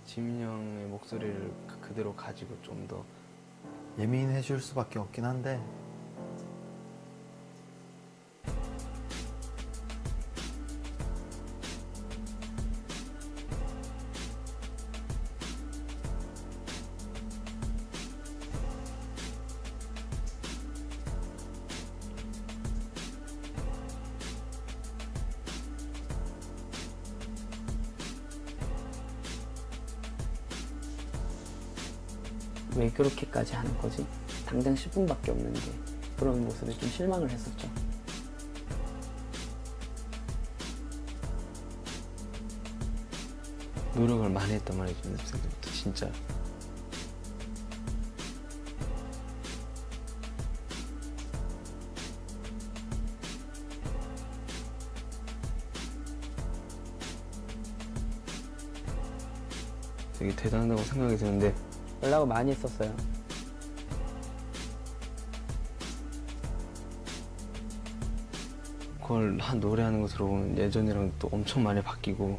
지민이 형의 목소리를 그대로 가지고 좀 더 예민해질 수밖에 없긴 한데 왜 그렇게까지 하는 거지? 당장 10분밖에 없는데 그런 모습에 좀 실망을 했었죠. 노력을 많이 했단 말이죠, 연습생들부터 진짜. 되게 대단하다고 생각이 드는데 연락을 많이 했었어요. 그걸 노래하는 거 들어보면 예전이랑 또 엄청 많이 바뀌고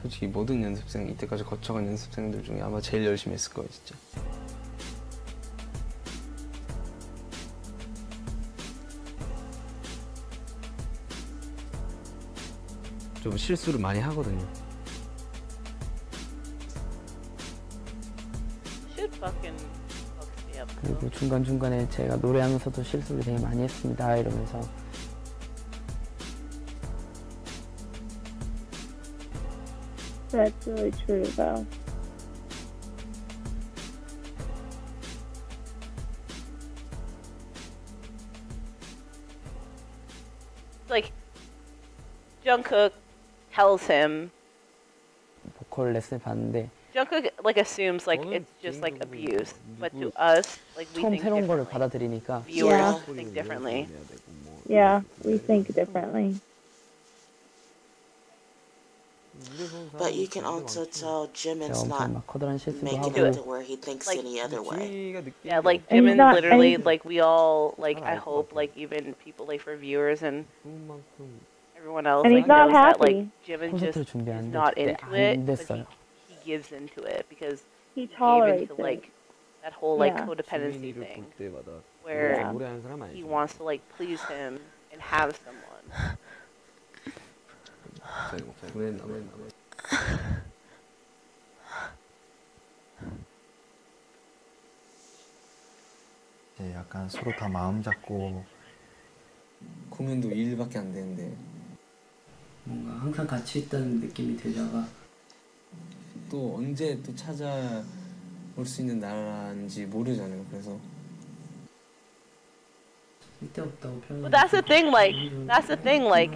솔직히 모든 연습생, 이때까지 거쳐간 연습생들 중에 아마 제일 열심히 했을 거예요, 진짜. 좀 실수를 많이 하거든요. 그리고 중간중간에 제가 노래하면서도 실수를 되게 많이 했습니다 이러면서 That's really true though. Like Jungkook tells him. 보컬 레슨을 받는데 Jungkook like assumes like it's just like abuse, but to us like we 처음 think 새로운 거를 differently. 받아들이니까 Viewers think differently. Yeah, we think differently. But you can also tell Jimin's not 막 커다란 실수도 making 하고 it to where he thinks any other way. Yeah, like And he's Jimin not- literally and- like we all like I hope like even people like for viewers and everyone else And like he's not knows that like happy. Jimin just 콘서트를 is 준비하는데 not 그때 into 안 it, but 됐어요. he gives into it because He he gave tolerates into it. like that whole like Yeah. codependency thing 때마다 where Yeah. 노래하는 사람 아니죠. he wants to like please him and have someone. 이제 약간 서로 다 마음 잡고 공연도 2일밖에 안 되는데 뭔가 항상 같이 있다는 느낌이 들다가 또 언제 또 찾아올 수 있는 나라인지 모르잖아요. 그래서 쓸데없다고 표현. But that's the thing, like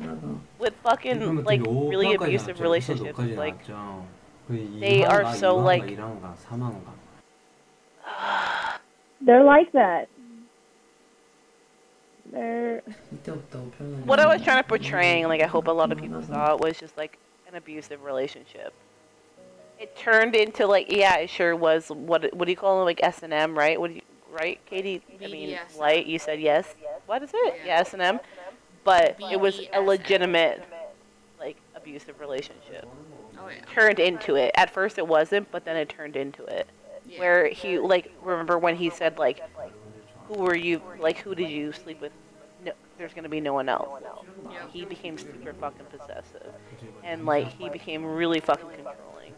with fucking like really abusive relationships, like they are so like They're like that. They're 쓸데없다고 표현. what I was trying to portray, like I hope a lot of people saw it, was just like an abusive relationship. It turned into like it sure was what do you call it, like S&M, right? What do you right, Katie? I mean, BDSM. Light, you said yes. What is it? Yeah, S&M. But it was a legitimate like abusive relationship. Oh yeah. Turned into it. At first it wasn't, but then it turned into it. Yeah. Where he like remember when he said like, who were you? Like who did you sleep with? No, there's gonna be no one else. Yeah. He became super fucking possessive, and like he became really fucking controlling.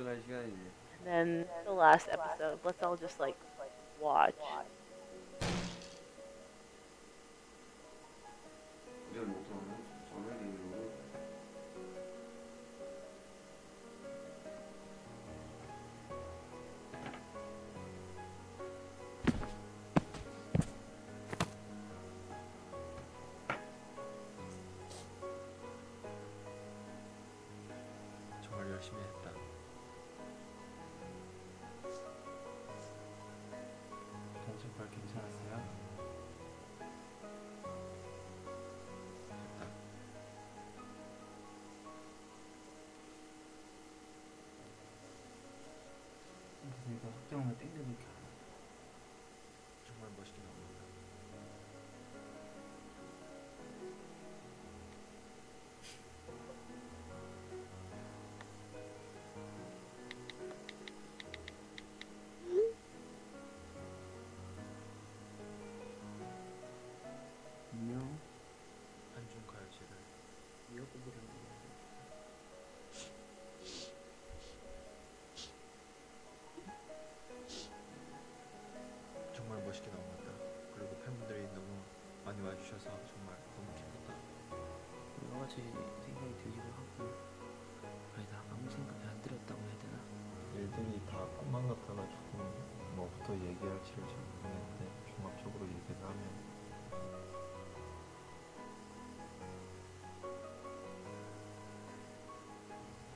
And then the last episode, let's all just like watch. 열심히 했다. 동심발 괜찮았어요? 됐다. 그래서 이거 확정을 땡겨도 이렇게 안 해. 정말 멋있게 나온다. 안녕. 안중 가요제를 미역국이랑 정말 멋있게 나온 것 같다. 그리고 팬분들이 너무 많이 와주셔서 정말 너무 기뻤다. 여러 가지 생각이 들기도 하고 아니다 아무 생각이 안 들었다고 해야 되나? 일들이 다 꿈만 같아가지고 뭐부터 얘기할지를 잘 모르겠는데 종합적으로 얘기를 하면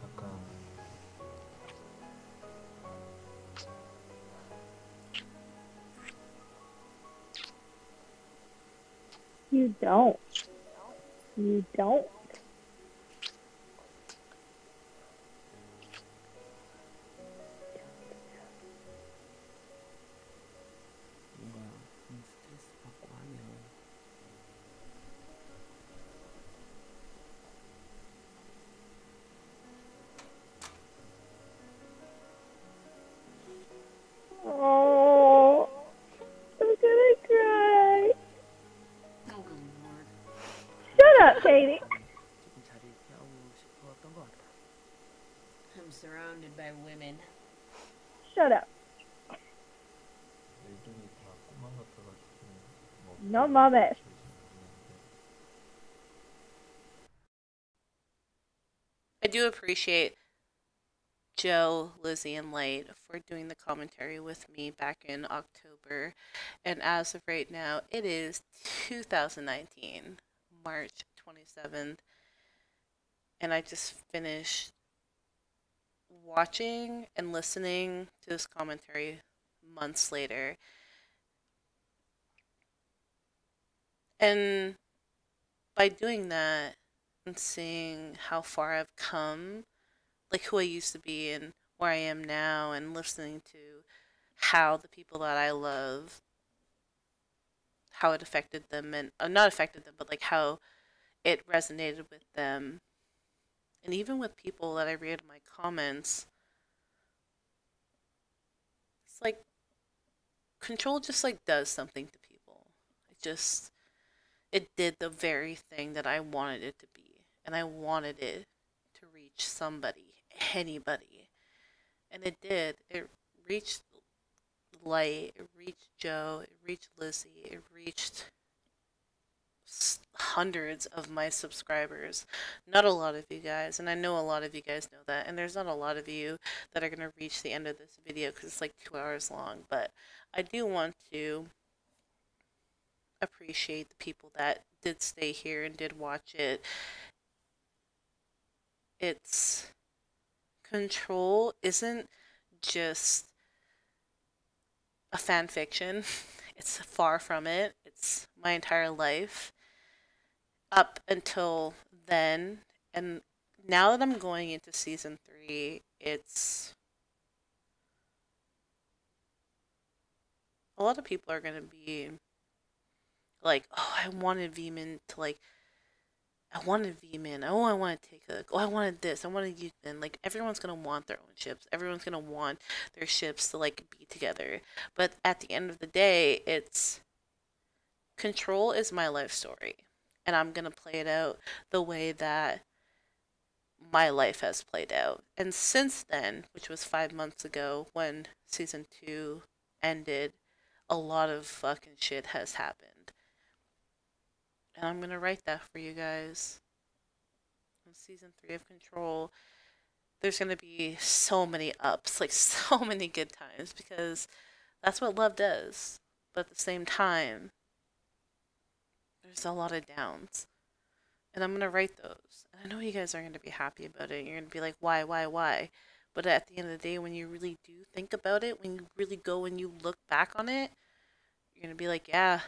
약간 You don't. You don't. 뭔가 스트레스 받고 하면 Oh, I'm gonna cry. Oh, good lord. Shut up, Katie. 조금 자리를 피하고 싶었던 것 같다. I'm surrounded by women. Shut up. 일들이 다 꿈만 같아가지고 뭐 No mames. I do appreciate Joe, Lizzie, and Light for doing the commentary with me back in October. And as of right now, it is 2019, March 27th. And I just finished watching and listening to this commentary months later. And by doing that and seeing how far I've come, like who I used to be and where I am now, and listening to how the people that I love, how it affected them, and not affected them, but like how it resonated with them, and even with people that I read in my comments, it's like Control just like does something to people. It did the very thing that I wanted it to be, and I wanted it to reach somebody, anybody, and it did. It reached Light, it reached Joe, it reached Lizzie, it reached hundreds of my subscribers. Not a lot of you guys, and I know a lot of you guys know that, and there's not a lot of you that are going to reach the end of this video because it's like 2 hours long, but I do want to appreciate the people that did stay here and did watch it. It's Control isn't just a fan fiction. It's far from it. It's my entire life up until then, and now that I'm going into season 3, it's a lot of people are gonna be like, oh, I wanted 𝐕𝐸𝐸 to like, I wanted 𝐕𝐸𝐸𝐸, oh, I want to take a, oh, I wanted this, I wanted 𝐸𝐸𝐸𝐸, like everyone's gonna want their own ships, everyone's gonna want their ships to like be together, but at the end of the day, it's Control is my life story, and I'm gonna play it out the way that my life has played out. And since then, which was 5 months ago when season 2 ended, a lot of fucking shit has happened. And I'm gonna write that for you guys. In season 3 of Control, there's gonna be so many ups, like so many good times, because that's what love does. But at the same time, there's a lot of downs. And I'm going to write those. And I know you guys are going to be happy about it. You're going to be like, why? But at the end of the day, when you really do think about it, when you really go and you look back on it, you're going to be like, yeah,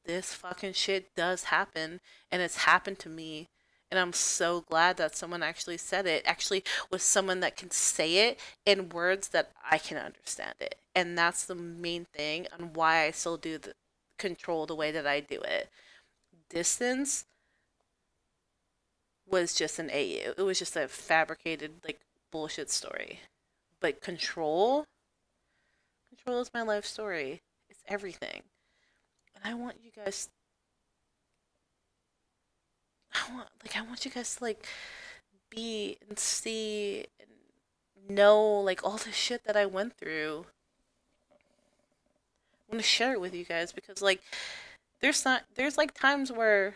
this fucking shit does happen. And it's happened to me. And I'm so glad that someone actually said it. Actually, was someone that can say it in words that I can understand it. And that's the main thing on why I still do the control the way that I do it. Distance was just an AU. It was just a fabricated, like, bullshit story. But control is my life story. It's everything. And I want you guys, I want you guys to, like, be and see and know, like, all the shit that I went through. I want to share it with you guys because, like, there's like times where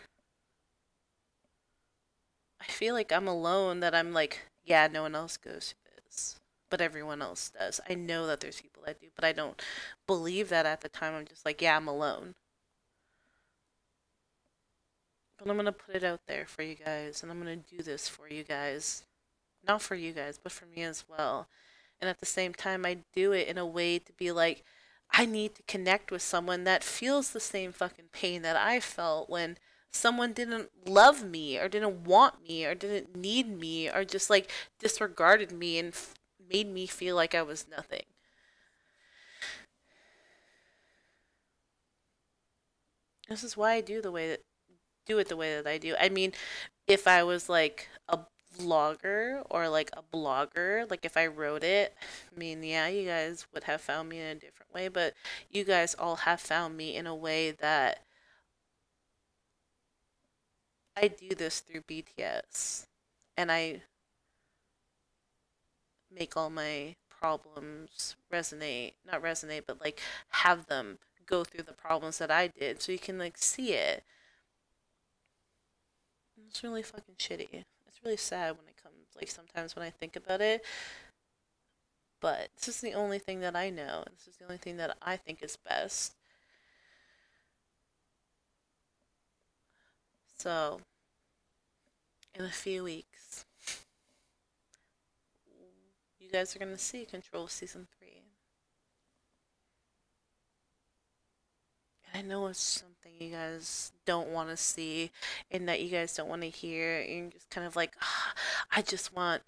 I feel like I'm alone, that I'm like, yeah, no one else goes through this, but everyone else does. I know that there's people that do, but I don't believe that at the time. I'm just like, yeah, I'm alone. But I'm going to put it out there for you guys, and I'm going to do this for you guys. Not for you guys, but for me as well. And at the same time, I do it in a way to be like, I need to connect with someone that feels the same fucking pain that I felt when someone didn't love me or didn't want me or didn't need me or just, like, disregarded me and made me feel like I was nothing. This is why I do it the way that I do. I mean, if I was like a vlogger or like a blogger, like if I wrote it, I mean, yeah, you guys would have found me in a different way, but you guys all have found me in a way that I do this through BTS, and I make all my problems not resonate, but, like, have them go through the problems that I did so you can, like, see it. It's really fucking shitty. It's really sad when it comes, like, sometimes when I think about it. But this is the only thing that I know. This is the only thing that I think is best. So, in a few weeks, you guys are going to see Control Season 3. I know it's something you guys don't want to see and that you guys don't want to hear. And you're just kind of like, I just want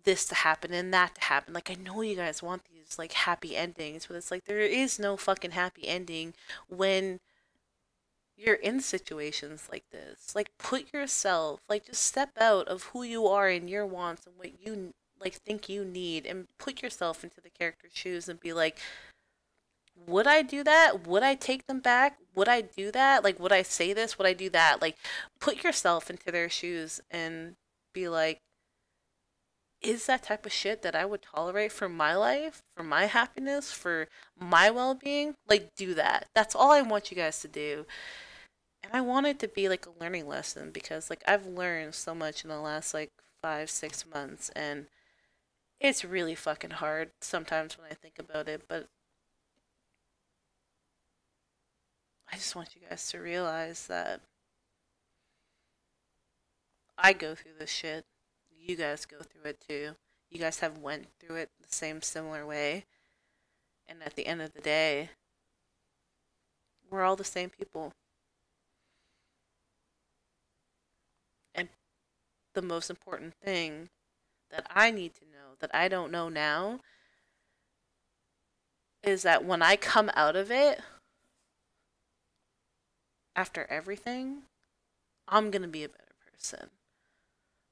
this to happen and that to happen. Like, I know you guys want these, like, happy endings, but it's like there is no fucking happy ending when you're in situations like this. Like, put yourself, like, just step out of who you are and your wants and what you, like, think you need, and put yourself into the character's shoes and be like, would I do that? Would I take them back? Would I do that? Like, would I say this? Would I do that? Like, put yourself into their shoes and be like, is that type of shit that I would tolerate for my life, for my happiness, for my well-being? Like, do that. That's all I want you guys to do. And I want it to be, like, a learning lesson because, like, I've learned so much in the last, like, 5-6 months, and it's really fucking hard sometimes when I think about it, but I just want you guys to realize that I go through this shit. You guys go through it too. You guys have went through it the same similar way. And at the end of the day, we're all the same people. And the most important thing that I need to know, that I don't know now, is that when I come out of it, after everything, I'm going to be a better person.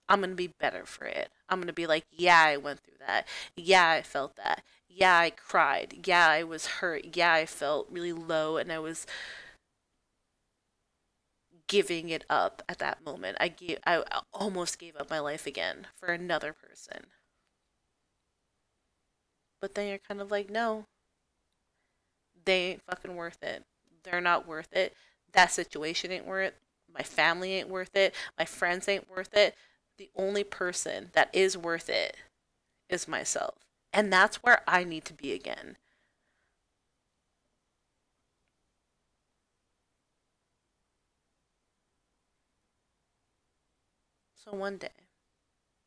I'm going to be better for it. I'm going to be like, yeah, I went through that. Yeah, I felt that. Yeah, I cried. Yeah, I was hurt. Yeah, I felt really low and I was giving it up at that moment. I almost gave up my life again for another person. But then you're kind of like, no, they ain't fucking worth it. They're not worth it. That situation ain't worth it. My family ain't worth it. My friends ain't worth it. The only person that is worth it is myself. And that's where I need to be again. So one day,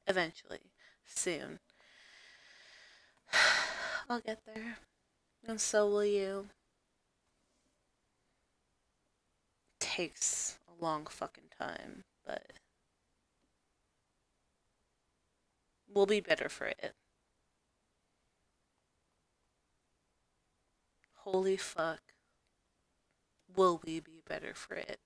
eventually, soon, I'll get there. And so will you. Takes a long fucking time, but we'll be better for it. Holy fuck. Will we be better for it?